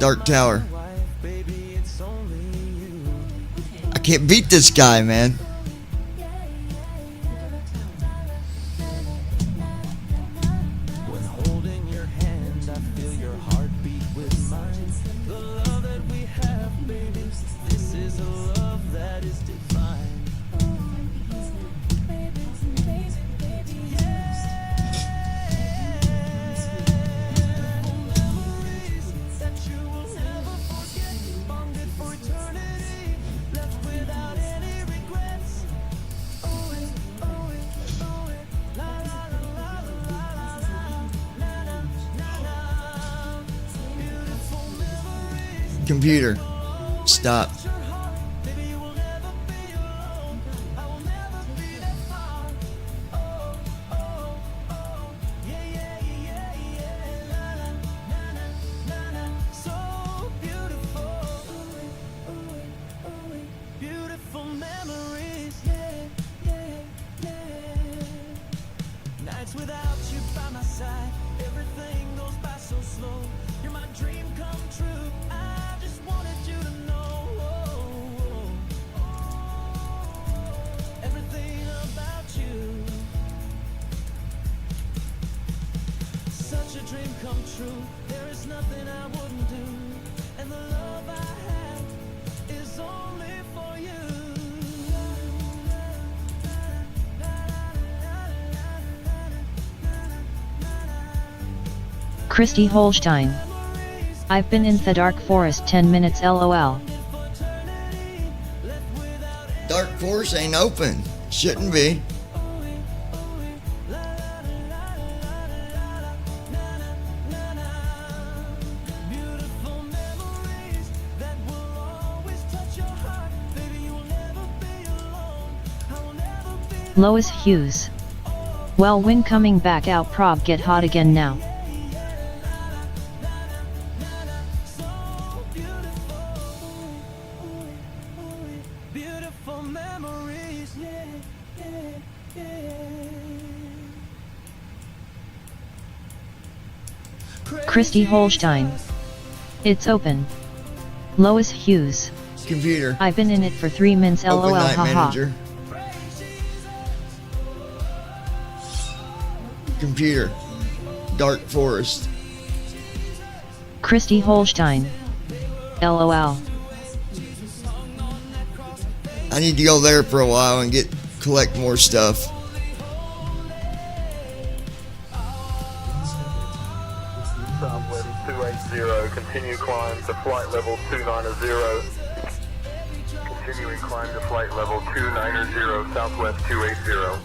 Dark tower. I can't beat this guy, man. Computer, stop. Beautiful memories, yeah, yeah, yeah. Nights without you by my side, everything goes by so slow. You're my dream come true. I just wanted you to know everything about you. Such a dream come true. There is nothing I wouldn't do, and the love I have is only for you. Christy Holstein. I've been in the dark forest 10 minutes lol. Dark Forest ain't open. Shouldn't be. Lois Hughes. Well, when coming back out prob get hot again now. Beautiful memories, yeah, yeah, yeah. Christy Holstein. It's open. Lois Hughes. Computer. I've been in it for 3 minutes lol Open night haha. manager. Computer. Dark Forest. Christy Holstein. LOL. I need to go there for a while and collect more stuff. Southwest 280, continue climb to flight level 290. Continuing climb to flight level 290, Southwest 280.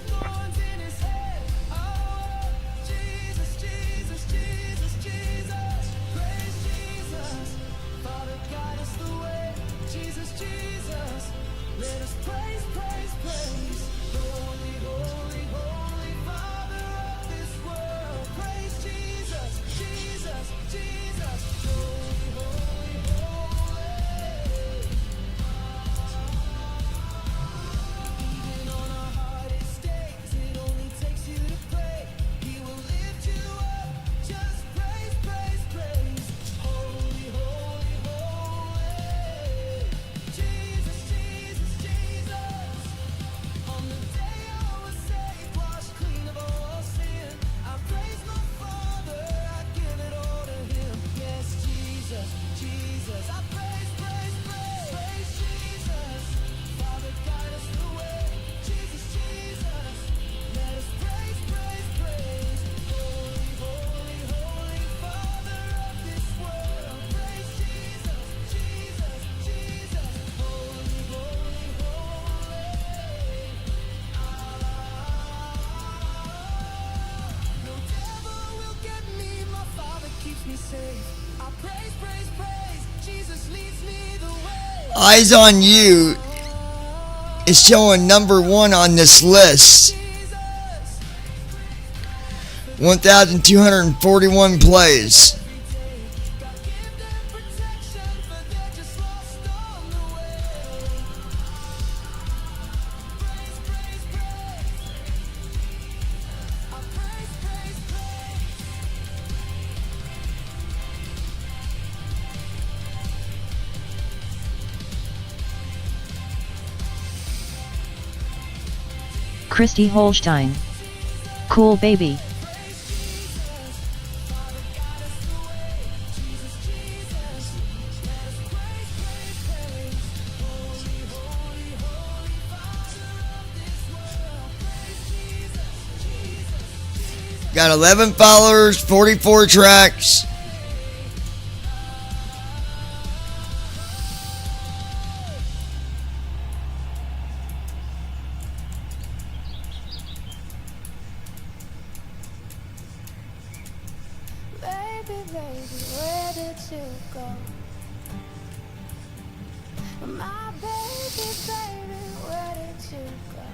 Eyes on You is showing number 1 on this list. 1,241 plays. Christy Holstein. Cool baby. Got 11 followers, 44 tracks. Baby, where did you go? My baby, baby, where did you go?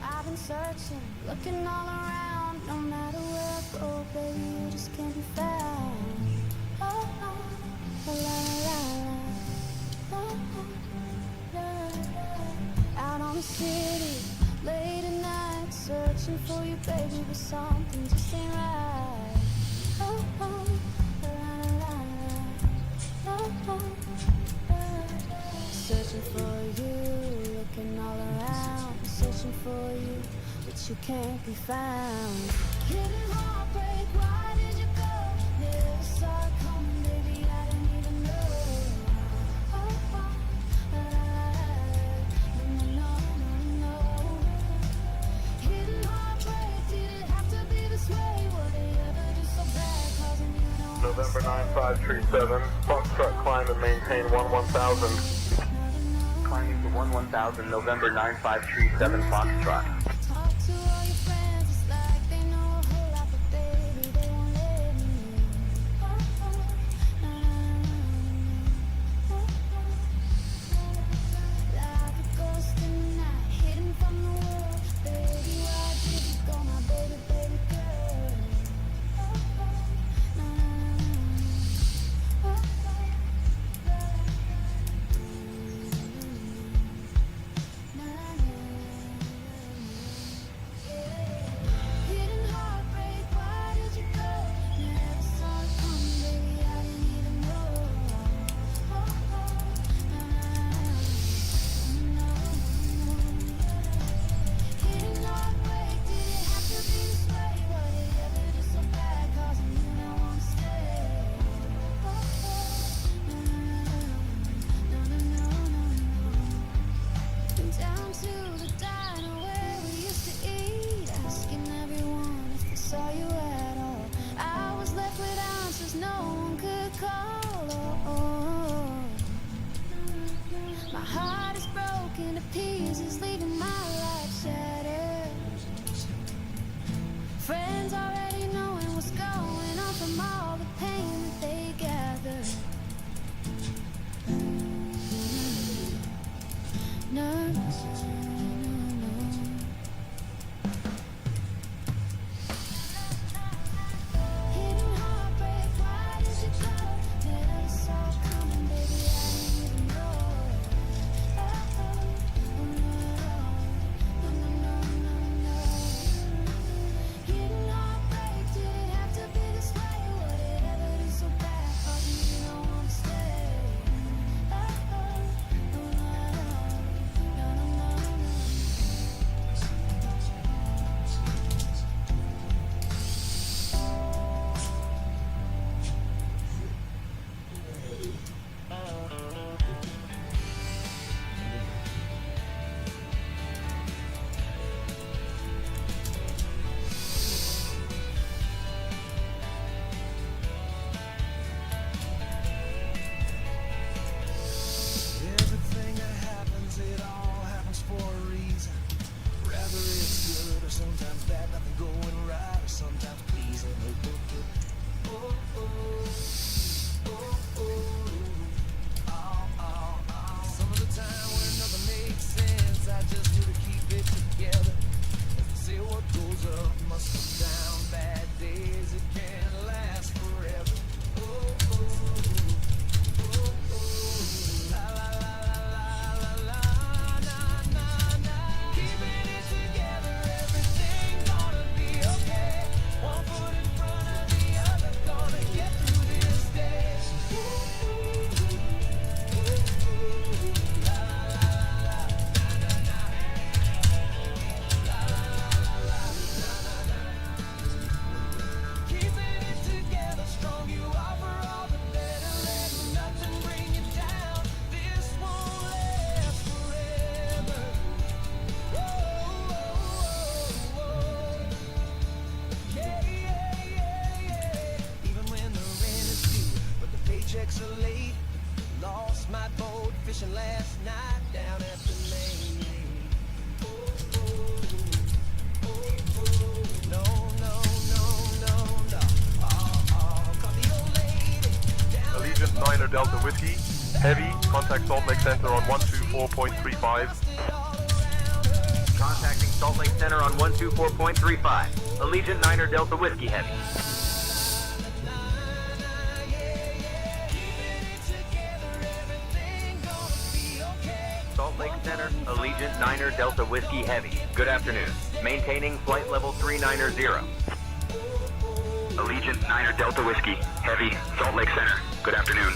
I've been searching, looking all around. No matter where I go, baby, you just can't be found. Oh, oh, la la la la. Oh, oh, la la. Out on the city, late at night, searching for you, baby, but something just ain't right. Oh, oh, la la la la. Oh, oh, la la. Searching for you, looking all around, searching for you, but you can't be found. Hidden heartbreak, why did you go? Never saw it coming, baby, I didn't even know. Oh, oh, la, la, la, no, no, no, no. Hidden heartbreak, did it have to be this way? What did you ever do so bad, causing you no November 9537, Foxtrot climb and maintain 1000. Climbing to 1000, November 9537, Foxtrot. talk to all your friends, it's like they know a whole lot, but baby, they won't let me in. Oh, oh, na, na, na, oh, oh, like a ghost in the night, hidden from the world. Baby, why did you go, my baby, baby girl? Oh, oh, na, na, na, oh, oh, hidden heartbreak, why did you go? Never saw it coming, baby, I didn't even know. Oh, oh, na, na, hidden heartbreak, did it have to be this way? What did you ever do so bad, causing you now wanna stay? Oh, oh, no, no, no, no, no. Down to the diner where we used to eat, asking everyone if they saw you at all. I was left with answers no one could call. Oh, oh. My heart is broken to pieces, leaving my life shattered. Friends already knowing what's going on from all the pain that they gathered. No, no, no. Hidden heartbreak, why did you go? Never saw it coming, baby, I didn't even know. Oh, oh, no, no, no, no, no. Hidden heartbreak, did it have to be this way? What did it ever do so bad, causing you don't wanna stay? Oh, oh, no, no, no, no, no, no. Everything that happens, it all happens for a reason. Rather it's good or sometimes bad, nothing going right or sometimes pleasing. Oh, oh, oh, oh, oh, oh, oh. Some of the time when nothing makes sense, I just do to keep it together. As they say, what goes up must come down. Bad days, it can't last forever. Oh, oh, oh, oh, oh. La la la la la la la na na. Keeping it together, everything's gonna be okay. One foot in front of the other, gonna get through this day. Ooh, ooh, ooh, ooh, la la la la na na. La la la la na na na. Keeping it together, strong you are for all the better. Let nothing bring you down. This won't last forever. Whoa, whoa, whoa. Yeah, yeah, yeah, yeah. Even when the rent is due, but the paychecks are late, Lost my boat fishing last night down at the lake. No, no, no, no, no. Caught the old lady down Allegiant 9er Delta Whiskey, heavy, contact Salt Lake Center on 124.35. Contacting Salt Lake Center on 124.35. Allegiant 9er Delta Whiskey Heavy. Salt Lake Center, Allegiant 9er Delta Whiskey Heavy. Good afternoon. Maintaining flight level 390. Allegiant 9er Delta Whiskey, heavy, Salt Lake Center. Good afternoon.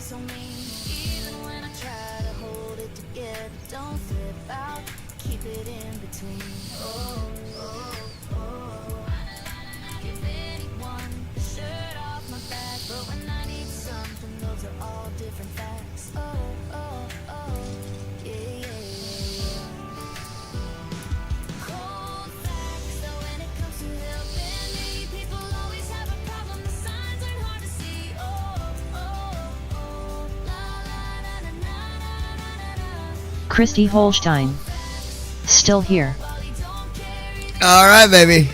So mean, even when I try to hold it together, don't flip out, keep it in between. Oh, oh, oh. Give anyone the shirt off my back, but when I need something, those are all different facts. Oh, oh, oh, yeah, yeah, yeah. Cold facts, so when it comes to helping me, people always have a problem. The signs aren't hard to see. Oh, Christy Holstein. Still here. Alright, baby.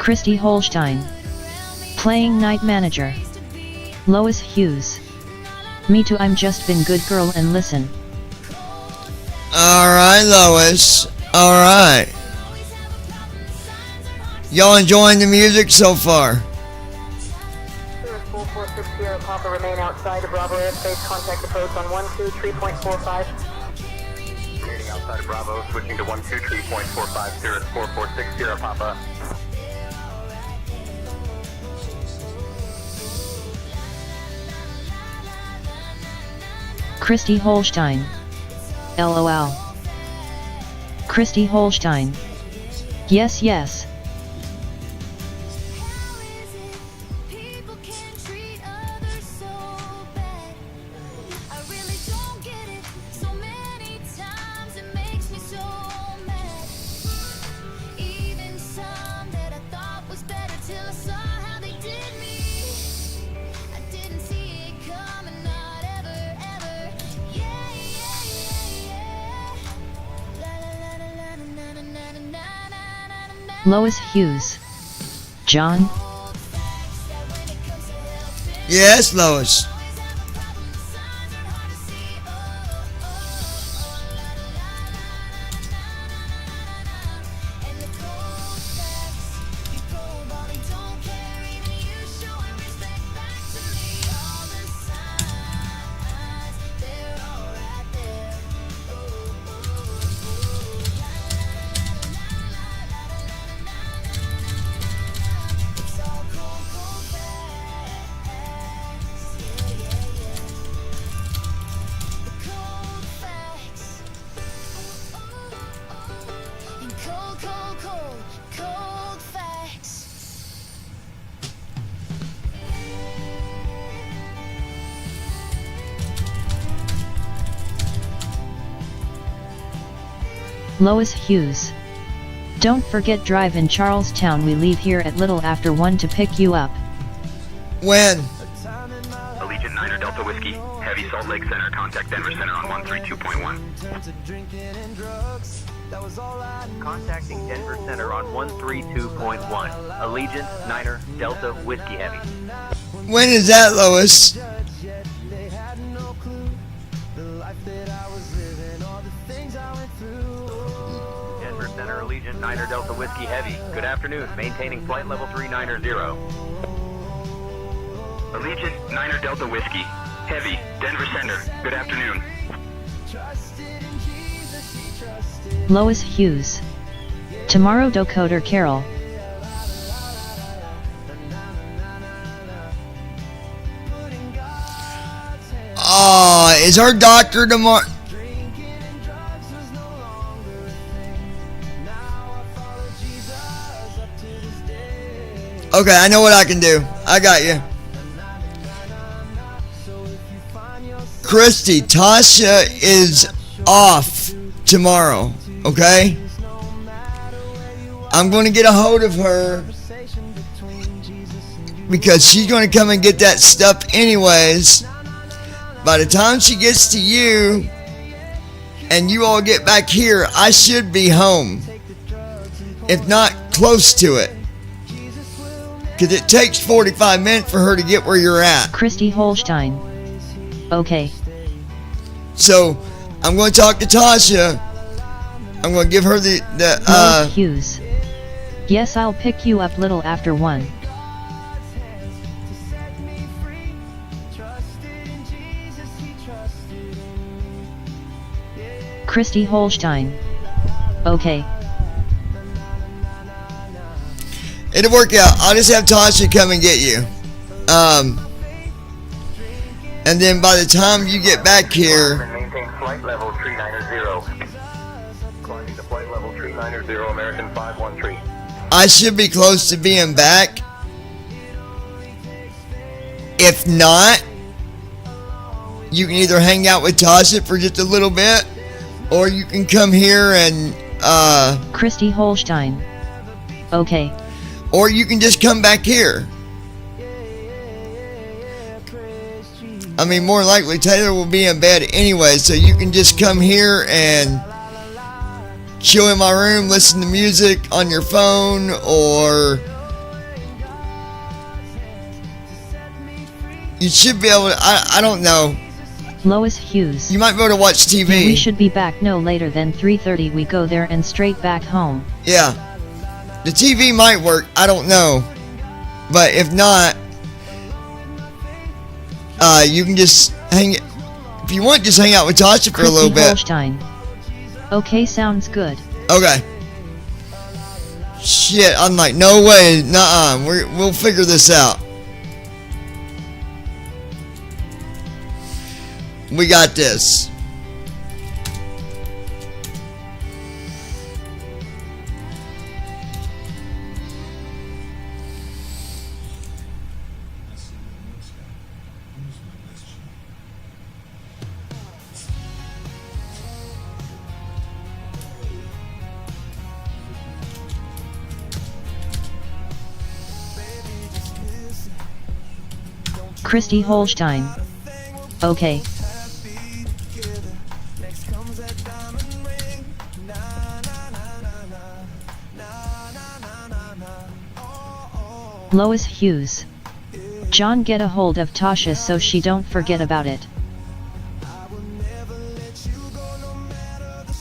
Christy Holstein. Playing Night Manager. Lois Hughes. Me too, I'm just been good girl and listen. Alright, Lois. Alright. Y'all enjoying the music so far? Cirrus 4460 Papa, remain outside of Bravo airspace. Contact approach on 123.45. Remaining outside of Bravo, switching to 123.45, Cirrus 4460 Papa. Christy Holstein. LOL. Christy Holstein. Yes, yes. Till I saw how they did me. I didn't see it coming. Lois Hughes. John? Yes, Lois. Lois Hughes. Don't forget drive in Charlestown. We leave here at little after 1 to pick you up. When? Allegiant 9er Delta Whiskey, Heavy Salt Lake Center, contact Denver Center on 132.1. Contacting Denver Center on 132.1. Allegiant 9er Delta Whiskey Heavy. When is that, Lois? Denver Center, Allegiant 9er Delta Whiskey Heavy. Good afternoon. Maintaining flight level 390. Allegiant 9er Delta Whiskey, Heavy, Denver Center, good afternoon. Lois Hughes. Tomorrow Decoder Carol. Is our doctor tomorrow? Okay, I know what I can do. I got you. Christy, Tasha is off tomorrow, okay? I'm going to get a hold of her because she's going to come and get that stuff anyways. By the time she gets to you and you all get back here, I should be home. If not, close to it. Because it takes 45 minutes for her to get where you're at. Christy Holstein. Okay. So, I'm going to talk to Tasha. I'm going to give her Lois Hughes. Yes, I'll pick you up little after 1. Christy Holstein. Okay. It'll work out. I'll just have Tasha come and get you. And then by the time you get back here, Maintain flight level 390. Climbing to flight level 390, American 513. I should be close to being back. If not, you can either hang out with Tasha for just a little bit, or you can come here and Christy Holstein. Okay. Or you can just come back here. I mean, more likely Taylor will be in bed anyway, so you can just come here and chill in my room, listen to music on your phone, or you should be able to, I don't know. Lois Hughes. You might be able to watch TV. We should be back no later than 3:30. We go there and straight back home. Yeah. The TV might work, I don't know. But if not, you can just if you want, just hang out with Tasha for a little bit. Holstein. Okay, sounds good. Okay. Shit, I'm like, no way, nuh-uh, we'll figure this out. We got this. Christy Holstein. Okay. Lois Hughes. John, get a hold of Tasha so she don't forget about it.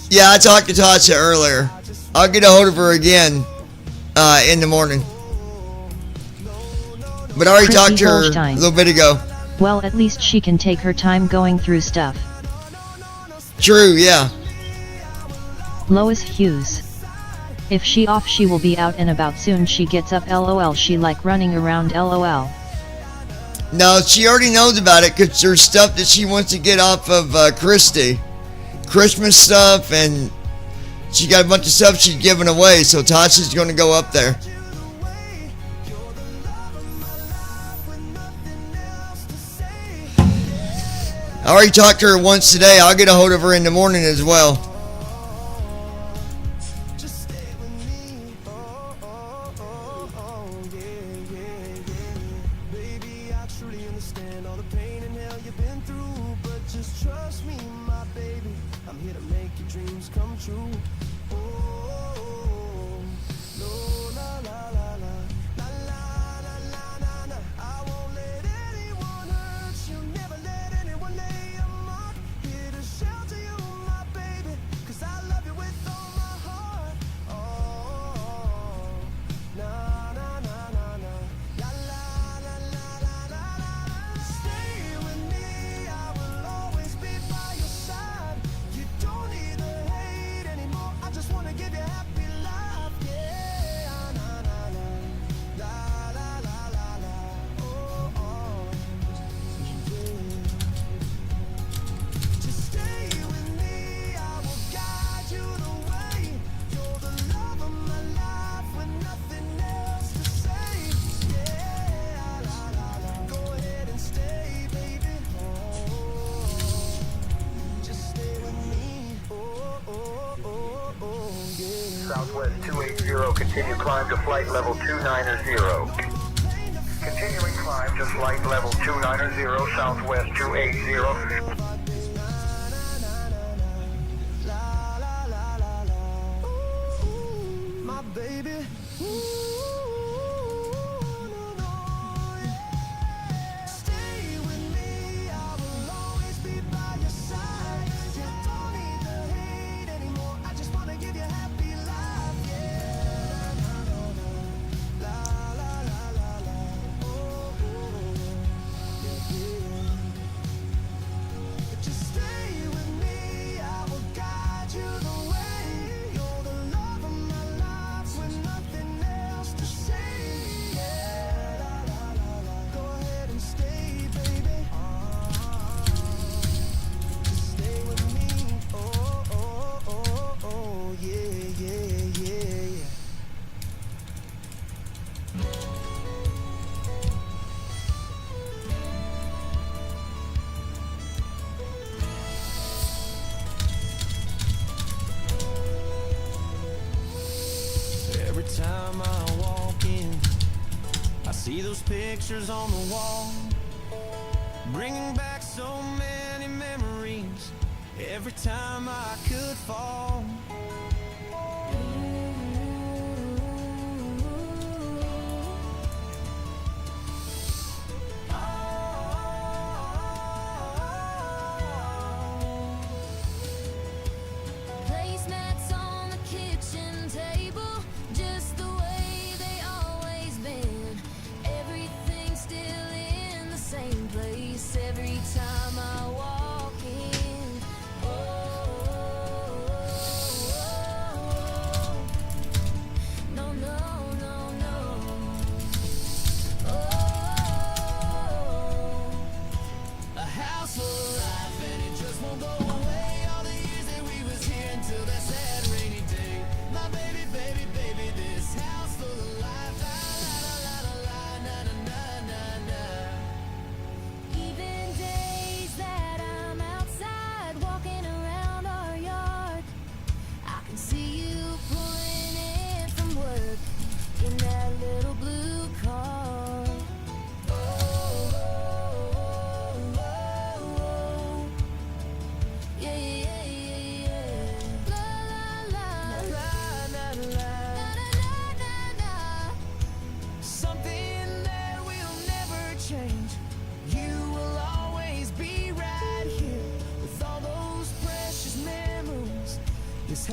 Yeah, I talked to Tasha earlier. I'll get a hold of her again in the morning. But I already Christy talked to her Holstein. a little bit ago. Well, at least she can take her time going through stuff. True, yeah. Lois Hughes. If she off, she will be out and about soon. She gets up, lol. She like running around, lol. No, she already knows about it because there's stuff that she wants to get off of Christy. Christmas stuff, and she got a bunch of stuff she's giving away, so Tasha's going to go up there. I already talked to her once today. I'll get a hold of her in the morning as well. Southwest 280, continue climb to flight level 290. Continuing climb to flight level 290, Southwest 280. My baby. Stay with me, I will always be by your side. You don't need to hate anymore. I just wanna give you happy life, yeah. La la la la la. Oh, yeah. Just stay with me, I will guide you the way. You're the love of my life with nothing else to say. Yeah, la la la la. Go ahead and stay, baby. Just stay with me. Oh, oh, oh, oh, yeah, yeah, yeah, yeah. Every time I walk in, I see those pictures on the wall, bringing back so many memories. Every time I could fall. Placemats on the kitchen table, just the way they always been. Everything's still in the same place every time I walk in. No, no, no, no. A house full of life and it just won't go away. All the years that we was here until that sad rainy day. My baby, baby, baby, this house full of life. La la la la la, na na na na na. Even days that I'm outside walking around our yard, I can see you pulling in from work in that little blue car.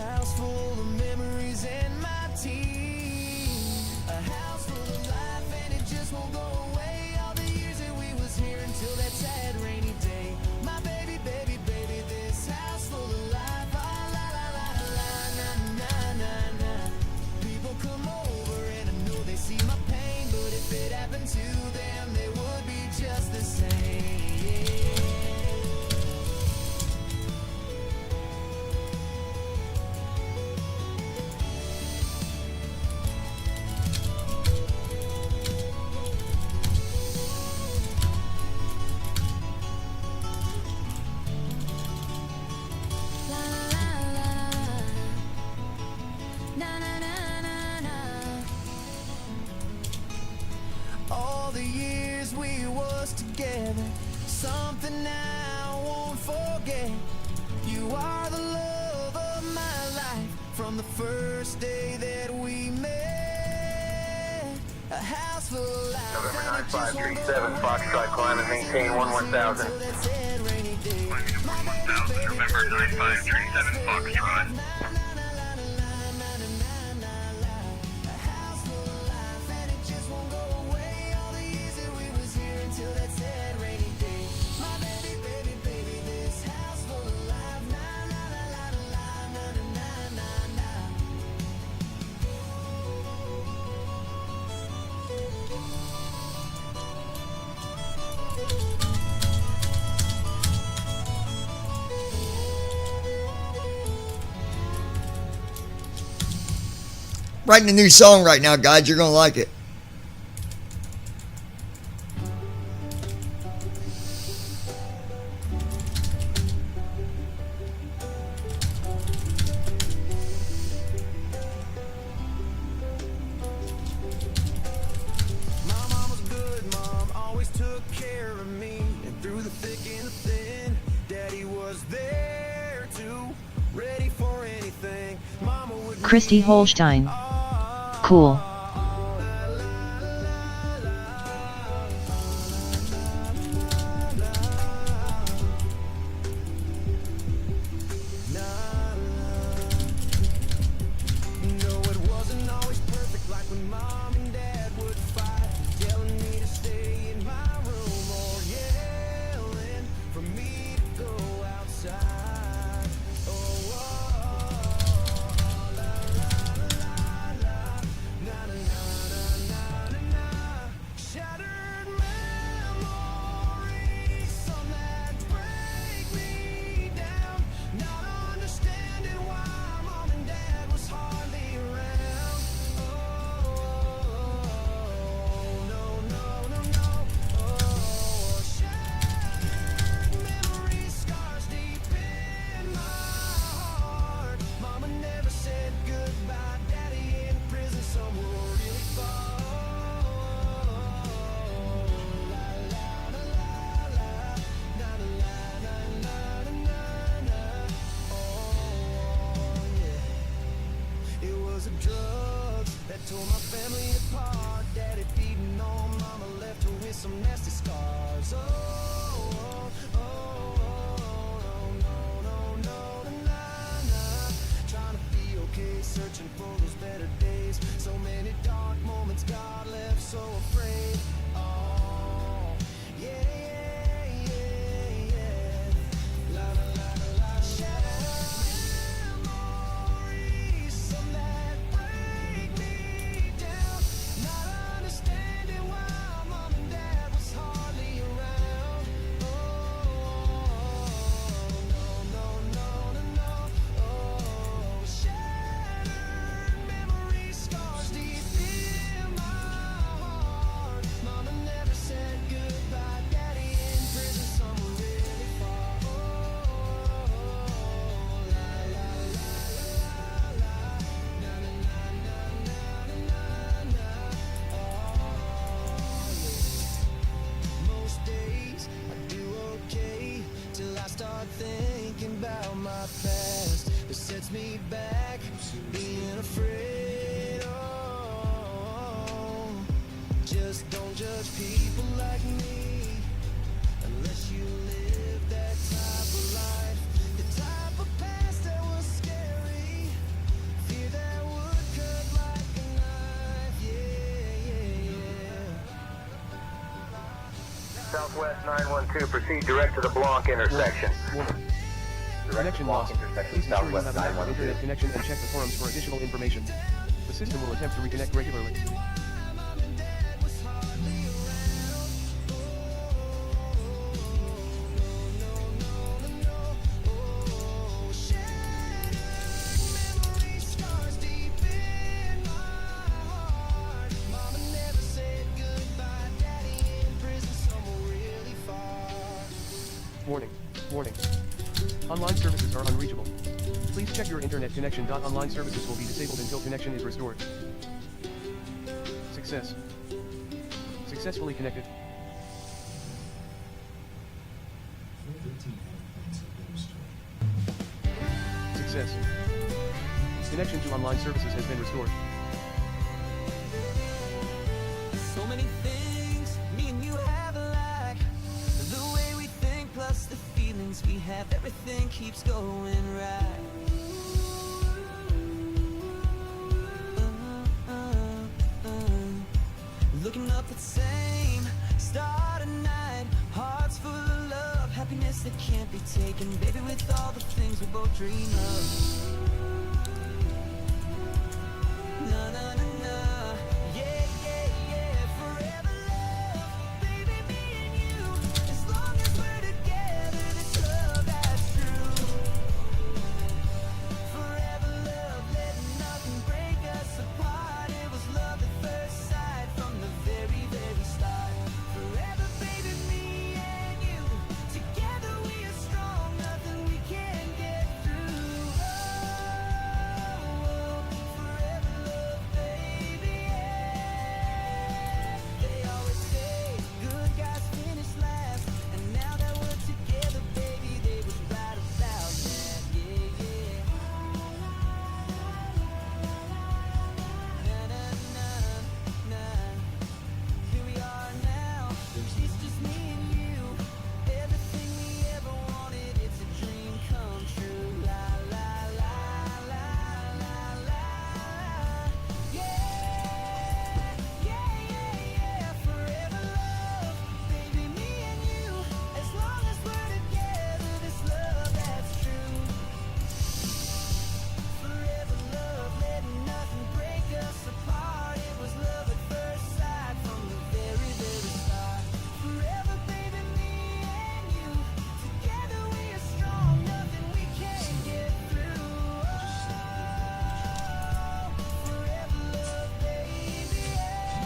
house full of memories and my teeth. A house full of life and it just won't go away. All the years that we was here until that sad rainy day. My baby, baby, baby, this house full of life. Ah, la, la, la, la, la, na, na, na. People come over and I know they see my pain, but if it happened to them, they would be just the same. All the years we was together, something I won't forget. You are the love of my life from the first day that we met. A house full of life. November 9537, Foxtrot, climb and maintain 11000. November 9537, Foxtrot. Writing a new song right now, guys. You're gonna like it. My mom was good, mom always took care of me. And through the thick and the thin, daddy was there too, ready for anything. Mama would Christy Holstein. Cool. No, it wasn't always perfect, like when mom and dad would fight, telling me to stay in my room or yelling for me to go outside. Oh, la, la, la, la, na, na, na, na, na, na. Shattered memories, some that break me down, not understanding why mom and dad was hardly around. Oh, no, no, no, no. Oh, shattered memories, scars deep in my heart. Mama never said goodbye, daddy in prison somewhere really far. La, la, la, la, la, na, na, na, na, na, na, na. Oh, yeah. It was a drug that tore my family apart. Daddy feeding on mama, left her with some nasty scars. Oh, oh, oh, no, no, no, no, no. Trying to be okay, searching for those better days. So many dark moments, God left so afraid. Oh, yeah, yeah, yeah, yeah. La, la, la, la, la. Shattered memories, some that break me down, not understanding why mom and dad was hardly around. Oh, no, no, no, no, no. Oh, shattered memories, scars deep in my heart. Mama never said goodbye, daddy in prison somewhere really far. Oh, la, la, la, la, la, na, na, na, na, na, na, na. Oh, yeah. Most days I do okay till I start thinking about my past. It sets me back, being afraid. Oh, just don't judge people like me unless you live that type of life, the type of past that was scary. Southwest 912, proceed direct to the Blanc intersection. Connection lost. Please ensure you have an active internet connection and check the forums for additional information. The system will attempt to reconnect regularly. Warning. Warning. Online services are unreachable. Please check your internet connection. Online services will be disabled until connection is restored. Success. Successfully connected. Success. Connection to online services has been restored. So many things me and you have alike. The way we think plus the feelings we have, everything keeps going right. Looking up at the same star tonight, hearts full of love, happiness that can't be taken, baby, with all the things we both dream of. Na na na na, yeah yeah yeah, forever love, baby, me and you, as long as we're together, this love that's true. Forever love, let nothing break us apart. It was love at first sight from the very, very start. Forever, baby, me and you, together we are strong, nothing we can't get through. Oh, forever love, baby, yeah. They always say good guys finish last, and now that we're together, baby, they was right about that, yeah, yeah. Na na na na, here we are now. It's just me and you. Everything we ever wanted, it's a dream come true. La la la la la la. Yeah, yeah, yeah, yeah. Forever love, baby, me and you. As long as we're together, this love that's true. Forever love, let nothing break us apart. It was love at first sight from the very, very start. Forever, baby, me and you, together we are strong, nothing we can't get through. Oh, forever love, baby, yeah.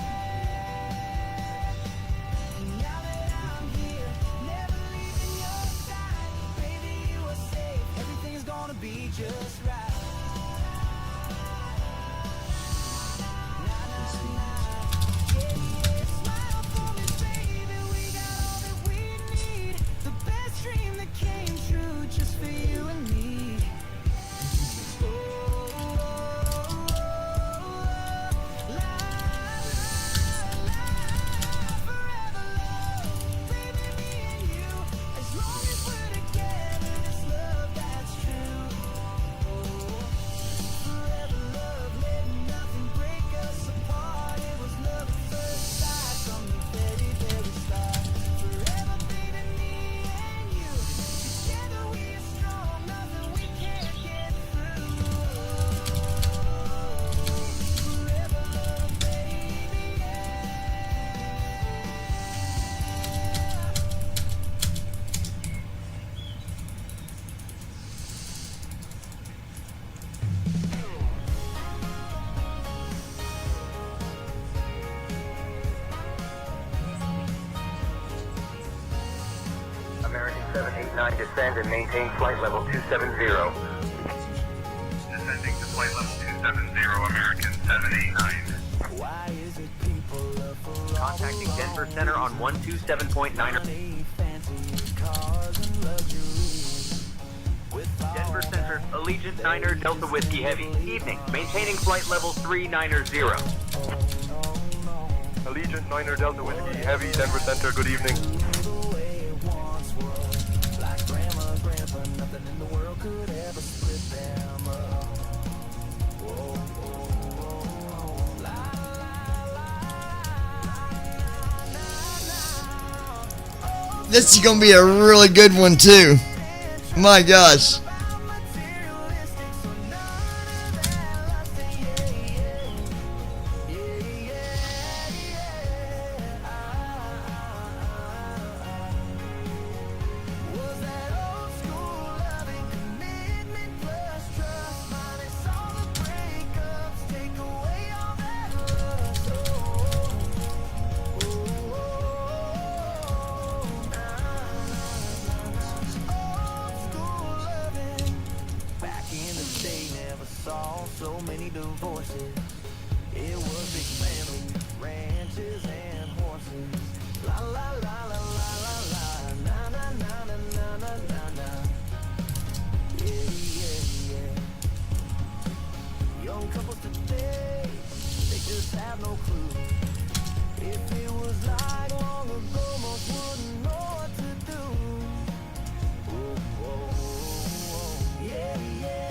Now that I'm here, never leaving your side, baby, you are safe, everything's gonna be just right. Smile for me, baby, we got all that we need. The best dream that came true just for you and me. Oh, la, la, forever love, baby, me and you. As long as we're together, this love that's true. Forever love, let nothing break us apart. It was love at first sight from the very, very start. Forever, baby, me and you, together we are strong, nothing we can't get through. Forever love, baby, yeah. American 789, descend and maintain flight level 270. Descending to flight level 270, American 789. Why is it people love for Contacting Denver Center on 127.9. money, fancy cars and luxury? Denver Center, Allegiant 9er Delta Whiskey Heavy. Evening. Maintaining flight level 390. Allegiant 9er Delta Whiskey Heavy, Denver Center, good evening. The way it once was, like grandma, grandpa, nothing in the world could ever split them up. Whoa, whoa, whoa, la, la, la, la, la, la. Oh, This is gonna be a really good one too. My gosh. So many divorces. It was big family, ranches and horses. La la la la la la la, na na na na na na na na. Yeah yeah yeah. Young couples today, they just have no clue. If it was like long ago, most wouldn't know what to do. Oh, oh, oh, oh. Yeah yeah.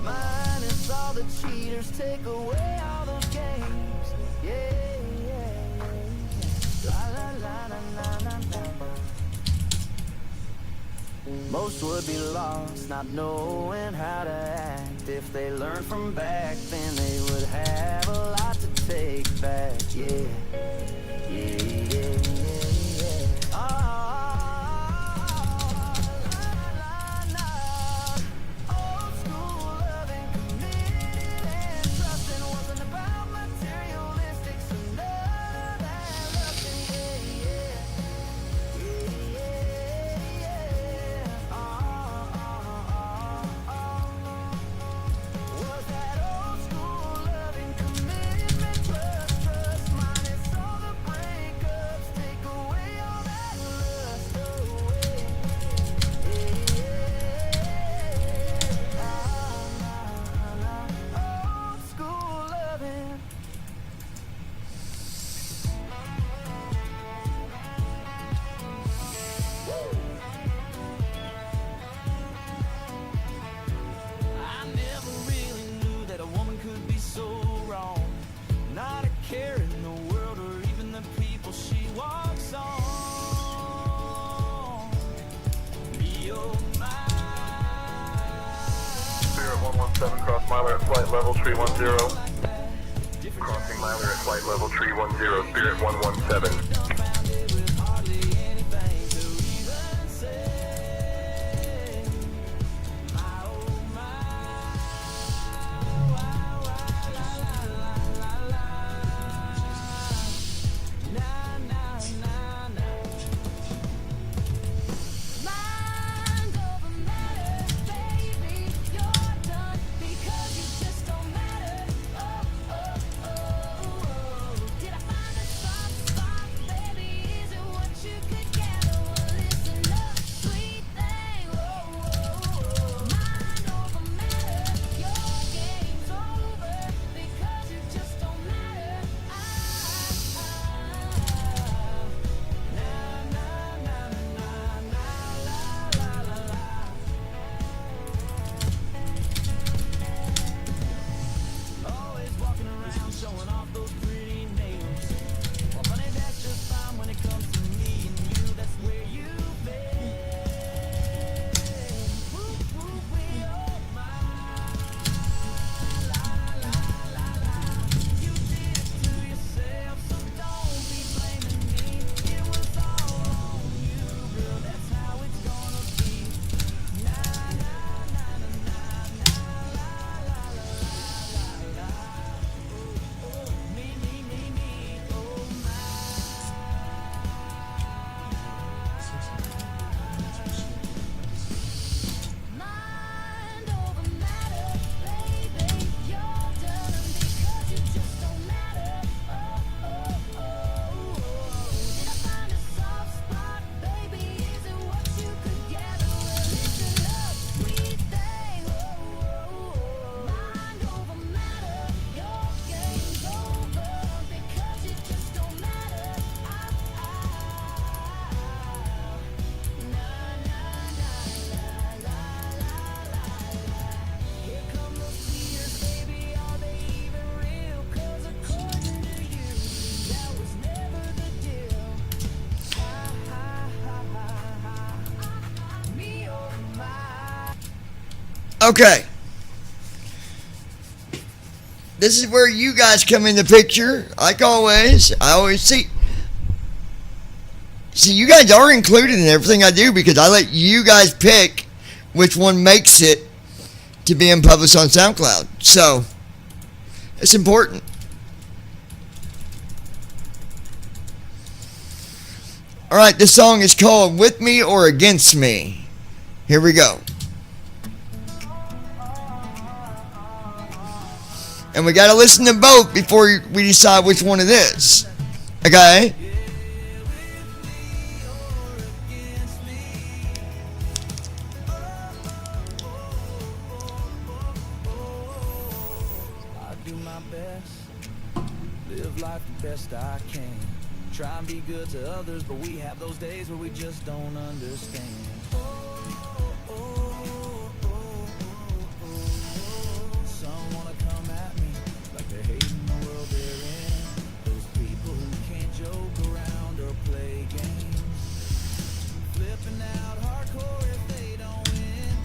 Minus all the cheaters, take away all those games. Yeah, yeah, yeah. La la la la la la la. Most would be lost, not knowing how to act. If they learned from back, then they would have a lot to take back. Yeah, yeah, yeah, yeah, yeah. Cross Miler at flight level 310. Crossing Miler at flight level 310, Spirit 117. Okay. This is where you guys come in the picture. Like always, I always see, you guys are included in everything I do because I let you guys pick which one makes it to being published on SoundCloud. So, it's important. Alright, this song is called With Me or Against Me. Here we go. And we gotta listen to both before we decide which one it is. Okay? I do my best, live life the best I can. Try and be good to others, but we have those days where we just don't understand. Some wanna come at me like they're hating the world they're in. Those people who can't joke around or play games, flipping out hardcore if they don't win.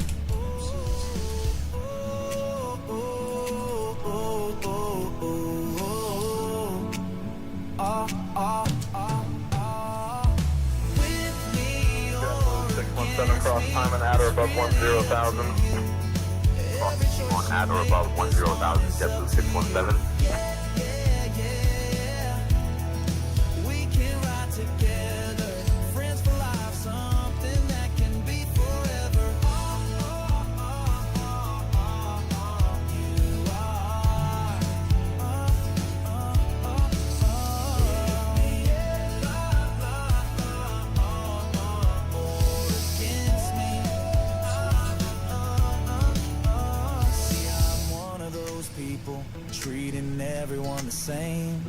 With me or 617 cross time and at or above 10,000. Cross on at or above 10,000. Get to 617. we can ride together, friends for life, something that can be forever. You are. Against me. See, I'm one of those people treating everyone the same.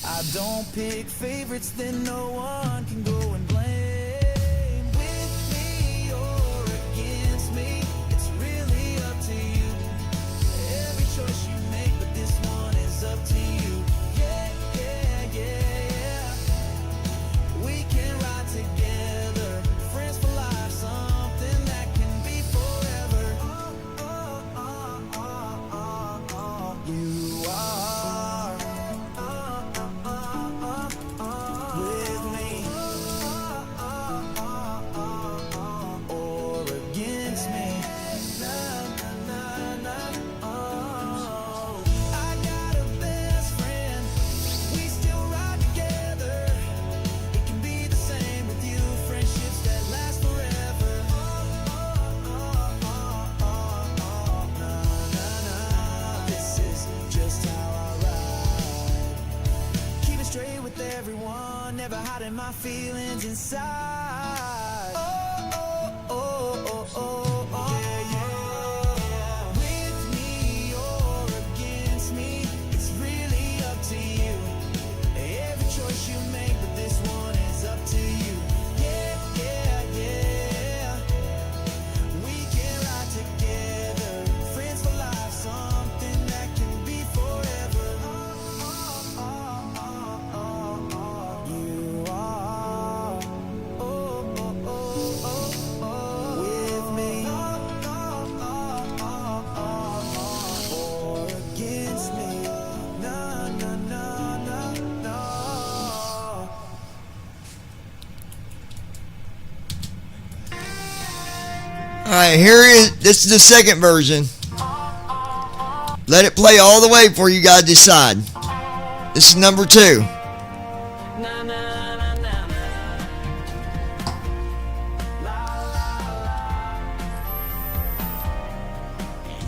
I don't pick favorites, then no one can go and blame. With me or against me, it's really up to you. Every choice you make, but this one is up to you. Yeah, yeah, yeah, yeah. We can ride together, friends for life, something that can be forever. You are with me or against me. I got a best friend, we still ride together. It can be the same with you, friendships that last forever. This is just how I ride. Keep it straight with everyone, never hiding my feelings inside. Yeah, yeah. With me or against me, it's really up to you. Every choice you make, but this one is up to you. Yeah, yeah, yeah. We can ride together, friends for life, something that can be forever. You are with me or against me. No, no, no, no, no. Alright, here is, this is the second version. Let it play all the way before you guys decide. This is number 2.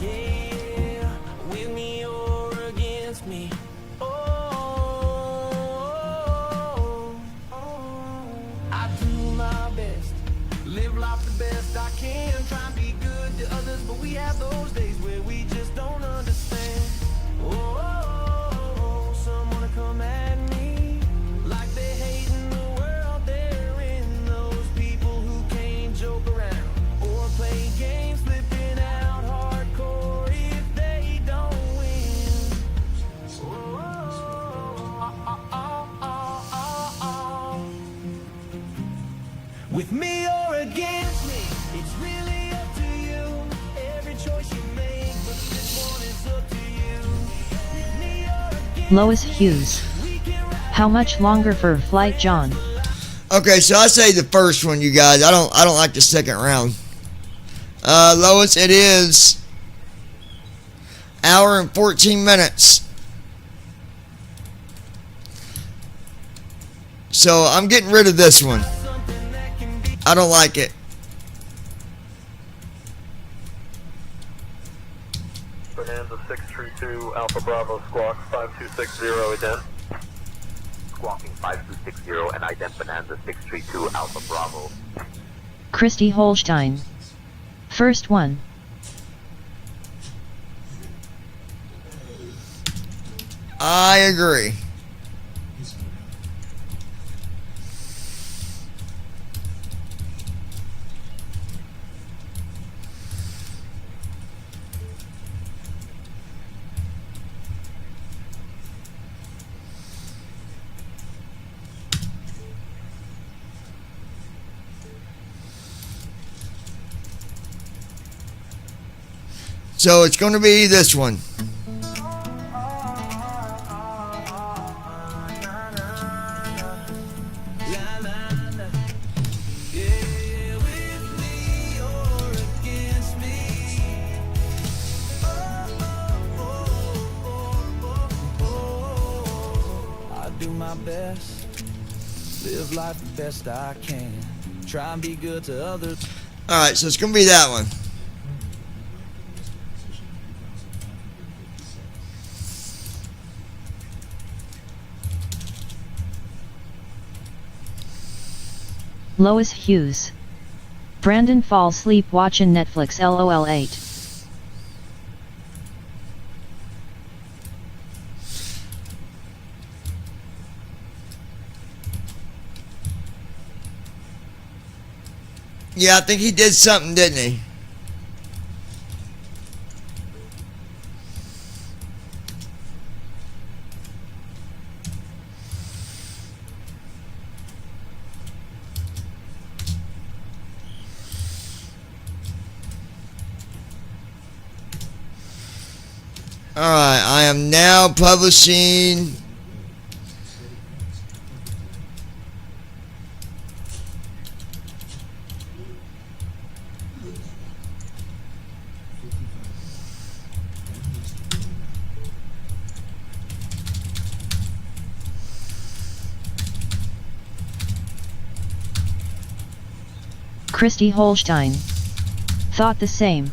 Yeah, with me or against me. I do my best, live life the best I can, try and be good to others, but we have those days where we just don't understand. Some wanna come at me like they hating the world they're in. Those people who can't joke around or play games, flipping out hardcore if they don't win. With me or against me, it's really up to you. Every choice you Lois Hughes. How much longer for flight, John? Okay, so I say the first one, you guys. I don't like the second round. Lois, it is hour and 14 minutes. So I'm getting rid of this one. I don't like it. Bonanza 632 Alpha Bravo Squawk 5260 ident. Squawking 5260 and ident Bonanza 632 Alpha Bravo. Christy Holstein. First one. I agree. So it's going to be this one. I do my best, live life the best I can, try and be good to others. Alright, so it's going to be that one. Lois Hughes. Brandon fall sleep watchin' Netflix LOL8. Yeah, I think he did something, didn't he? Alright, I am now publishing Christy Holstein. Thought the same.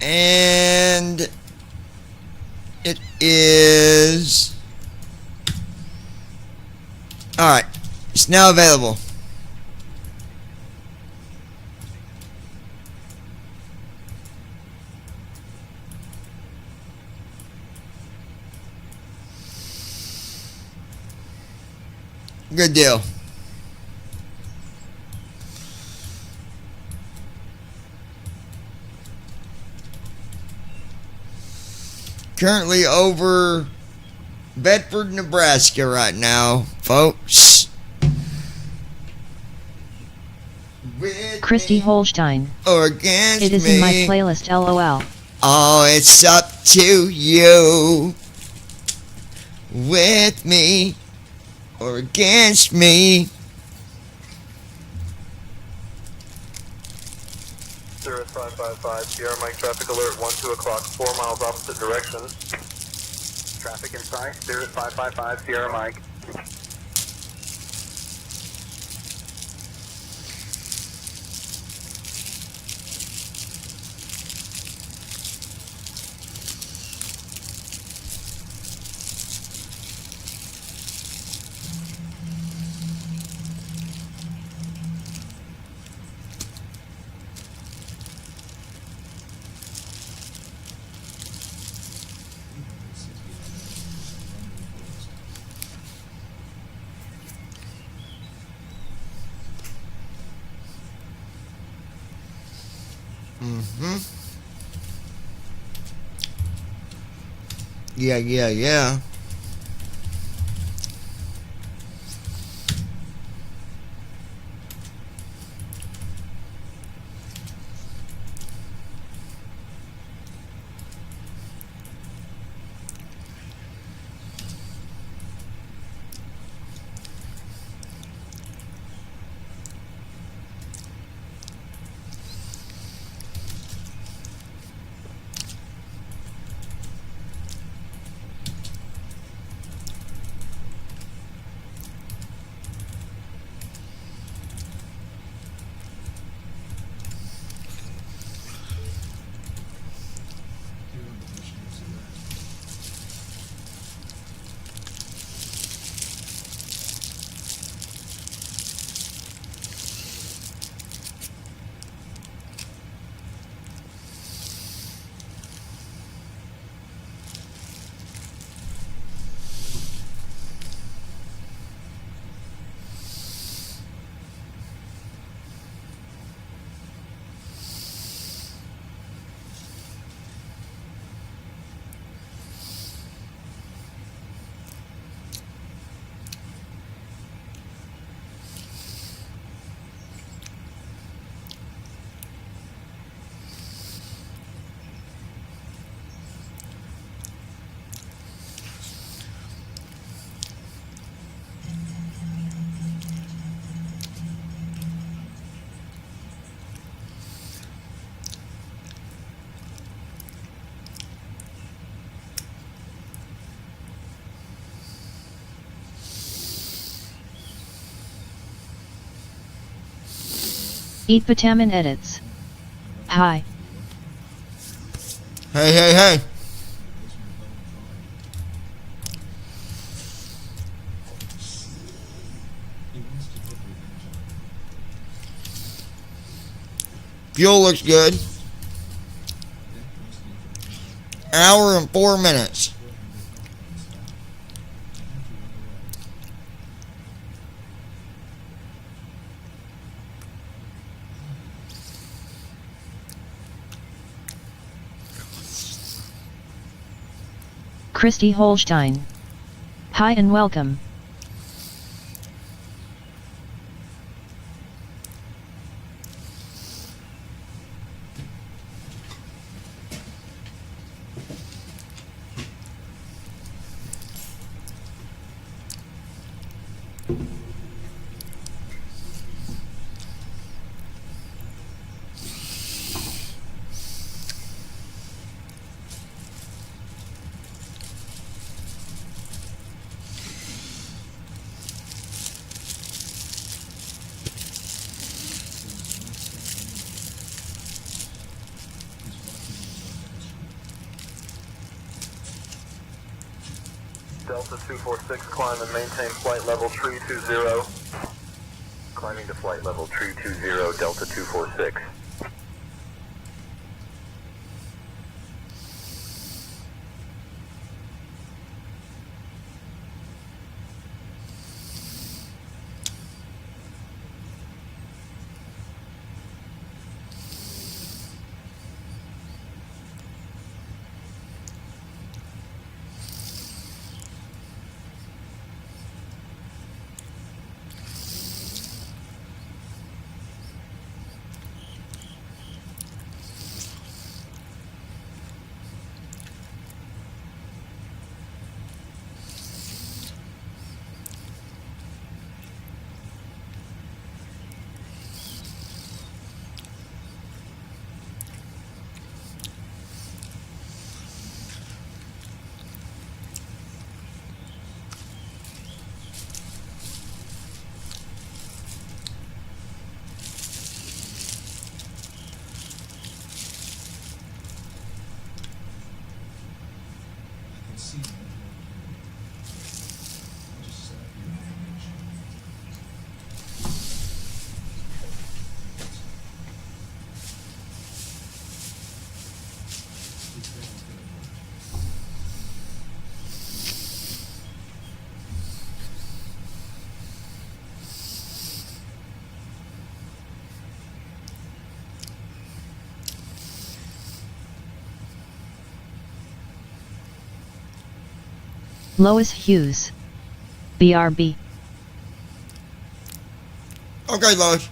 and it is alright, it's now available. Good deal. Currently over Bedford, Nebraska right now, folks. Christy Holstein. Or against me. It is in my playlist LOL. Oh, it's up to you. With me or against me. 0555 Sierra Mike traffic alert 2 o'clock 4 miles opposite direction. Traffic in sight 0555 Sierra Mike. Mm-hmm. Yeah. Eat Vitamin Edits. Hi. Hey. Fuel looks good. Hour and 4 minutes. Christy Holstein. Hi and welcome. Delta 246, climb and maintain flight level 320. Climbing to flight level 320, Delta 246. Lois Hughes. BRB. Okay, Lois.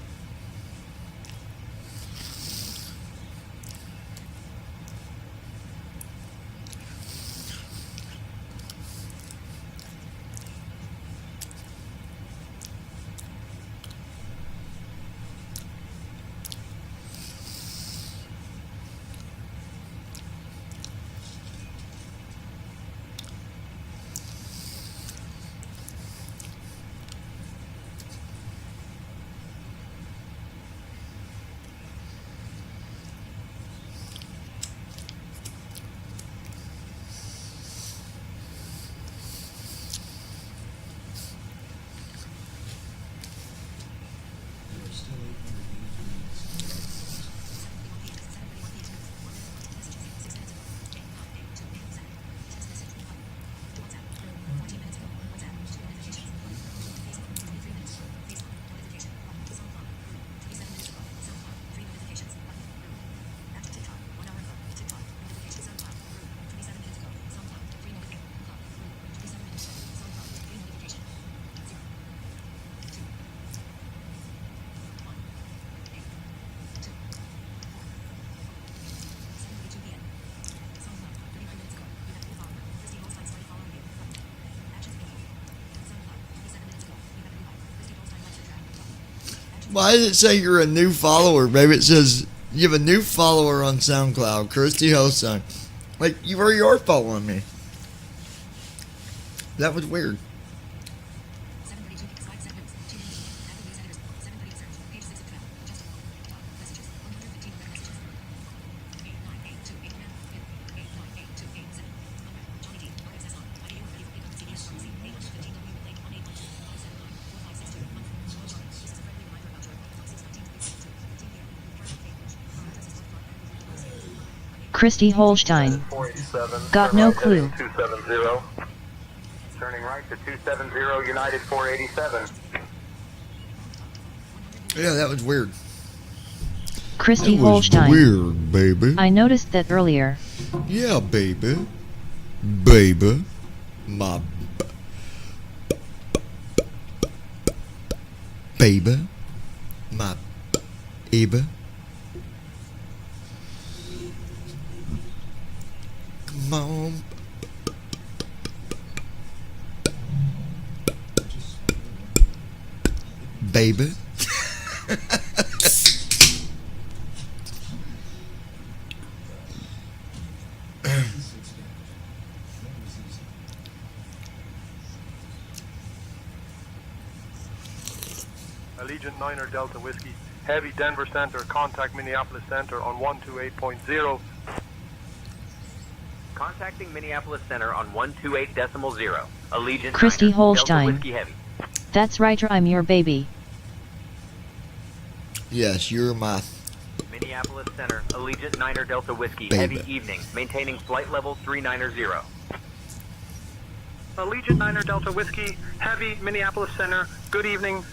Why does it say you're a new follower, baby? It says you have a new follower on SoundCloud, Christy Hosang. Like, you already are following me. That was weird. Christy Holstein. Got no clue. 270. Turning right to 270 United 487. Yeah, that was weird. Christy That was Holstein. weird, baby. I noticed that earlier. Yeah, baby. Baby. My baby. My baby. Come on. Baby. Allegiant 9er Delta Whiskey, Heavy Denver Center, contact Minneapolis Center on 128.0. Contacting Minneapolis Center on 128.0. Allegiant Christy 9er, Holstein. Delta Whiskey Heavy. That's right, I'm your baby. Yes, you're my Minneapolis Center, Allegiant 9er Delta Whiskey, Baby. Heavy Evening, maintaining flight level 390. Allegiant 9er Delta Whiskey, Heavy, Minneapolis Center, good evening.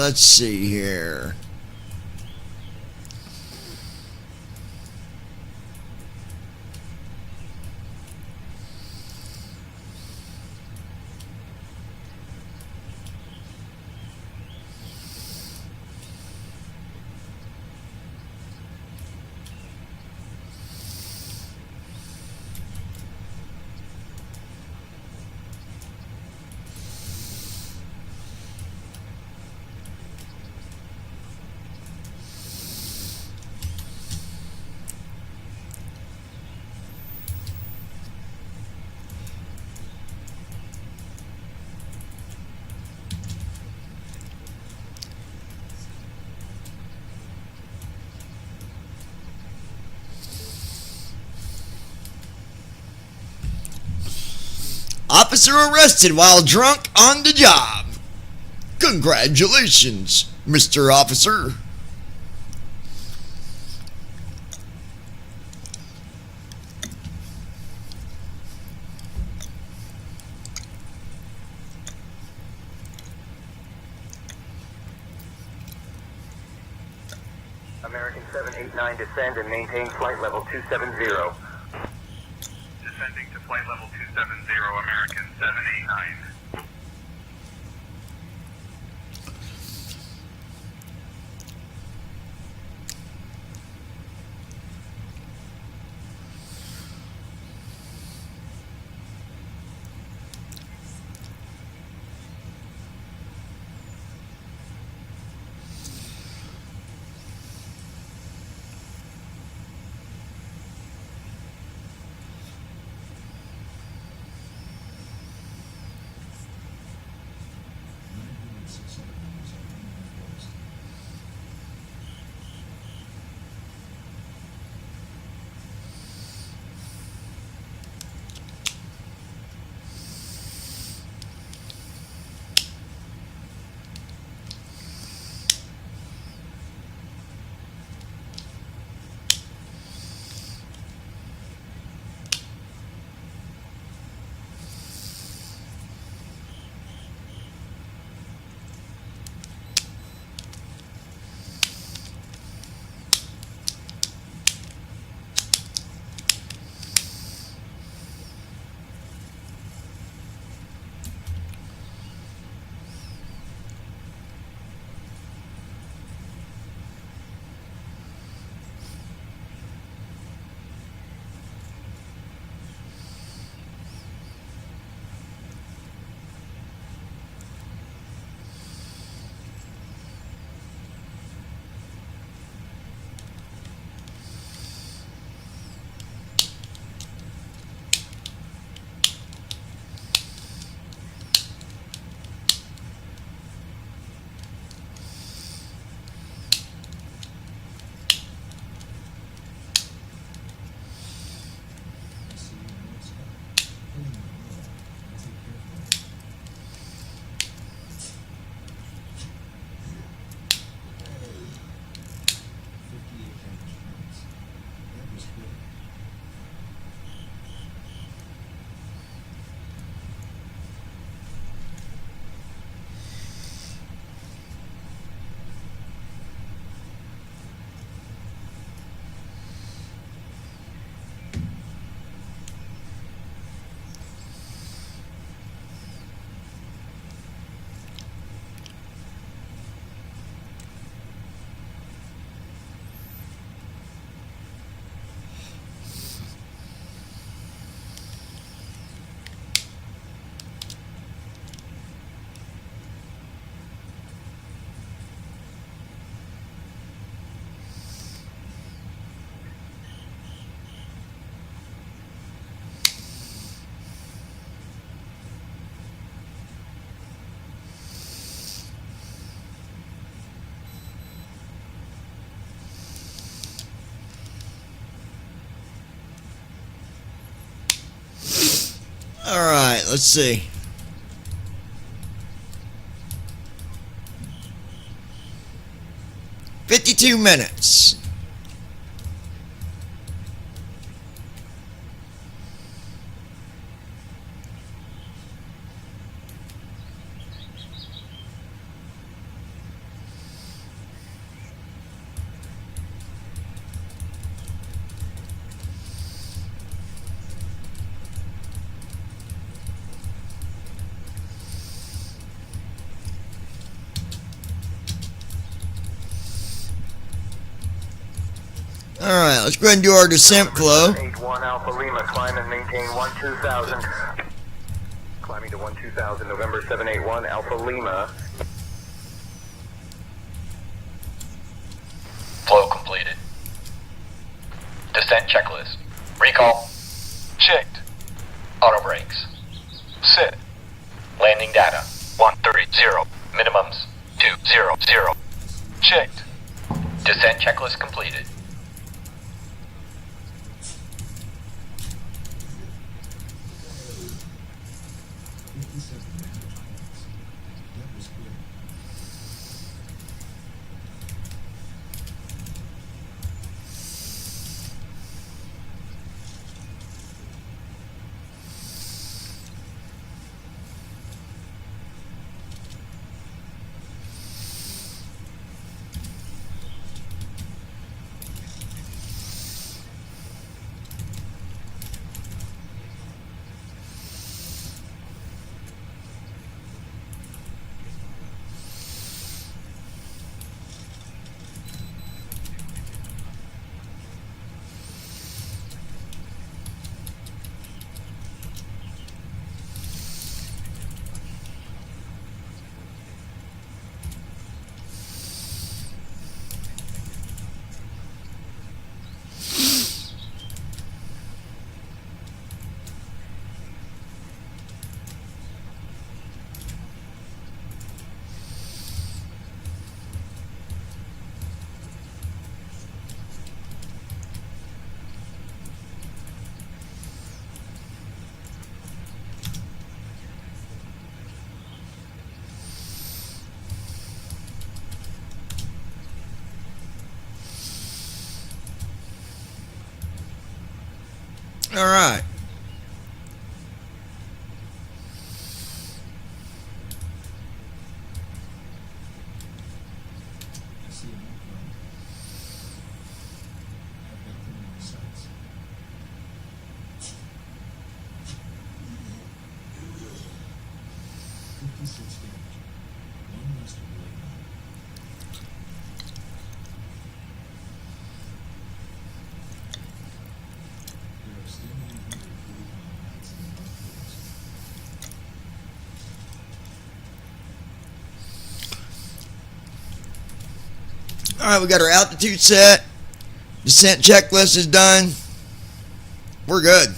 let's see here. Officer arrested while drunk on the job. Congratulations, Mr. Officer. American 789 descend and maintain flight level 270. Descending to flight level 270, American 789. Alright, let's see. "52 minutes. Alright, let's go ahead and do our descent flow. 81 Alpha Lima, climb and maintain 12,000. Climbing to 12,000, November 781 Alpha Lima. Flow completed. Descent checklist. Recall. Checked. Auto brakes. Set. Landing data. 130. Minimums. 200. Checked. Descent checklist completed. All right. Alright, we got our altitude set. Descent checklist is done. We're good.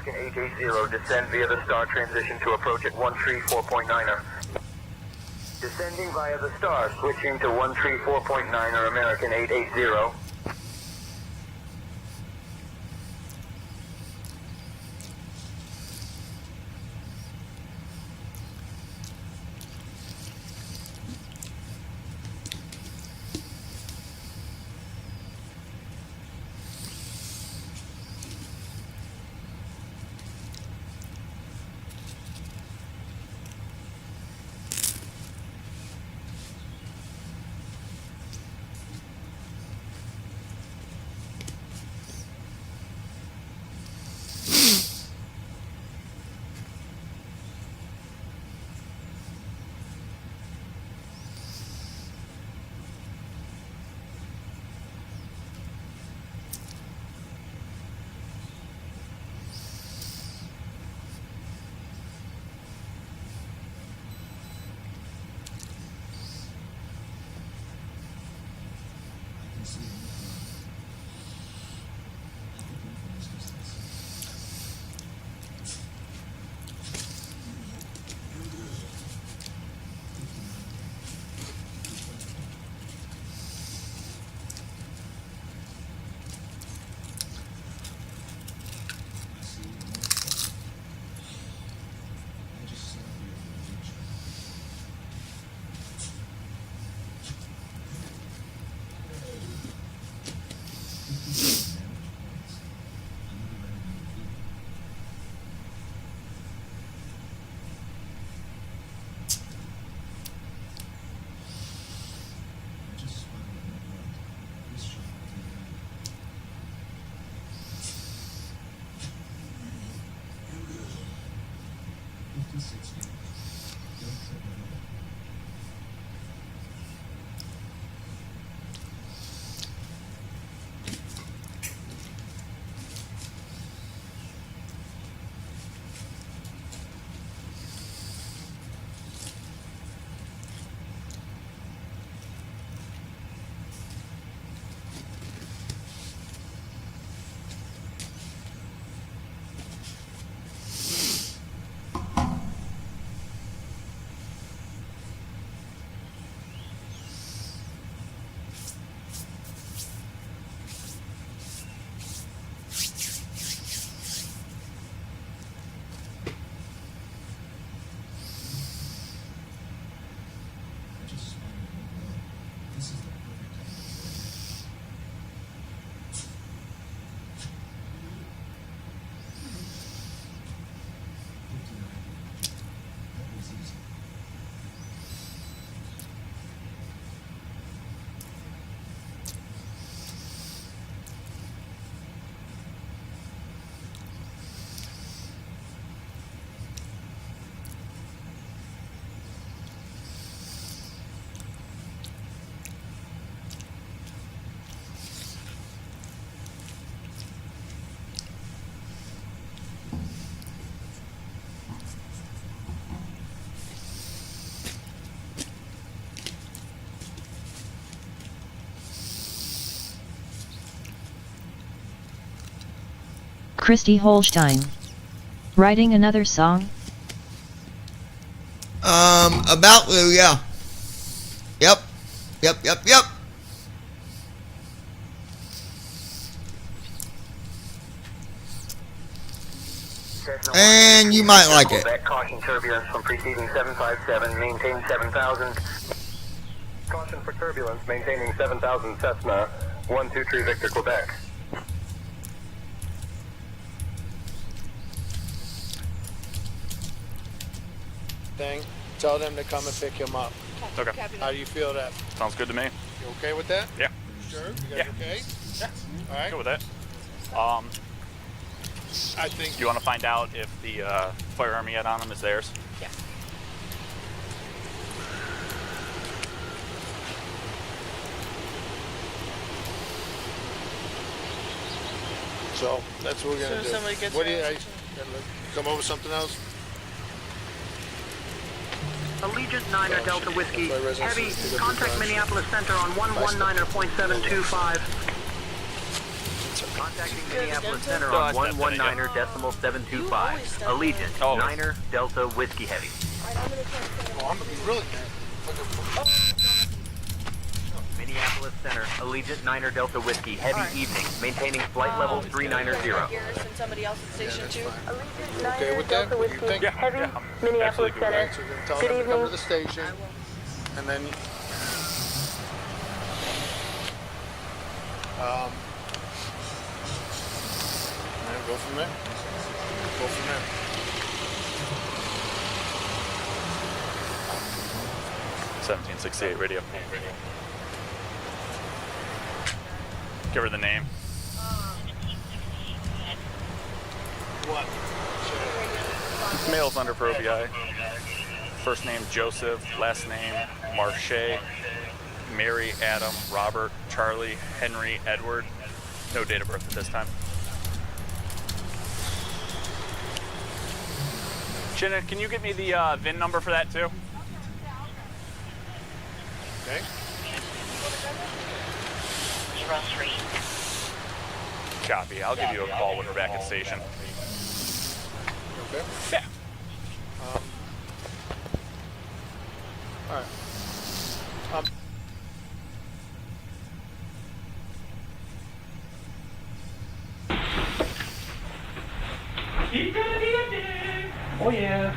American 880, descend via the star, transition to approach at 134.9er. Descending via the star, switching to 134.9er, American 880. Christy Holstein. Writing another song? About Lou, yeah. Yep. And you might like it. Caution turbulence from preceding 757, maintain 7000. Caution for turbulence, maintaining 7000 Cessna, 123 Victor, Quebec. Thing, tell them to come and pick him up. Okay. How do you feel that? Sounds good to me. You okay with that? Yeah. Sure? You guys Yeah. okay? Yeah. All right. Good with that. I think. You want to find out if the firearm he had on him is theirs? Yeah. So that's what we're gonna do. Somebody gets What do you? around Come over with something else? Allegiant 9er Delta Whiskey. Heavy, contact Minneapolis Center on 119.725. Contacting Minneapolis Center on 119.725. Allegiant 9er Delta Whiskey Heavy. Oh, I'm gonna be really mad. Minneapolis Center, Allegiant 9er Delta Whiskey Heavy evening, maintaining flight level 390. Here, send somebody else to station 2. You okay with that? What do you think? Heavy, Minneapolis Center. So we're gonna tell them to come to the station, and then. And go from there. Go from there. $1768 radio. Give her the name. What? Male's under for OBI. First name Joseph, last name Marche, Mary, Adam, Robert, Charlie, Henry, Edward. No date of birth at this time. Jenna, can you get me the VIN number for that too? Okay. 03. Copy. I'll give you a call when we're back at station. Okay. Yeah. All right. Oh yeah.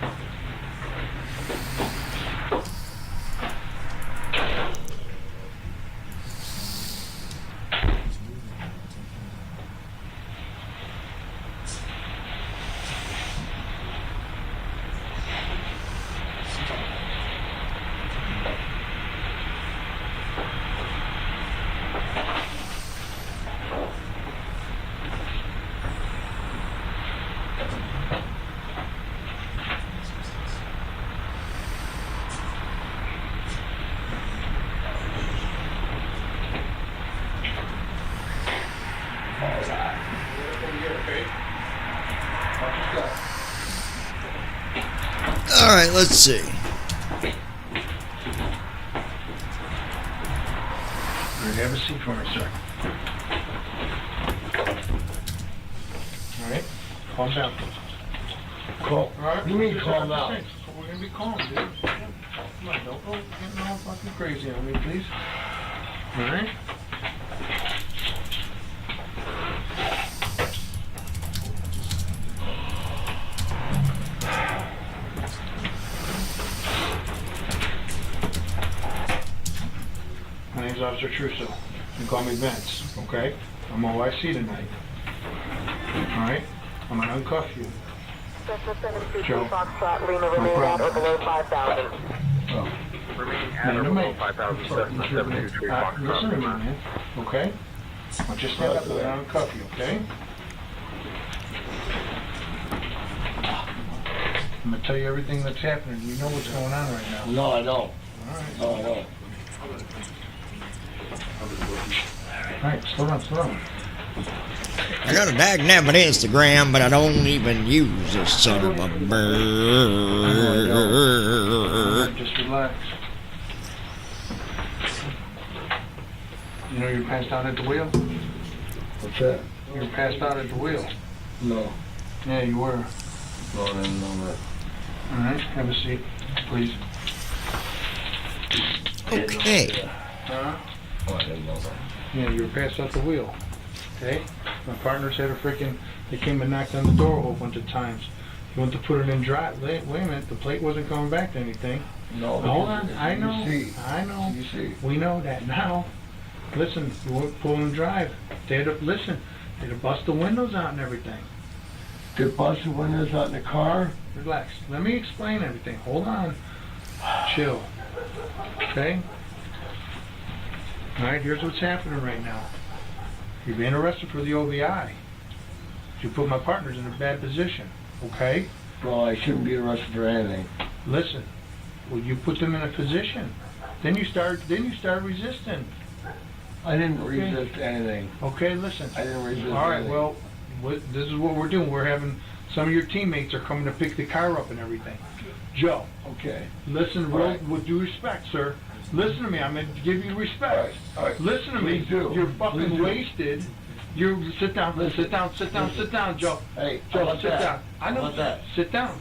All right, let's see. Have a seat for me, sir. All right, calm down. Calm. All right. What do you mean calm down? We're gonna be calm, dude. Come on, don't go getting all fucking crazy on me, please. All right. My name's Officer Trusso. You call me Vince, okay? I'm OIC tonight. Alright? I'm gonna uncuff you. Joe. Foxtrot, Lima, remain at or below 5,000. Oh. Remaining at or below 5,000 Cessna 723 Foxtrot. Listen to me, man. Okay? I'll just stand up and I'll uncuff you, okay? I'm gonna tell you everything that's happening. You know what's going on right now. No, I don't. Alright. No, I don't. Alright, slow down. I got a dagnabbit Instagram, but I don't even use this son of a bird. Just relax. You know you're passed out at the wheel? What's that? You're passed out at the wheel. No. Yeah, you were. No, I didn't know that. All right, have a seat, please. Okay. Huh? Oh, I didn't know that. Yeah, you were passed out the wheel. Okay? My partners had a freaking, they came and knocked on the door a whole bunch of times. You went to put it in drive. Wait a minute, the plate wasn't coming back to anything. No, Hold on, I know. You see. I know. You see. We know that now. Listen, you weren't pulling drive. They had to, listen, they had to bust the windows out and everything. They bust the windows out in the car? Relax. Let me explain everything. Hold on. Chill. Okay? Alright, here's what's happening right now. You're being arrested for the OVI. You put my partners in a bad position. Okay? Well, I shouldn't be arrested for anything. Listen. Well, you put them in a position. Then you start resisting. I didn't resist anything. Okay, listen. I didn't resist Alright, anything. well, this is what we're doing. We're having, some of your teammates are coming to pick the car up and everything. Joe. Okay. Listen, with due respect, sir. Listen to me. I'm going to give you respect. All right. Listen to me. Please do. You're fucking Please do. wasted. You sit down. Sit down, Joe. Hey, Joe, how about sit that? down. I know. How about that? Sit down.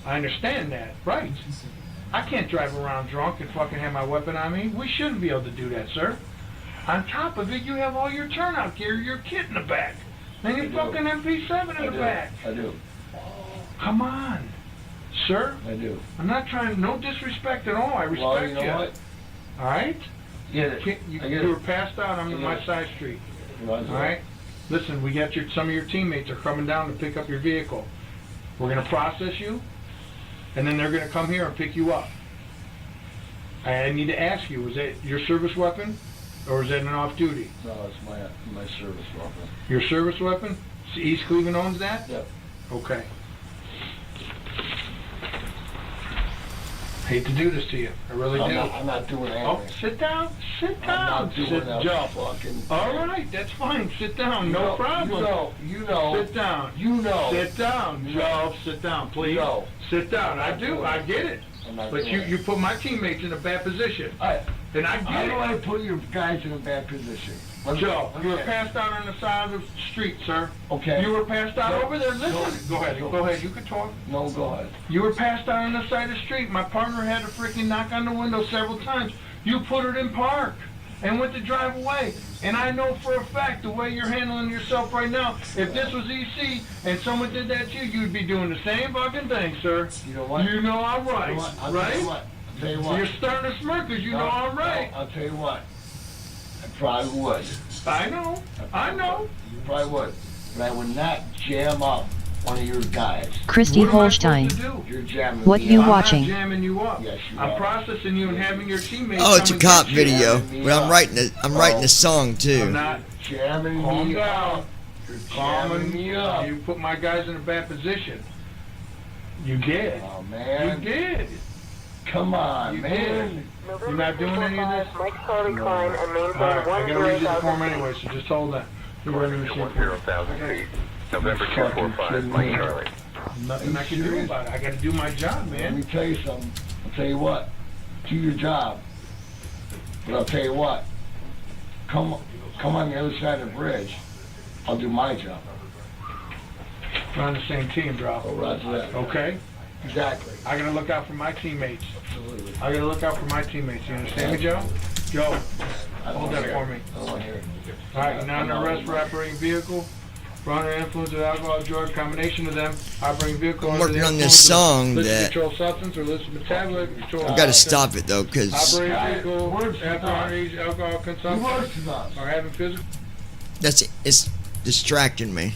I understand that. Right. I can't drive around drunk and fucking have my weapon on me. We shouldn't be able to do that, sir. On top of it, you have all your turnout gear, your kit in the back, and your fucking MP7 in the back. I do. Come on, sir. I do. I'm not trying, no disrespect at all. I respect Well, you know what? All right? Yeah. You were passed out on my side street. All right? Listen, we got some of your teammates are coming down to pick up your vehicle. We're going to process you, and then they're going to come here and pick you up. I need to ask you, is that your service weapon, or is that an off-duty? No, it's my service weapon. Your service weapon? East Cleveland owns that? Yep. Okay. Hate to do this to you. I really do. I'm not doing anything. Oh, sit down. Sit down. I'm not doing that Joe. fucking... All right, that's fine. Sit down. No problem. You know. Sit down. You know. Sit down, Joe. Sit down, please. No. Sit down. I do. I get it. But you put my teammates in a bad position. And I get How it. do I put your guys in a bad position? Joe, you were passed out on the side of the street, sir. Okay. You were passed out No. over there. Listen. Go ahead. Go ahead. You can talk. No, go ahead. You were passed out on the side of the street. My partner had to freaking knock on the window several times. You put it in park and went to drive away. And I know for a fact the way you're handling yourself right now, if this was EC and someone did that to you, you'd be doing the same fucking thing, sir. You know what? You know I'm right. You know what? I'll right? tell you what. I'll tell you what. You're starting to smirk because you know I'm right. I'll tell you what. I probably would. I know. I know. You probably would. But I would not jam up one of your guys. Christy What am I supposed Holstein. to do? You're jamming What me you up. watching? I'm not jamming you up. Yes, you I'm are. processing you and having your teammates. Oh, it's a come and cop get you. video, me but I'm up. writing a song I'm too. not. Jamming Calm me down. up. You're Calm jamming me up. You put my guys in a bad position. You did. Oh, man. You did. Come on, You man. did. You're not doing any of this? Mike Charlie Klein and maintain All right, I gotta read you the form 10,000. anyway, so just hold on. You're ready to see 10,000 feet. November 245, Mike Charlie. Nothing I can do about it. I gotta do my job, Let me man. tell you something. I'll tell you what. Do your job. But I'll tell you what. Come on the other side of the bridge. I'll do my job. We're on the same team, bro. Oh, roger that. Okay? Exactly. I gotta look out for my teammates. Absolutely. I gotta look out for my teammates. You understand me, Joe? Joe, hold that for me. I don't want to hear it. All right, you're now under arrest for operating vehicle. For under the influence of alcohol, drug, combination of them. Operating vehicle. I'm under working the on this influence of song illicit that controlled substance or illicit metabolite. Controlled I've got to substance. stop it though, because Operating vehicle Words after not. underage alcohol consumption Words not. or having physical. it's distracting me.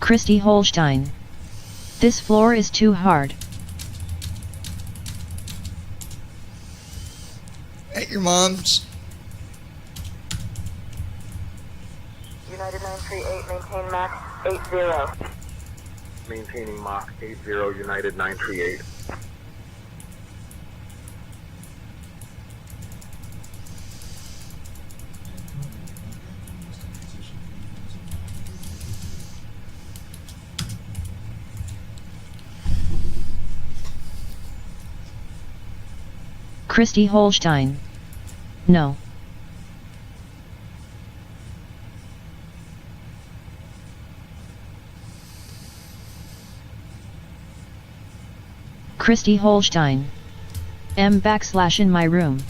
Christy Holstein. This floor is too hard. At your mom's. United 938, maintain max 80. Maintaining Mach 80, United 938. Christy Holstein. No. Christy Holstein. M / in my room.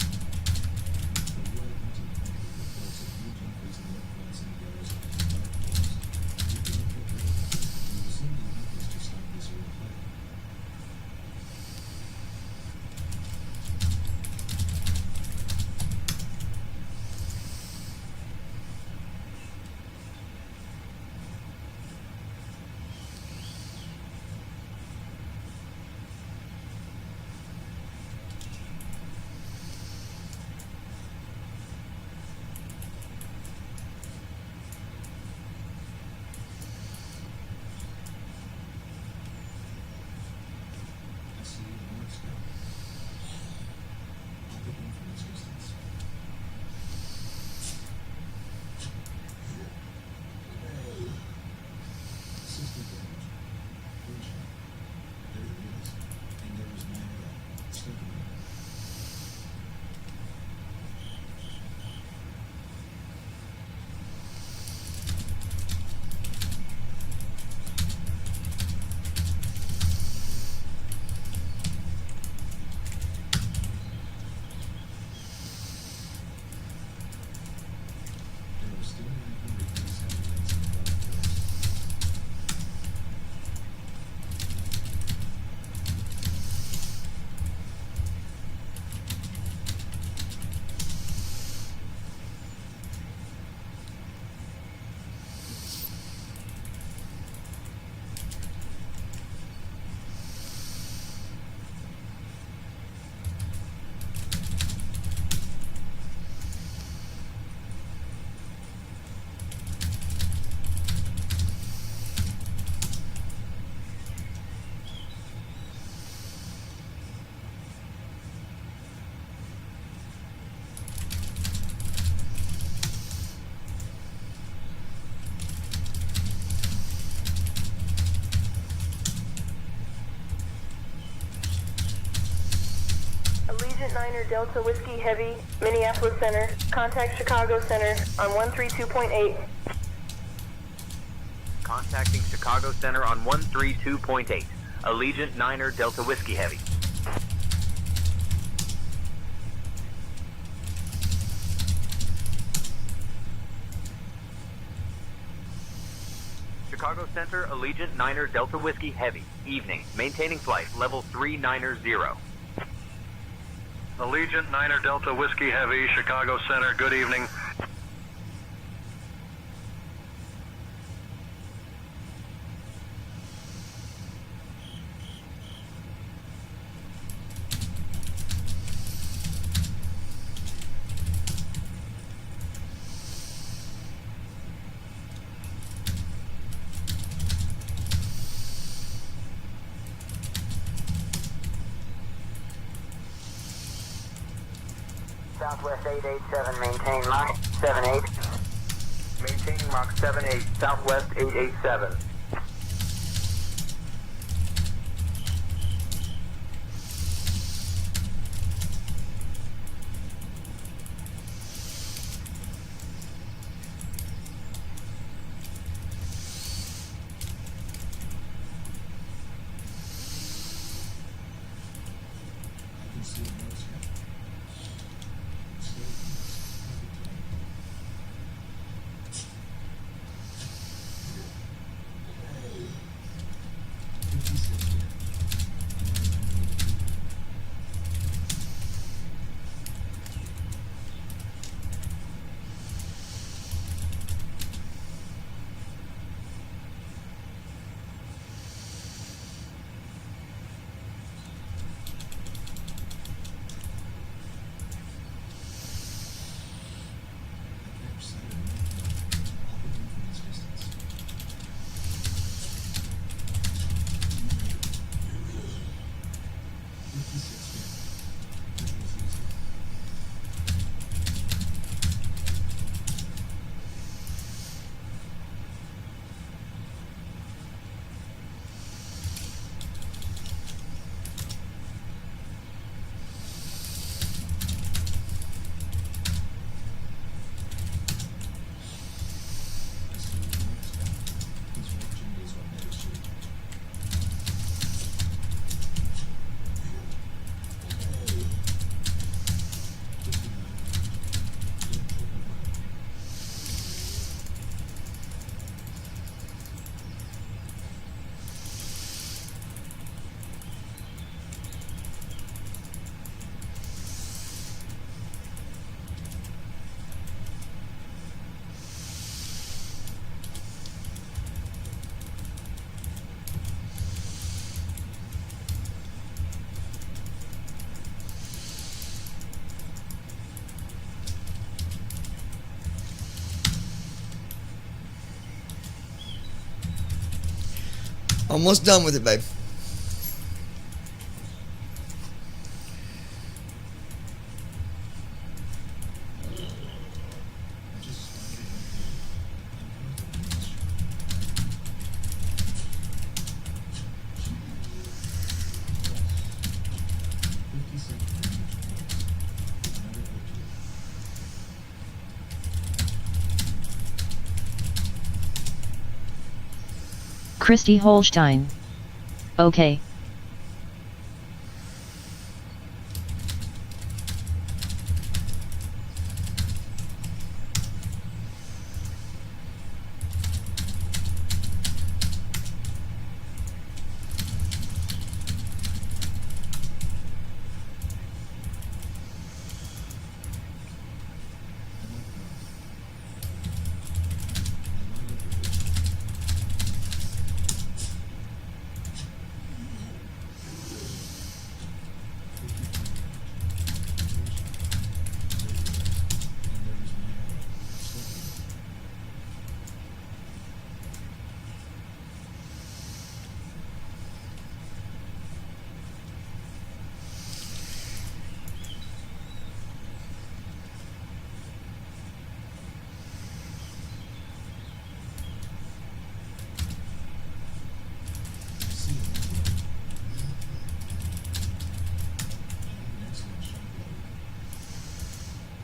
Allegiant 9er Delta Whiskey Heavy, Minneapolis Center. Contact Chicago Center on 132.8. Contacting Chicago Center on 132.8. Allegiant 9er Delta Whiskey Heavy. Chicago Center, Allegiant 9er Delta Whiskey Heavy. Evening. Maintaining flight. Level 390. Allegiant 9er Delta Whiskey Heavy, Chicago Center, good evening. Southwest 887, maintain Mach 78. Maintaining Mach 78, Southwest 887. Almost done with it, babe. Christy Holstein. Okay.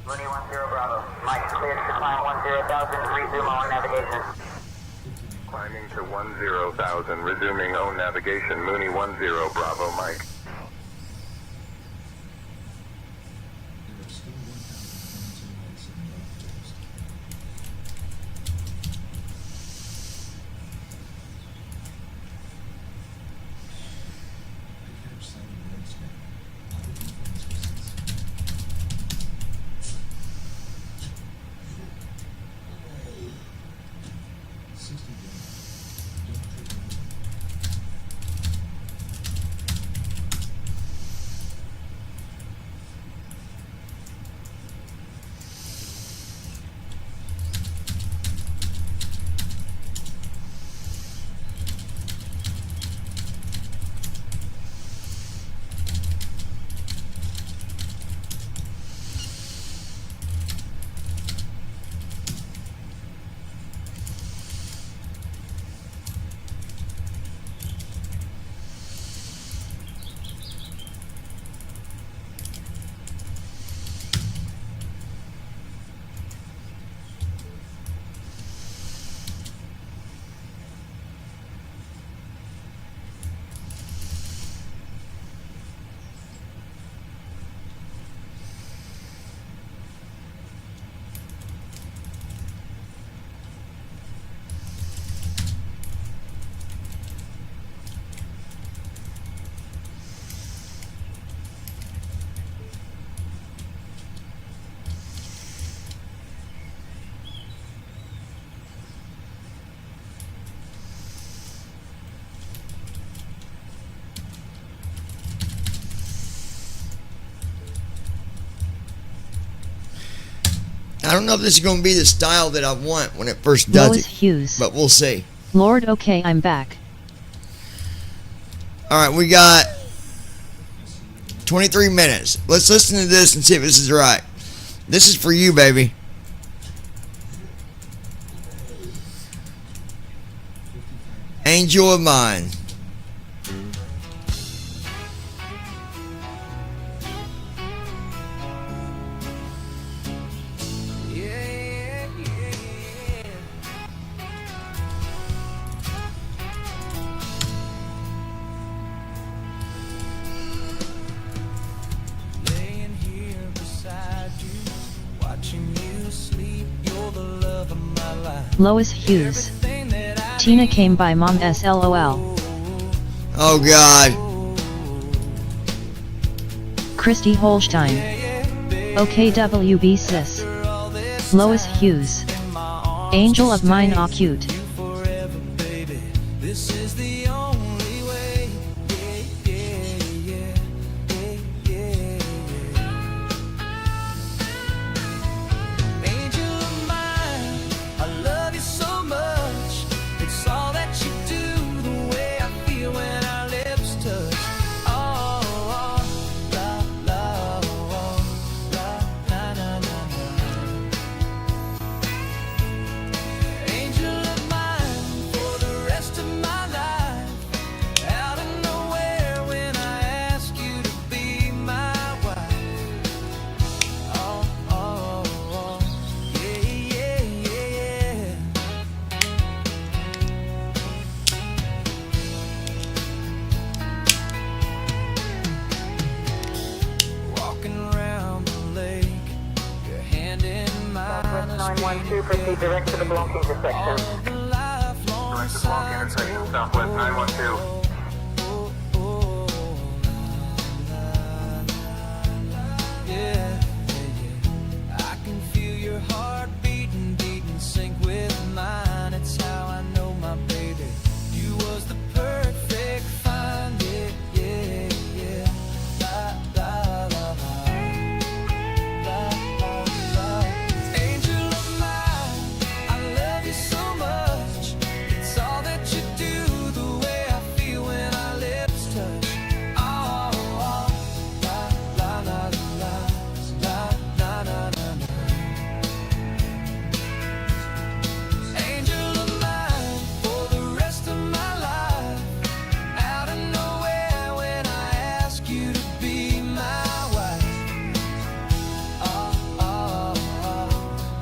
Mooney 10 Bravo. Mike cleared to climb 10,000, resume on navigation. Climbing to 10,000, resuming own navigation. Mooney 10 Bravo, Mike. I don't know if this is going to be the style that I want when it first does Lois it, Hughes. but we'll see. Lord, okay, I'm back. All right, we got 23 minutes. Let's listen to this and see if this is right. This is for you, baby. Angel of mine. Laying here beside you, watching you sleep. You're the love of my life. Lois Hughes. Tina came by Mom SLOL. Oh God. Christy Holstein. OKWB sis. Lois Hughes. Angel of mine are cute. Forever, baby. This is the only way. Angel of mine, I love you so much. It's all that you do, the way I feel. proceed direct to the block intersection. Direct to the block intersection, Southwest 912. Yeah, I can feel your heart beating, deep in sync with mine. It's how I know my baby. You was the perfect find. Yeah, yeah, yeah. La la la la. La la la. Angel of mine, I love you so much. It's all that you do, the way I feel when our lips touch. Oh, oh. La la la. Angel of mine for the rest of my life. Out of nowhere when I ask you to be my wife. Oh, oh, oh,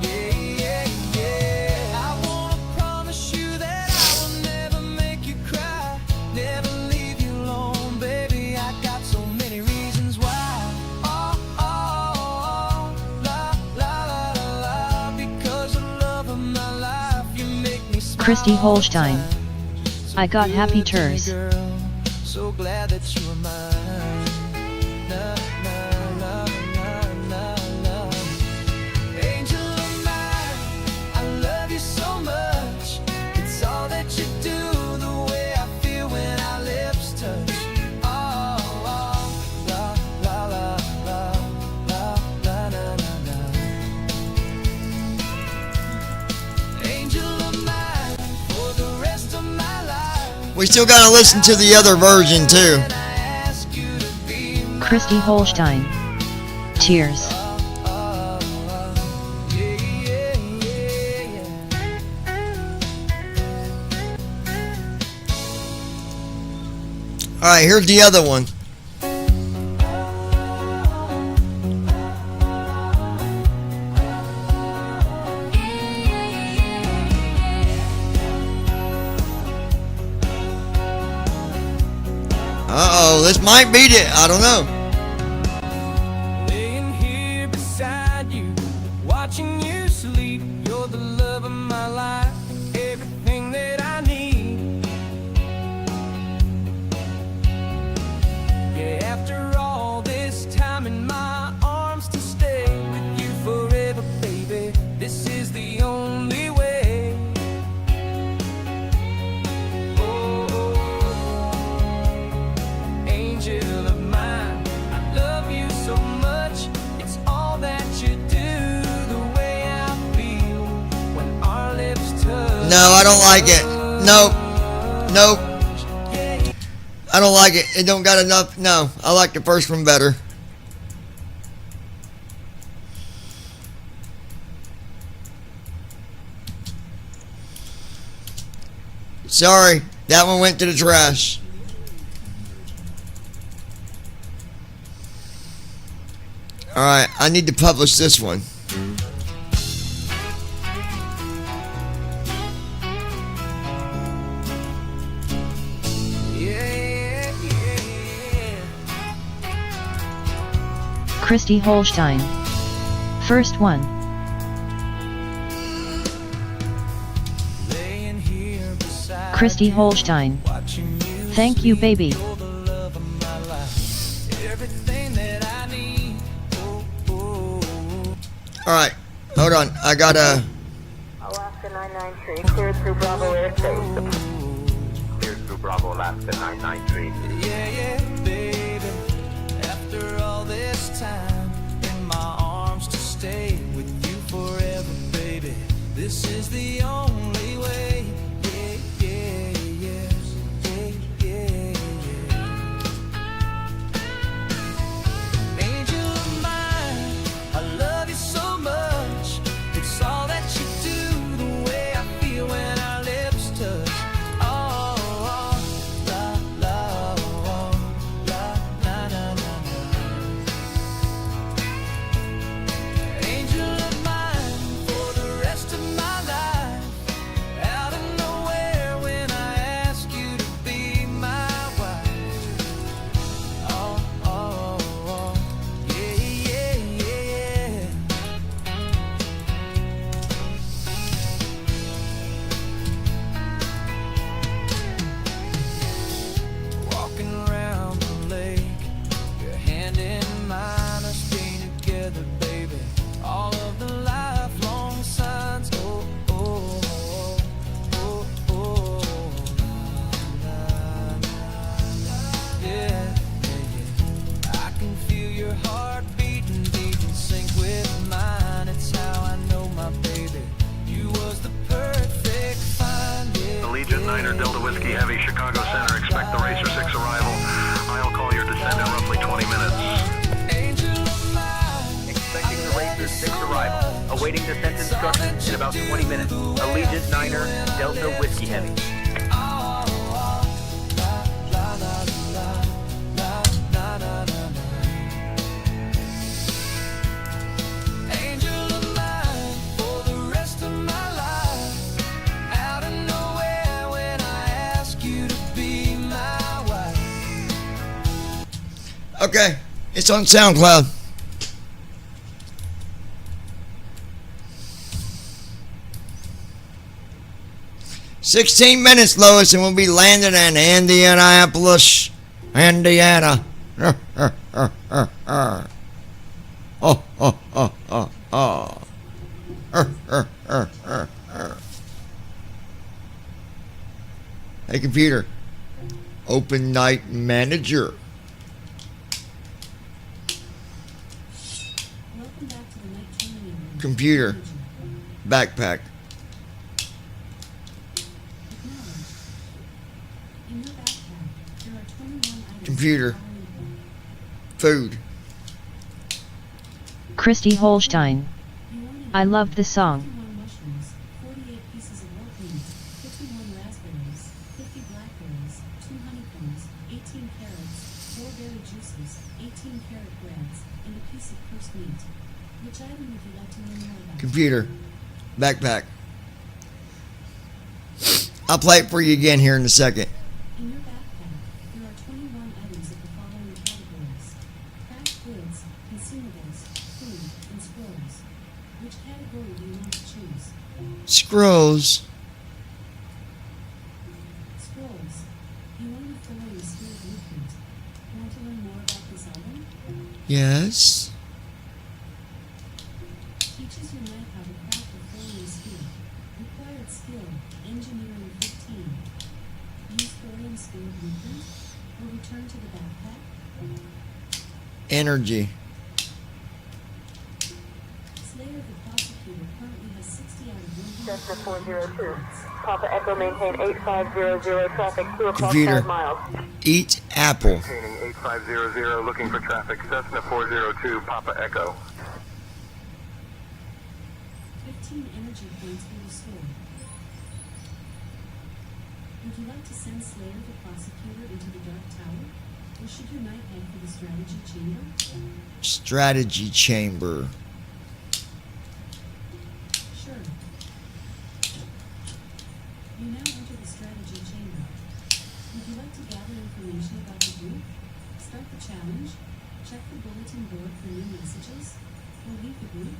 yeah, yeah, yeah. I wanna promise you that I will never make you cry, never leave you alone, baby. I got so many reasons why. Oh, oh, oh, la, la, la, la, la. Because of love of my life, you make me smile. Christy Holstein. I got happy tears. So glad that you were mine. Na, na, na, na, na, na. Angel of mine, I love you so much. It's all that you do, the way I feel when our lips touch. Oh, oh, la, la, la, la, la, la, na, na, na. Angel of mine, for the rest of my life. We still gotta listen to the other version too. Christy Holstein. Tears. Alright, here's the other one. Uh-oh, this might beat it. I don't know. Laying here beside you, watching you sleep. You're the love of my life, everything that I need. Yeah, after all this time in my arms to stay with you forever, baby. This is the only way. Angel of mine, I love you so much. It's all that you do, the way I feel when our lips touch. No, I don't like it. Nope. Nope. I don't like it. It don't got enough. No, I like the first one better. Sorry, that one went to the trash. Alright, I need to publish this one. Christy Holstein. First one. Christy Holstein. Thank you, baby. Alright, hold on. I gotta. Alaska 993, cleared through Bravo airspace. Cleared through Bravo, Alaska 993. Yeah, yeah, baby. After all this time in my arms to stay with you forever, baby. This is the only way. Yeah, yeah, yeah, yeah, yeah, yeah. Angel of mine, I love you so much. It's all that you do, the way I feel when our lips touch. Oh, oh, la, la, oh, la, na, na, na, na. Angel of mine, for the rest of my life. instructions in about 20 minutes. Allegiant Niner, Delta Whiskey Heavy. Okay, it's on SoundCloud. "16 minutes, Lois, and we'll be landing in Indianapolis, Indiana." Hey, computer, open Night Manager. Computer, backpack. Computer, food. Christy Holstein. I loved the song. Computer, backpack. I'll play it for you again here in a second. In your backpack, there are 21 items of the following categories: craft goods, consumables, food, and scrolls. Which category do you want to choose? Scrolls. Scrolls. You want to fill in the skill blueprint. Want to learn more about this item? Yes. Teaches your knight how to craft a thorium skill. Required skill, engineering 15. Use thorium skill blueprint, or return to the backpack. Energy. Slayer the Prosecutor currently has 60 out of 100. Cessna 402. Papa Echo maintain 8500 traffic 2 o'clock Computer, 5 miles. eat apple. Maintaining 8500, looking for traffic. Cessna 402, Papa Echo. 15 energy points were restored. Would you like to send Slayer the Prosecutor into the Dark Tower? Or should your knight head for the strategy chamber? Strategy chamber. Sure. You now enter the strategy chamber. Would you like to gather information about the group? Start the challenge? Check the bulletin board for new messages? Or leave the group?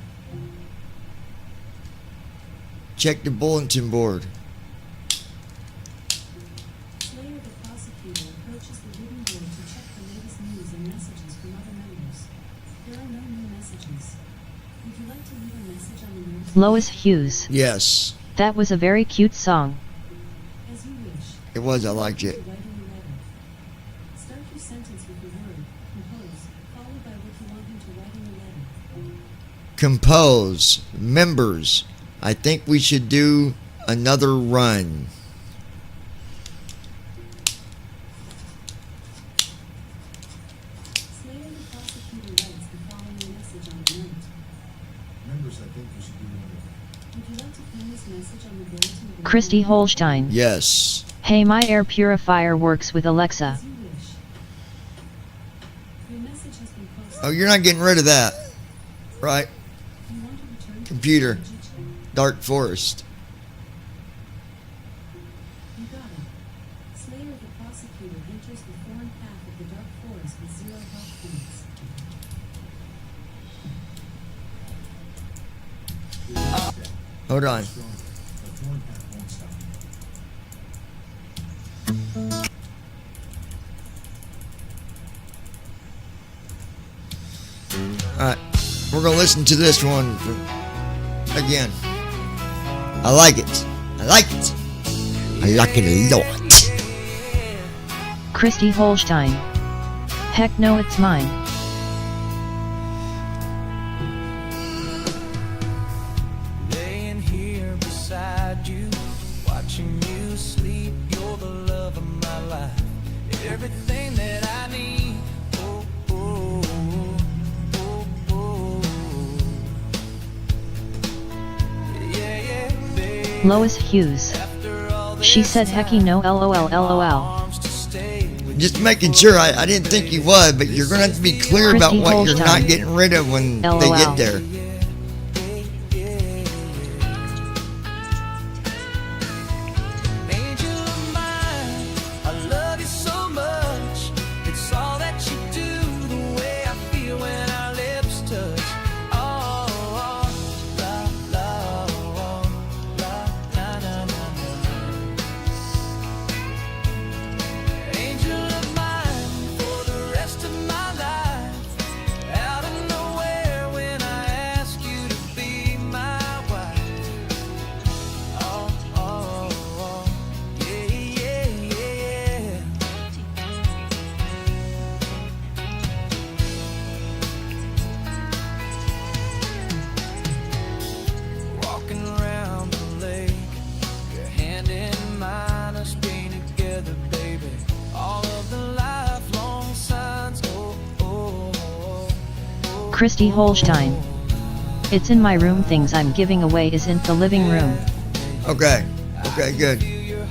Check the bulletin board. Slayer the Prosecutor approaches the wooden board to check the latest news and messages from other members. There are no new messages. Would you like to leave a message on the news? Lois Hughes. Yes, That was a very cute song. As you wish. it was. I liked it. Writing a letter. Start your sentence with the word compose, followed by what you want him to write in the letter. Compose. Members. I think we should do another run. Slayer the Prosecutor writes the following message on the note. Members, I think we should do another. Would you like to pin this message on the bulletin board? Christy Holstein. Yes. Hey, my air purifier works with Alexa. As you wish. Your message has been posted. Oh, you're not getting rid of that. Right. You want to return to Computer. the strategy chamber. Dark Forest. You got it. Slayer the Prosecutor enters the foreign path of the Dark Forest with 0 health points. Hold on. Alright, we're gonna listen to this one again. I like it. I like it. I like it a lot. Christy Holstein. Heck no, it's mine. Laying here beside you, watching you sleep. You're the love of my life, everything that I need. Oh, oh, oh, oh, oh. Lois Hughes. She said hecky no lol lol. Just making sure. I didn't think you would, but you're gonna have to be clear about Christy what you're Holstein. not getting rid of when they LOL. get there. I love you so much. It's all that you do, the way I feel when our lips touch. Oh, la, la, oh, la, na, na, na, na. Angel of mine for the rest of my life. Out of nowhere when I ask you to be my wife. Oh, oh, oh, yeah, yeah, yeah, yeah. Walking around the lake, your hand in mine, us being together, baby. All of the lifelong signs. Oh, oh, oh, oh. Christy Holstein. It's in my room. Things I'm giving away is in the living room. Okay. Okay, good. United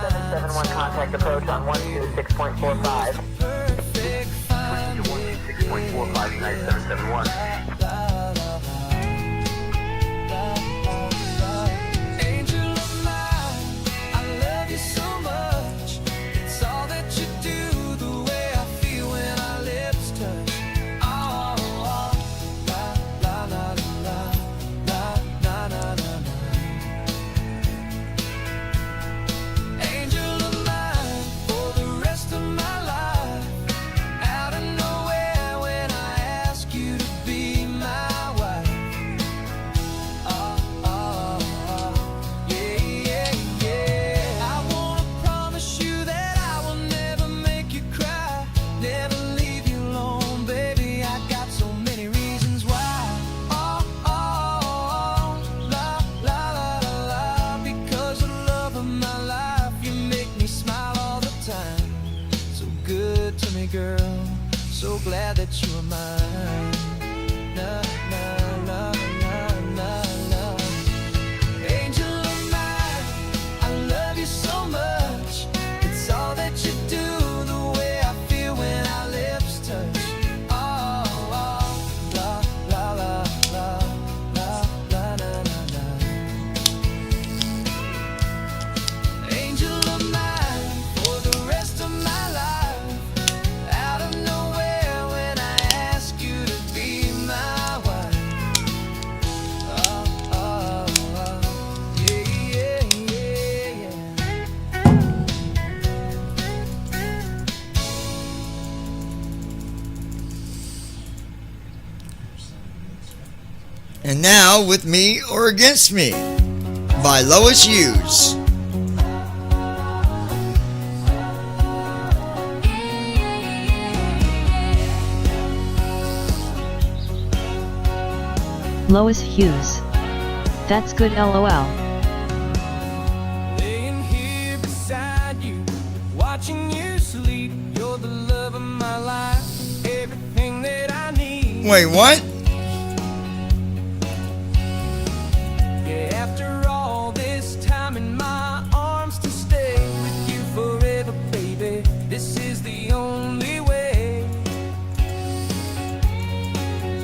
771 contact approach on 126.45. Switching to 126.45, United 771. Angel of mine, I love you so much. It's all that you do, the way I feel when our lips touch. Oh, oh, la, la, la, la, la, na, na, na, na. Angel of mine for the rest of my life. Out of nowhere when I ask you to be my wife. Oh, oh, oh, yeah, yeah, yeah. I wanna promise you that I will never make you cry, never leave you alone, baby. I got so many reasons why. Oh, oh, oh, la, la, la, la, la. Because of the love of my life, you make me smile all the time. So good to me, girl. So glad that you are mine. Na, na, na, na, na, na. Angel of mine, I love you so much. It's all that you do, the way I feel when our lips touch. Oh, oh, la, la, la, la, la, la, na, na, na. Angel of mine for the rest of my life. Out of nowhere when I ask you to be my wife. Oh, oh, oh, yeah, yeah, yeah, And now, With Me or Against Me by Lois Hughes. Lois Hughes. That's good lol. Laying here beside you, watching you sleep. You're the love of my life, everything that I need. Wait, what? Yeah, after all this time in my arms to stay with you forever, baby. This is the only way.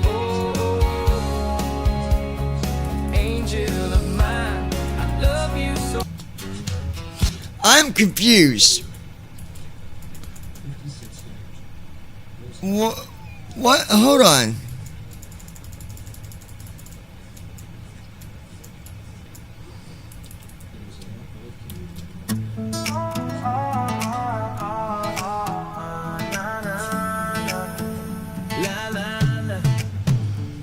Oh, angel of mine, I love you so. I'm confused. What? What? Hold on. La, la, la.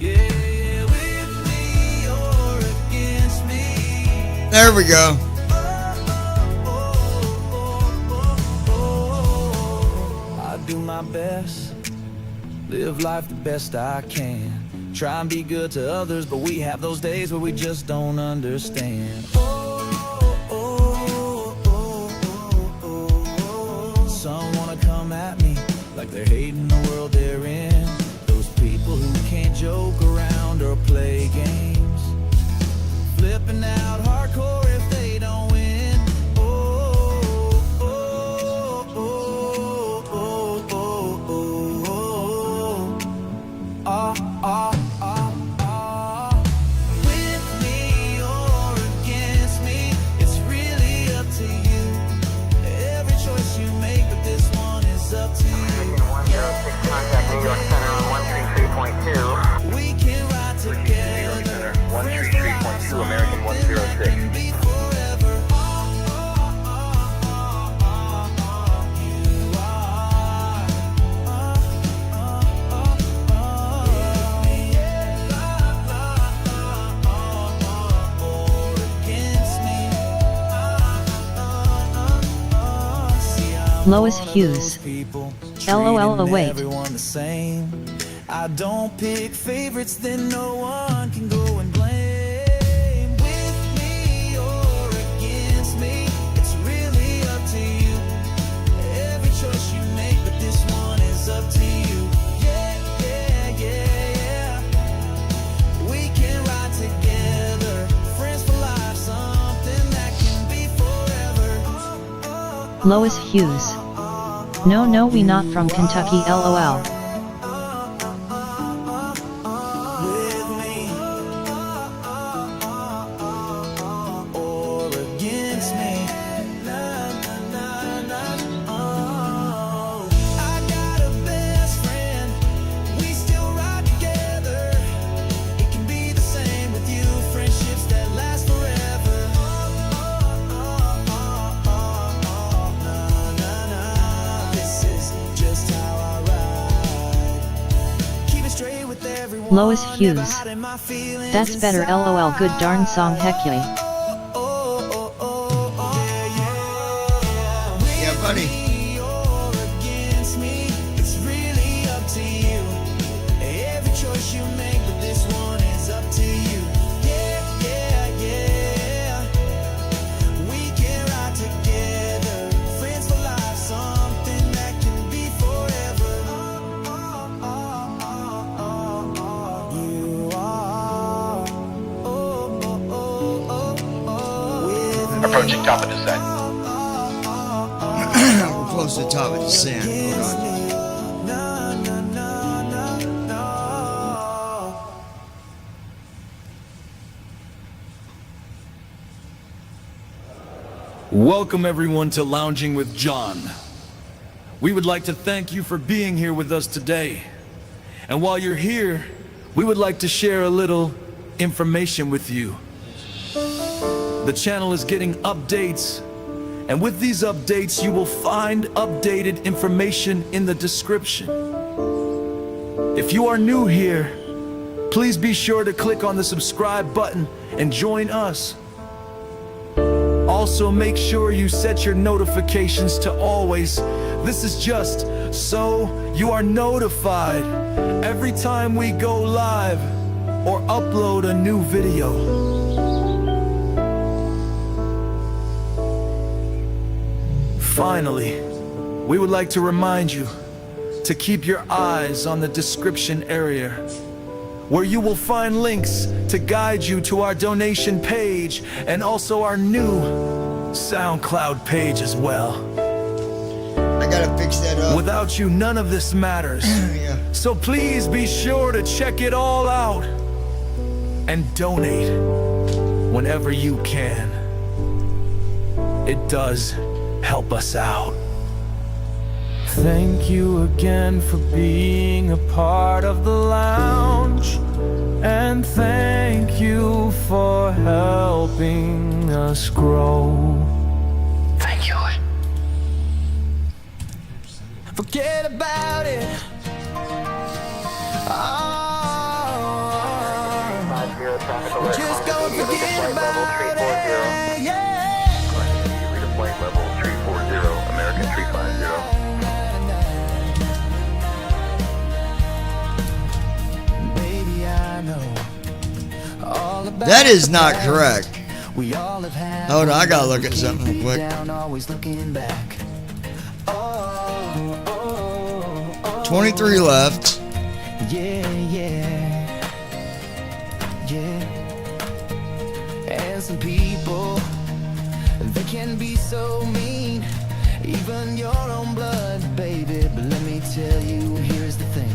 Yeah, with me or against me. There we go. I do my best, live life the best I can. Try and be good to others, but we have those days where we just don't understand. Some wanna come at me like they're hating the world they're in. Those people who can't joke around or play games. Lois Hughes. LOL await. Everyone the same. I don't pick favorites, then no one can go and blame. With me or against me, it's really up to you. Every choice you make, but this one is up to you. Yeah, yeah, yeah, yeah. We can ride together, friends for life, something that can be forever. Lois Hughes. No, we not from Kentucky, LOL. With me or against me. I got a best friend, we still ride together. It can be the same with you, friendships that last forever. This is just how I ride. Keep it straight with everyone. Lois Hughes. That's better, LOL. Good darn song, heck yeah. Yeah, buddy. Against me, it's really up to you. Every choice you make, but this one is up to you. Yeah, yeah, yeah. We can ride together, friends for life, something that can be forever. You are. Approaching top of descent. We're close to the top of the sand. Hold on. Welcome everyone to Lounging with John. We would like to thank you for being here with us today. And while you're here, we would like to share a little information with you. The channel is getting updates, and with these updates you will find updated information in the description. If you are new here, please be sure to click on the subscribe button and join us. Also make sure you set your notifications to always. This is just so you are notified every time we go live or upload a new video. Finally, we would like to remind you to keep your eyes on the description area, where you will find links to guide you to our donation page and also our new SoundCloud page as well. I gotta fix that up. Without you, none of this matters. Yeah. So please be sure to check it all out and donate whenever you can. It does help us out. Thank you again for being a part of the lounge, and thank you for helping us grow. Thank you. Forget about it. Just go forget about it. Yeah. Redeploying level 340, American 350. That is not correct. Hold on, I gotta look at something real quick. 23 left. Yeah, yeah, yeah. And some people, they can be so mean, even your own blood, baby. But let me tell you, here's the thing.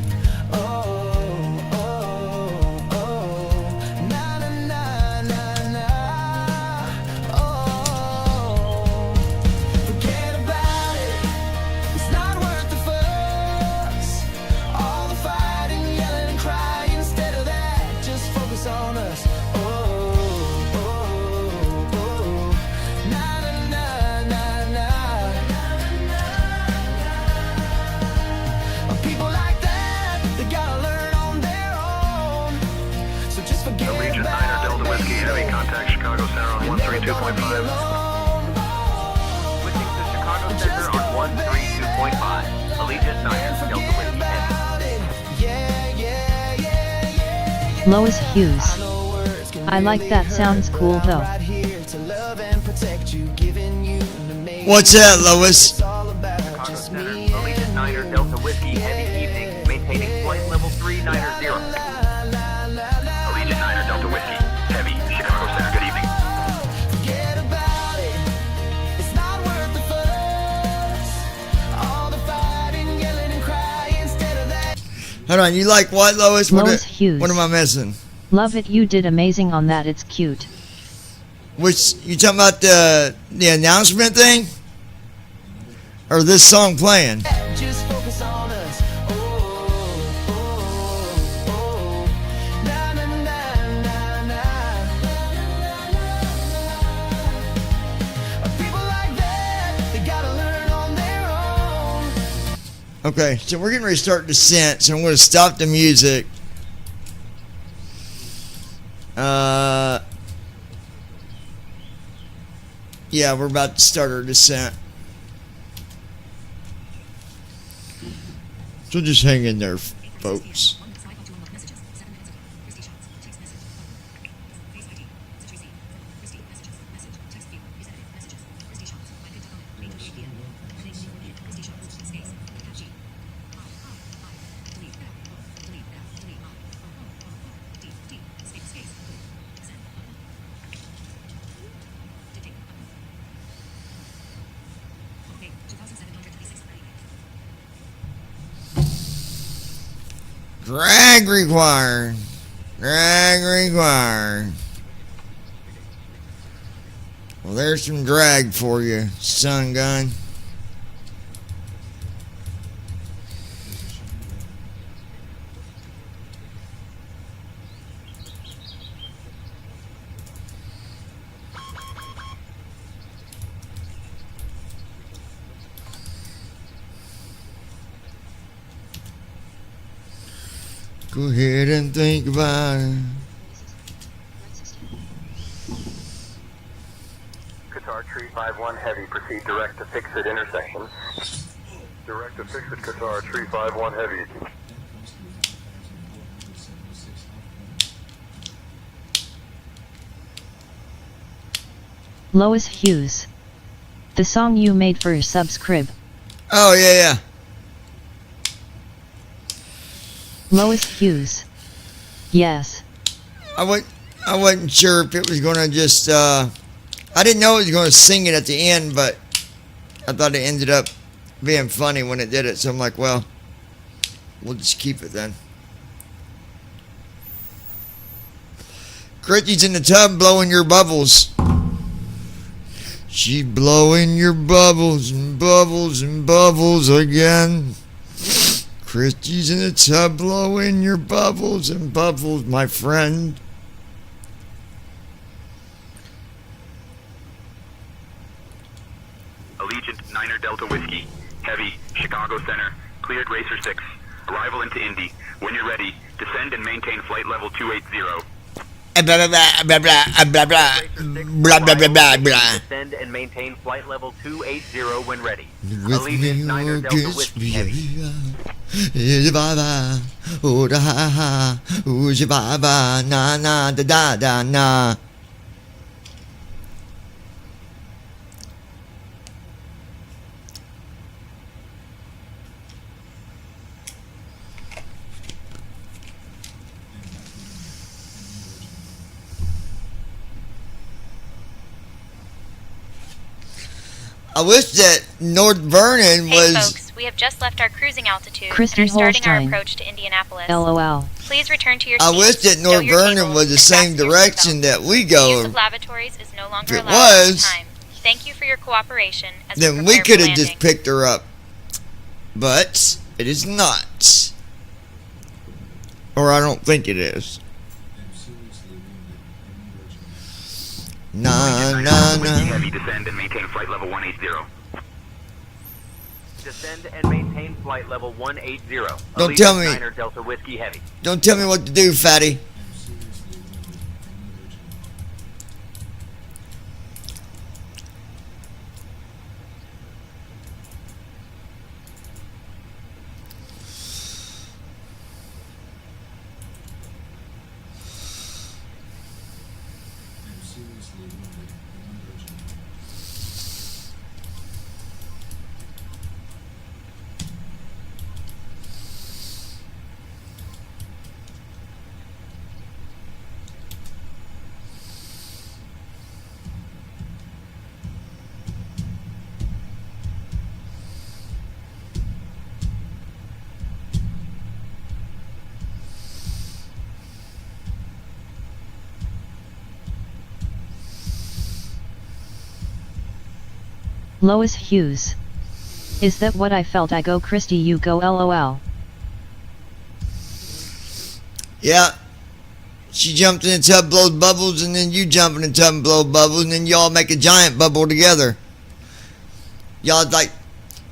Allegiant 9er Delta Whiskey Heavy, contact Chicago Center on 132.5. Switching to Chicago Center on 132. Lois Hughes. I like that, sounds cool though. What's that, Lois? Chicago Center, Allegiant 9er Delta Whiskey, heavy evening, maintaining flight level 390. Allegiant 9er Delta Whiskey, heavy, Chicago Center, good evening. Hold on, you like what, Lois? Lois Hughes. What am I missing? Love it, you did amazing on that, it's cute. Which, you talking about the announcement thing? Or this song playing? Just focus on us. Na, na, na, na, na. People like that, they gotta learn on their own. Okay, so we're getting ready to start descent, so I'm going to stop the music. Yeah, we're about to start our descent. So just hang in there, folks. Drag required. Drag required. Well, there's some drag for you, son gun. Go ahead and think about it. Qatar Tree 51 Heavy, proceed direct to fix at intersection. Direct to fix it, Qatar, Tree 51 Heavy. Lois Hughes. The song you made for your subscribe. Oh, yeah. Lois Hughes. Yes. I wasn't sure if it was going to just, I didn't know it was going to sing it at the end, but I thought it ended up being funny when it did it, so I'm like, well, we'll just keep it then. Christy's in the tub blowing your bubbles. She blowing your bubbles and bubbles and bubbles again. Christy's in the tub blowing your bubbles and bubbles, my friend. Allegiant 9er Delta Whiskey, heavy, Chicago Center, cleared Racer 6, arrival into Indy. When you're ready, descend and maintain flight level 280. Blah, blah, blah, blah, blah, blah, blah, blah, blah, blah, blah. Descend and maintain flight level 280 when ready. With Allegiant me, 9er Delta Whiskey, heavy. Oh, da ha ha, oh, jibaba, na na da da da na. I wish that North Vernon was. Hey folks, we have just left our cruising altitude Christy and are starting our Holstein. approach to Indianapolis. LOL. Please return to your I seats, wish that stow North your Vernon tables, was the and same fasten your direction seatbelts. that we The use go. of lavatories is no longer If it allowed at this was, time. Thank you for your cooperation as Then we prepare could for have just landing. picked her up. But it is not. Or I don't think it is. Nah, nah, Whiskey, nah. heavy, descend and maintain flight level 180. Descend and maintain flight level 180. Don't tell me. 9er Delta Whiskey, heavy. Don't tell me what to do, fatty. Lois Hughes. Is that what I felt? I go Christy, you go LOL. Yeah. She jumped in the tub, blows bubbles, and then you jump in the tub and blow bubbles, and then y'all make a giant bubble together. Y'all like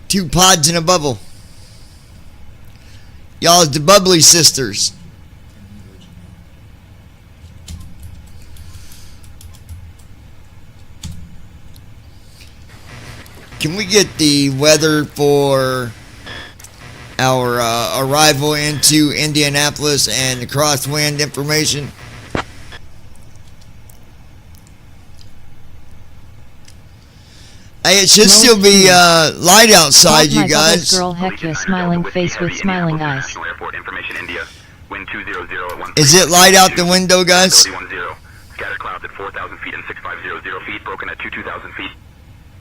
two pods in a bubble. Y'all's the bubbly sisters. Can we get the weather for our arrival into Indianapolis and the crosswind information? Hey, it should still be light outside, you guys. Girl, heck yeah, smiling face with smiling eyes. Is it light out the window, guys? Scatter clouds at 4,000 feet and 6500 feet, broken at 22,000 feet.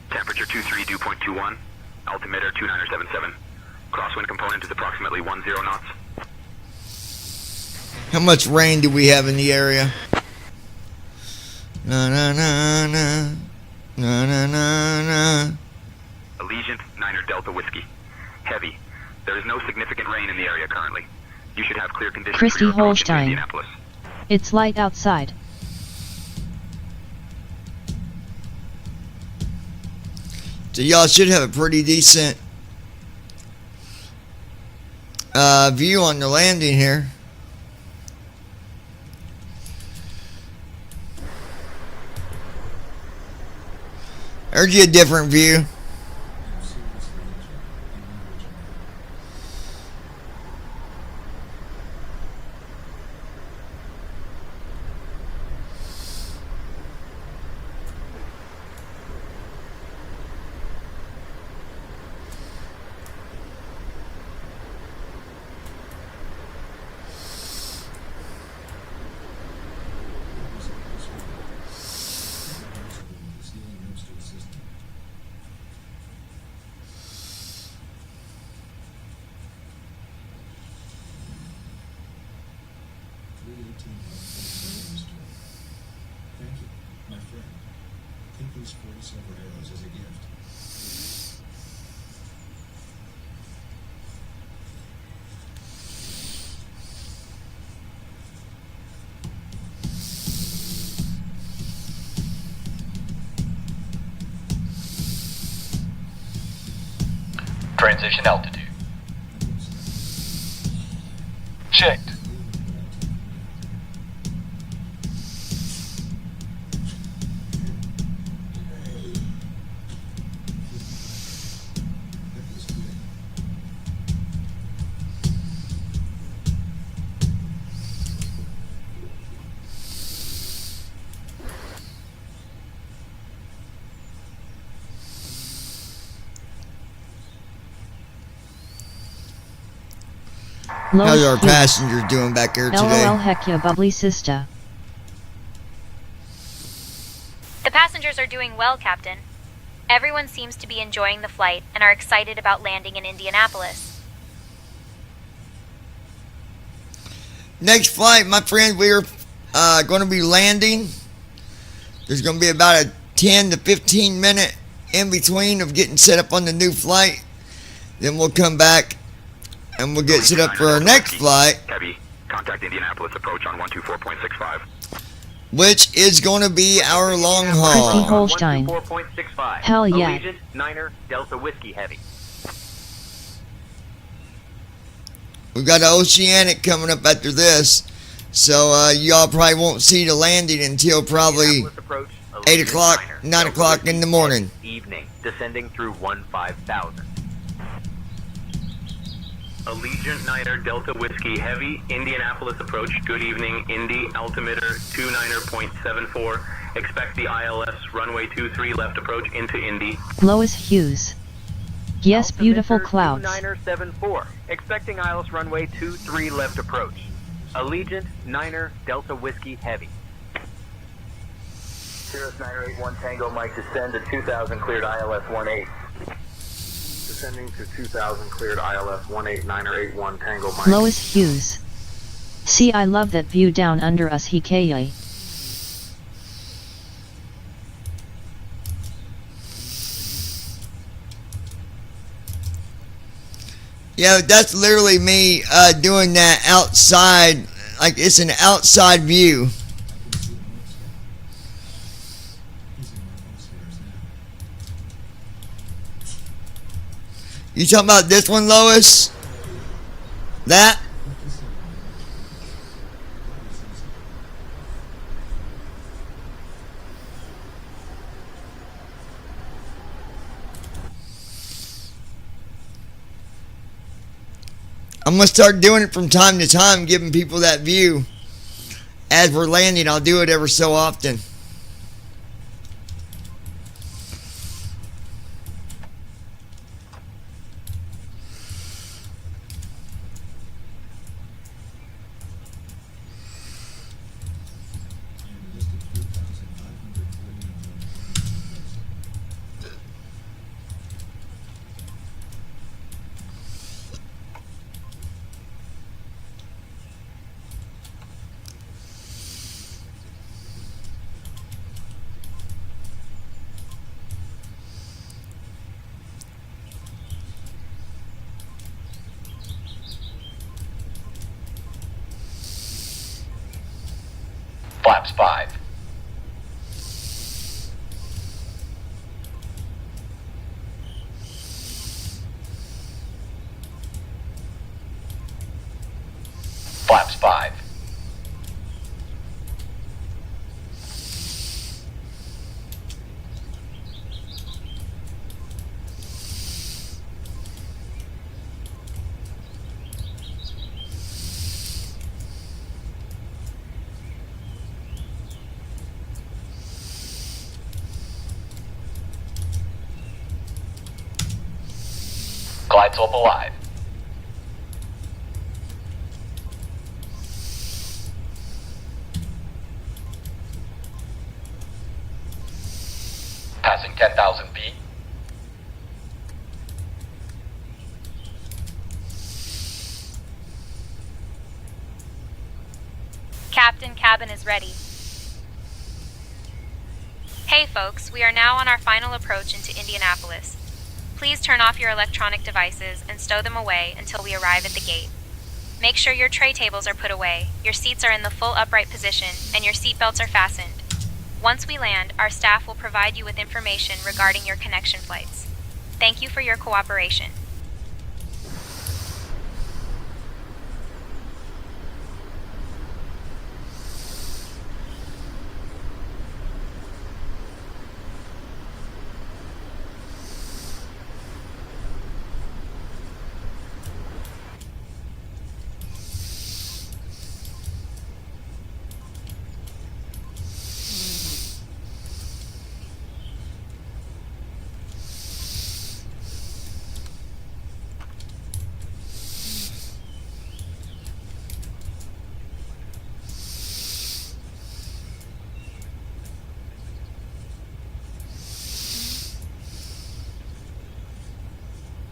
Temperature 23 dew point 21. Altimeter 2977. Crosswind component is approximately 10 knots. How much rain do we have in the area? Na na na na. Na na na na. Allegiant 9er Delta Whiskey. Heavy. There is no significant rain in the area currently. You should have clear conditions Christy for your approach to Holstein. Indianapolis. It's light outside. So y'all should have a pretty decent view on the landing here. There's you a different view. Thank you, my friend. Take these 40 silver arrows as a gift. Transition altitude. Checked. How's our Lois passengers doing back here LOL, today? heck yeah, bubbly sister. The passengers are doing well, Captain. Everyone seems to be enjoying the flight and are excited about landing in Indianapolis. Next flight, my friend, we're going to be landing. There's going to be about a 10 to 15 minute in between of getting set up on the new flight. Then we'll come back and we'll get set up for our next flight, Heavy. Contact Indianapolis approach on 124.65. which is going to be our long Christy haul. Holstein. 124.65. Hell yeah. Allegiant 9er Delta Whiskey Heavy. We've got an Oceanic coming up after this, so y'all probably won't see the landing until probably Indianapolis approach, 8 Allegiant o'clock, 9er, 9 Delta o'clock Whiskey in the morning. Evening, descending through 15,000. Allegiant 9er Delta Whiskey Heavy, Indianapolis approach. Good evening, Indy. Altimeter 29.74 Expect the ILS runway 23 left approach into Indy. Lois Hughes. Yes, beautiful clouds. 2974. Expecting ILS runway 23 left approach. Allegiant 9er Delta Whiskey Heavy. Cirrus 981 Tango Mike, descend to 2000, cleared ILS 18. Descending to 2000, cleared ILS 189er81 Tango Mike. Lois Hughes. See, I love that view down under us, Hikaye. Yeah, that's literally me doing that outside, like it's an outside view. You talking about this one, Lois? That? I'm going to start doing it from time to time, giving people that view. As we're landing, I'll do it ever so often. Flaps 5. Flaps 5. Glide slope alive. Passing 10,000 feet. Captain, cabin is ready. Hey folks, we are now on our final approach into Indianapolis. Please turn off your electronic devices and stow them away until we arrive at the gate. Make sure your tray tables are put away, your seats are in the full upright position, and your seat belts are fastened. Once we land, our staff will provide you with information regarding your connection flights. Thank you for your cooperation.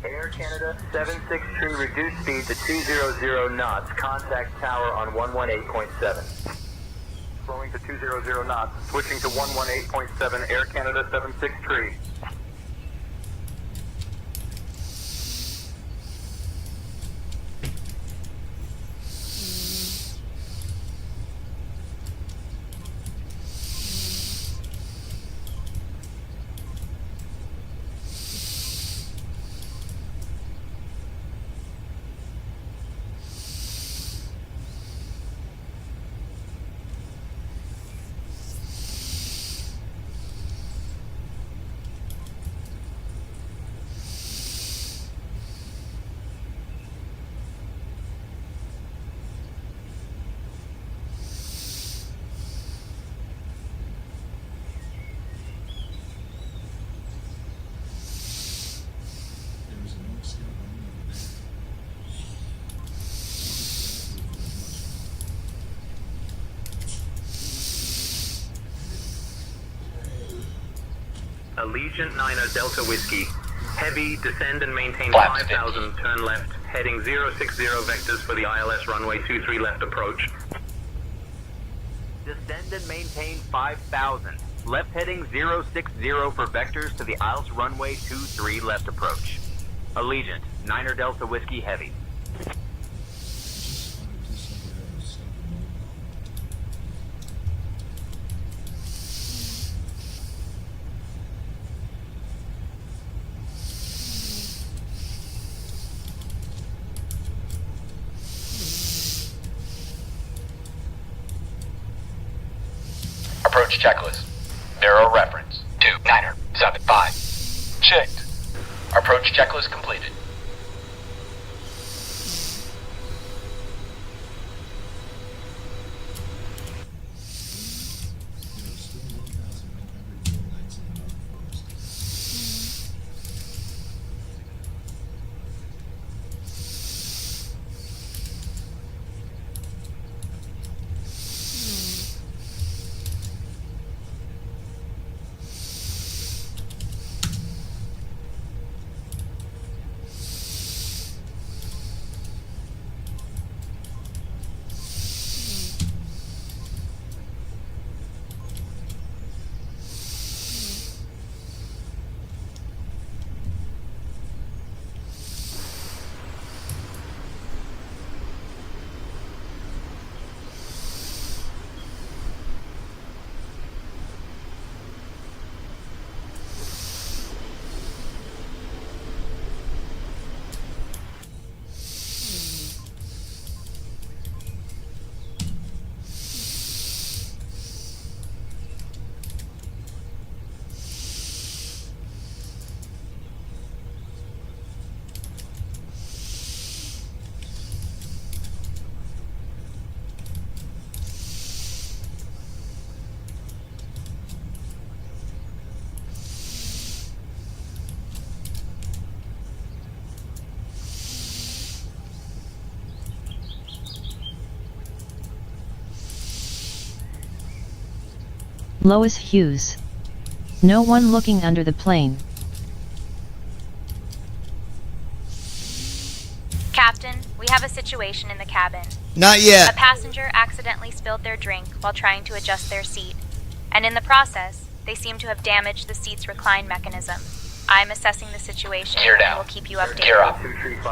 Air Canada 763, reduce speed to 200 knots. Contact tower on 118.7. Slowing to 200 knots, switching to 118.7, Air Canada 763. Allegiant 9 Delta Whiskey. Heavy, descend and maintain Flaps 5,000, turn left, heading 060 vectors for the ILS runway 23 left approach. Descend and maintain 5,000. Left heading 060 for vectors to the ILS runway 23 left approach. Allegiant 9 Delta Whiskey Heavy. Approach checklist. Narrow reference. 2975. Checked. Approach checklist completed. Lois Hughes. No one looking under the plane. Captain, we have a situation in the cabin. Not yet. A passenger accidentally spilled their drink while trying to adjust their seat, and in the process, they seem to have damaged the seat's recline mechanism. I'm assessing the situation Gear and down. will keep you updated. Gear up.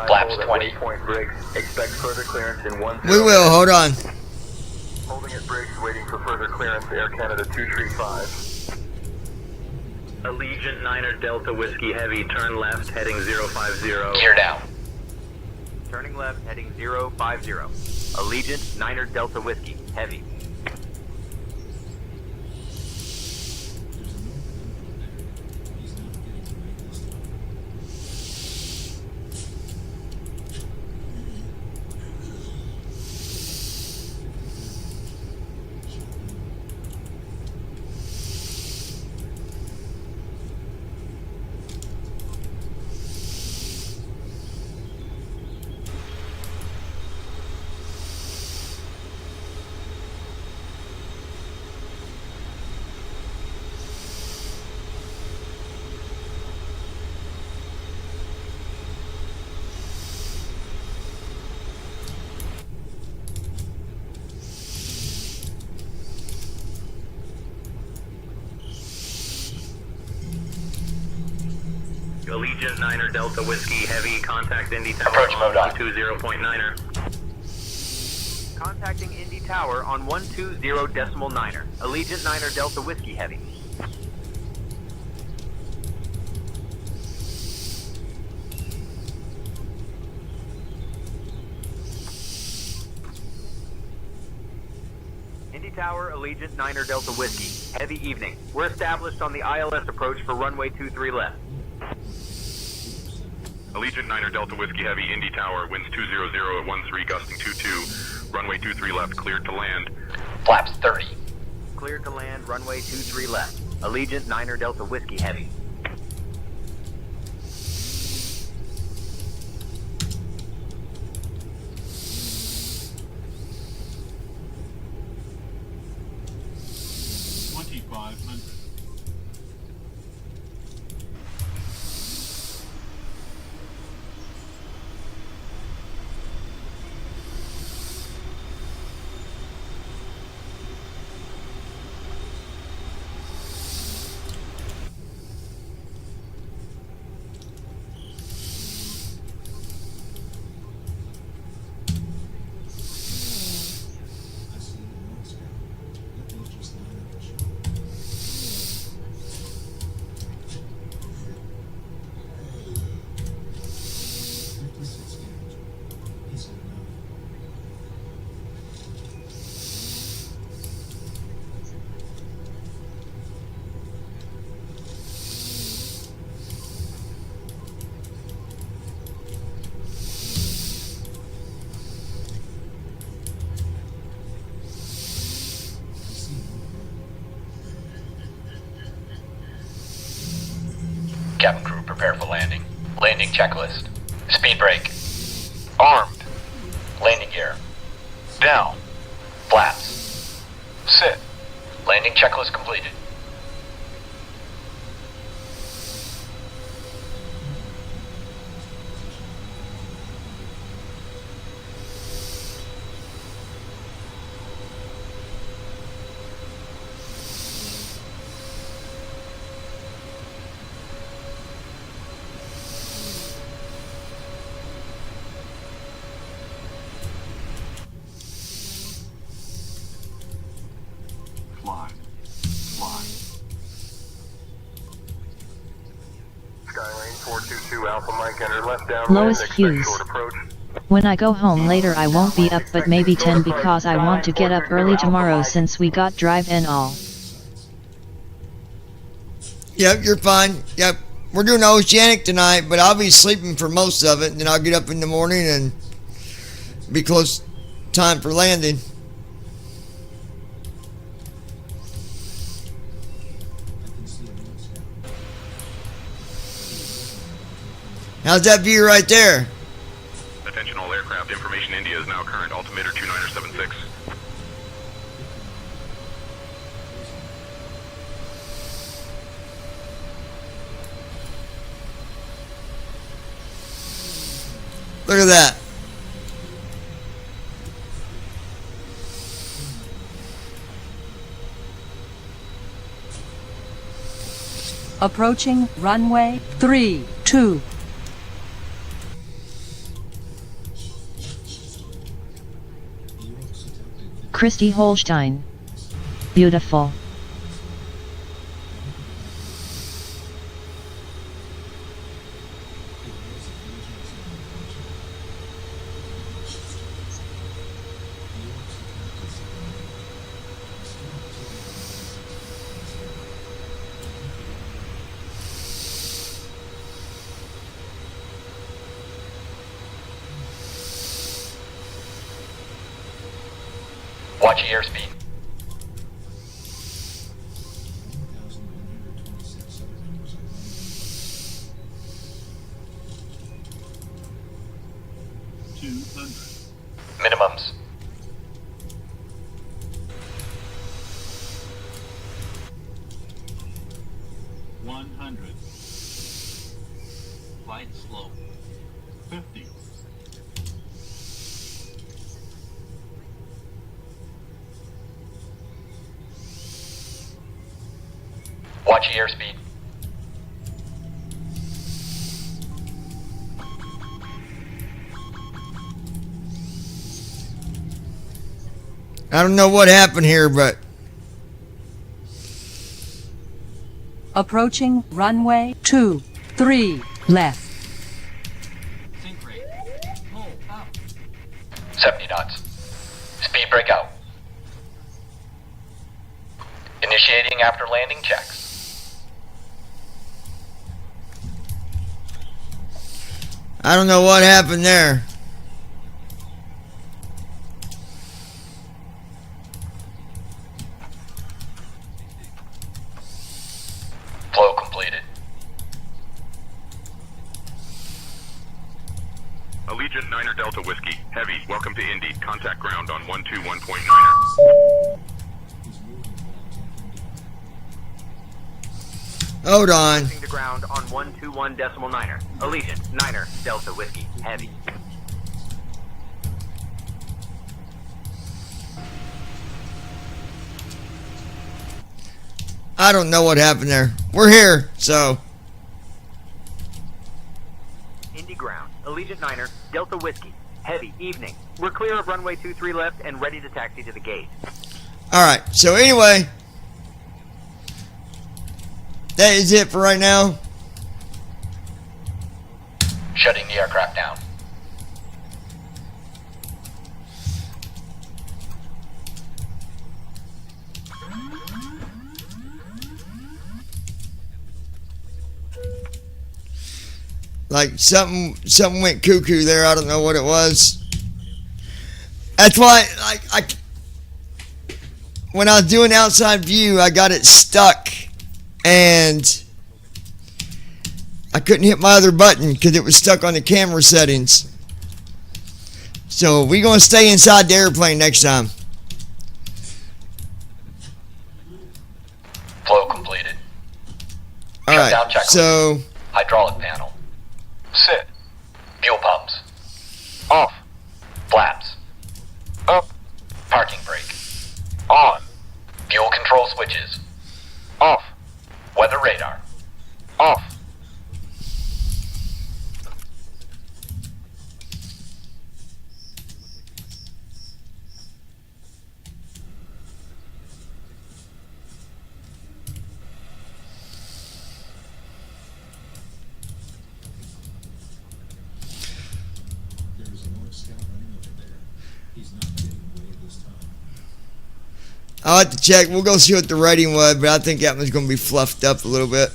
Flaps 20. Expect further clearance in 10. We will, hold on. Holding at brakes, waiting for further clearance. Air Canada 235. Allegiant 9 Delta Whiskey Heavy, turn left, heading 050. Gear down. Turning left, heading 050. Allegiant 9 Delta Whiskey Heavy. Allegiant 9 Delta Whiskey Heavy, contact Indy Tower Approach mode on. 120.9er. Contacting Indy Tower on 120.9er. Allegiant 9 Delta Whiskey Heavy. Indy Tower, Allegiant 9 Delta Whiskey. Heavy evening. We're established on the ILS approach for runway 23 left. Allegiant 9 Delta Whiskey Heavy, Indy Tower, winds 200 at 13, gusting 22, runway 23 left, cleared to land. Flaps 30. Cleared to land, runway 23 left. Allegiant 9 Delta Whiskey Heavy. Cabin crew prepare for landing. Landing checklist. Speed brake. Armed. Landing gear. Down. Flaps. Sit. Landing checklist completed. Fly. Fly. Skylane 422 Alpha Mike, enter left downwind, Lois expect Hughes. short approach. When I go home later I won't be up but maybe 10 because I want to get up early tomorrow since we got drive in all. Yep, you're fine. Yep, we're doing Oceanic tonight, but I'll be sleeping for most of it, and then I'll get up in the morning and be close time for landing. How's that view right there? Attention all aircraft, information India is now current, altimeter 2976. Look at that. Approaching runway 32. Christy Holstein. Beautiful. Watch your airspeed. Minimums. Flight slow. 50. Watch your airspeed. I don't know what happened here, but Approaching runway 23 left. 70 knots. Speed brake out. Initiating after landing checks. I don't know what happened there. Flow completed. Allegiant 9er Delta Whiskey. Heavy. Welcome to Indy. Contact ground on 121.9er. Hold on. Passing to ground on 121.9er. Allegiant 9er Delta Whiskey. Heavy. I don't know what happened there. We're here, so. Indy ground. Allegiant 9er Delta Whiskey. Heavy. Evening. We're clear of runway 23 left and ready to taxi to the gate. Alright, so anyway. That is it for right now. Shutting the aircraft down. Like something went cuckoo there. I don't know what it was. That's why when I was doing outside view, I got it stuck, and I couldn't hit my other button because it was stuck on the camera settings. So we're going to stay inside the airplane next time. Flow completed. Alright, Shutdown checklist. so Hydraulic panel. Sit. Fuel pumps. Off. Flaps. Up. Parking brake. On. Fuel control switches. Off. Weather radar. Off. There's a North Scout running over there. He's not getting away this time. I'll have to check. We'll go see what the rating was, but I think that one's going to be fluffed up a little bit.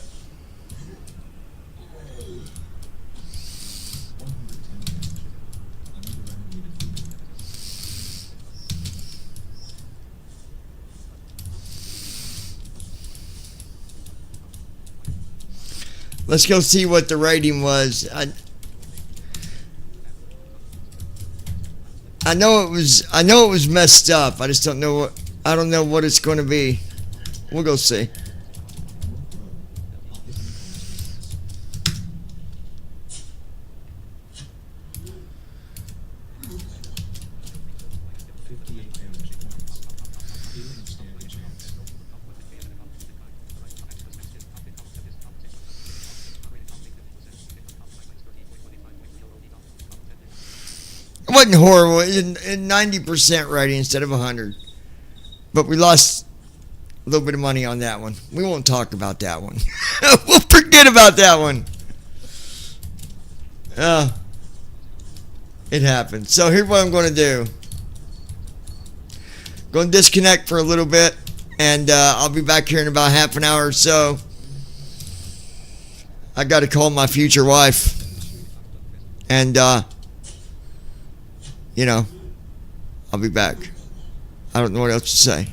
Let's go see what the rating was. I know it was messed up. I just don't know what it's going to be. We'll go see. It wasn't horrible. It was a 90% rating instead of 100. But we lost a little bit of money on that one. We won't talk about that one. We'll forget about that one. It happened. So here's what I'm going to do. Going to disconnect for a little bit. And I'll be back here in about half an hour or so. I got to call my future wife. And, you know, I'll be back. I don't know what else to say.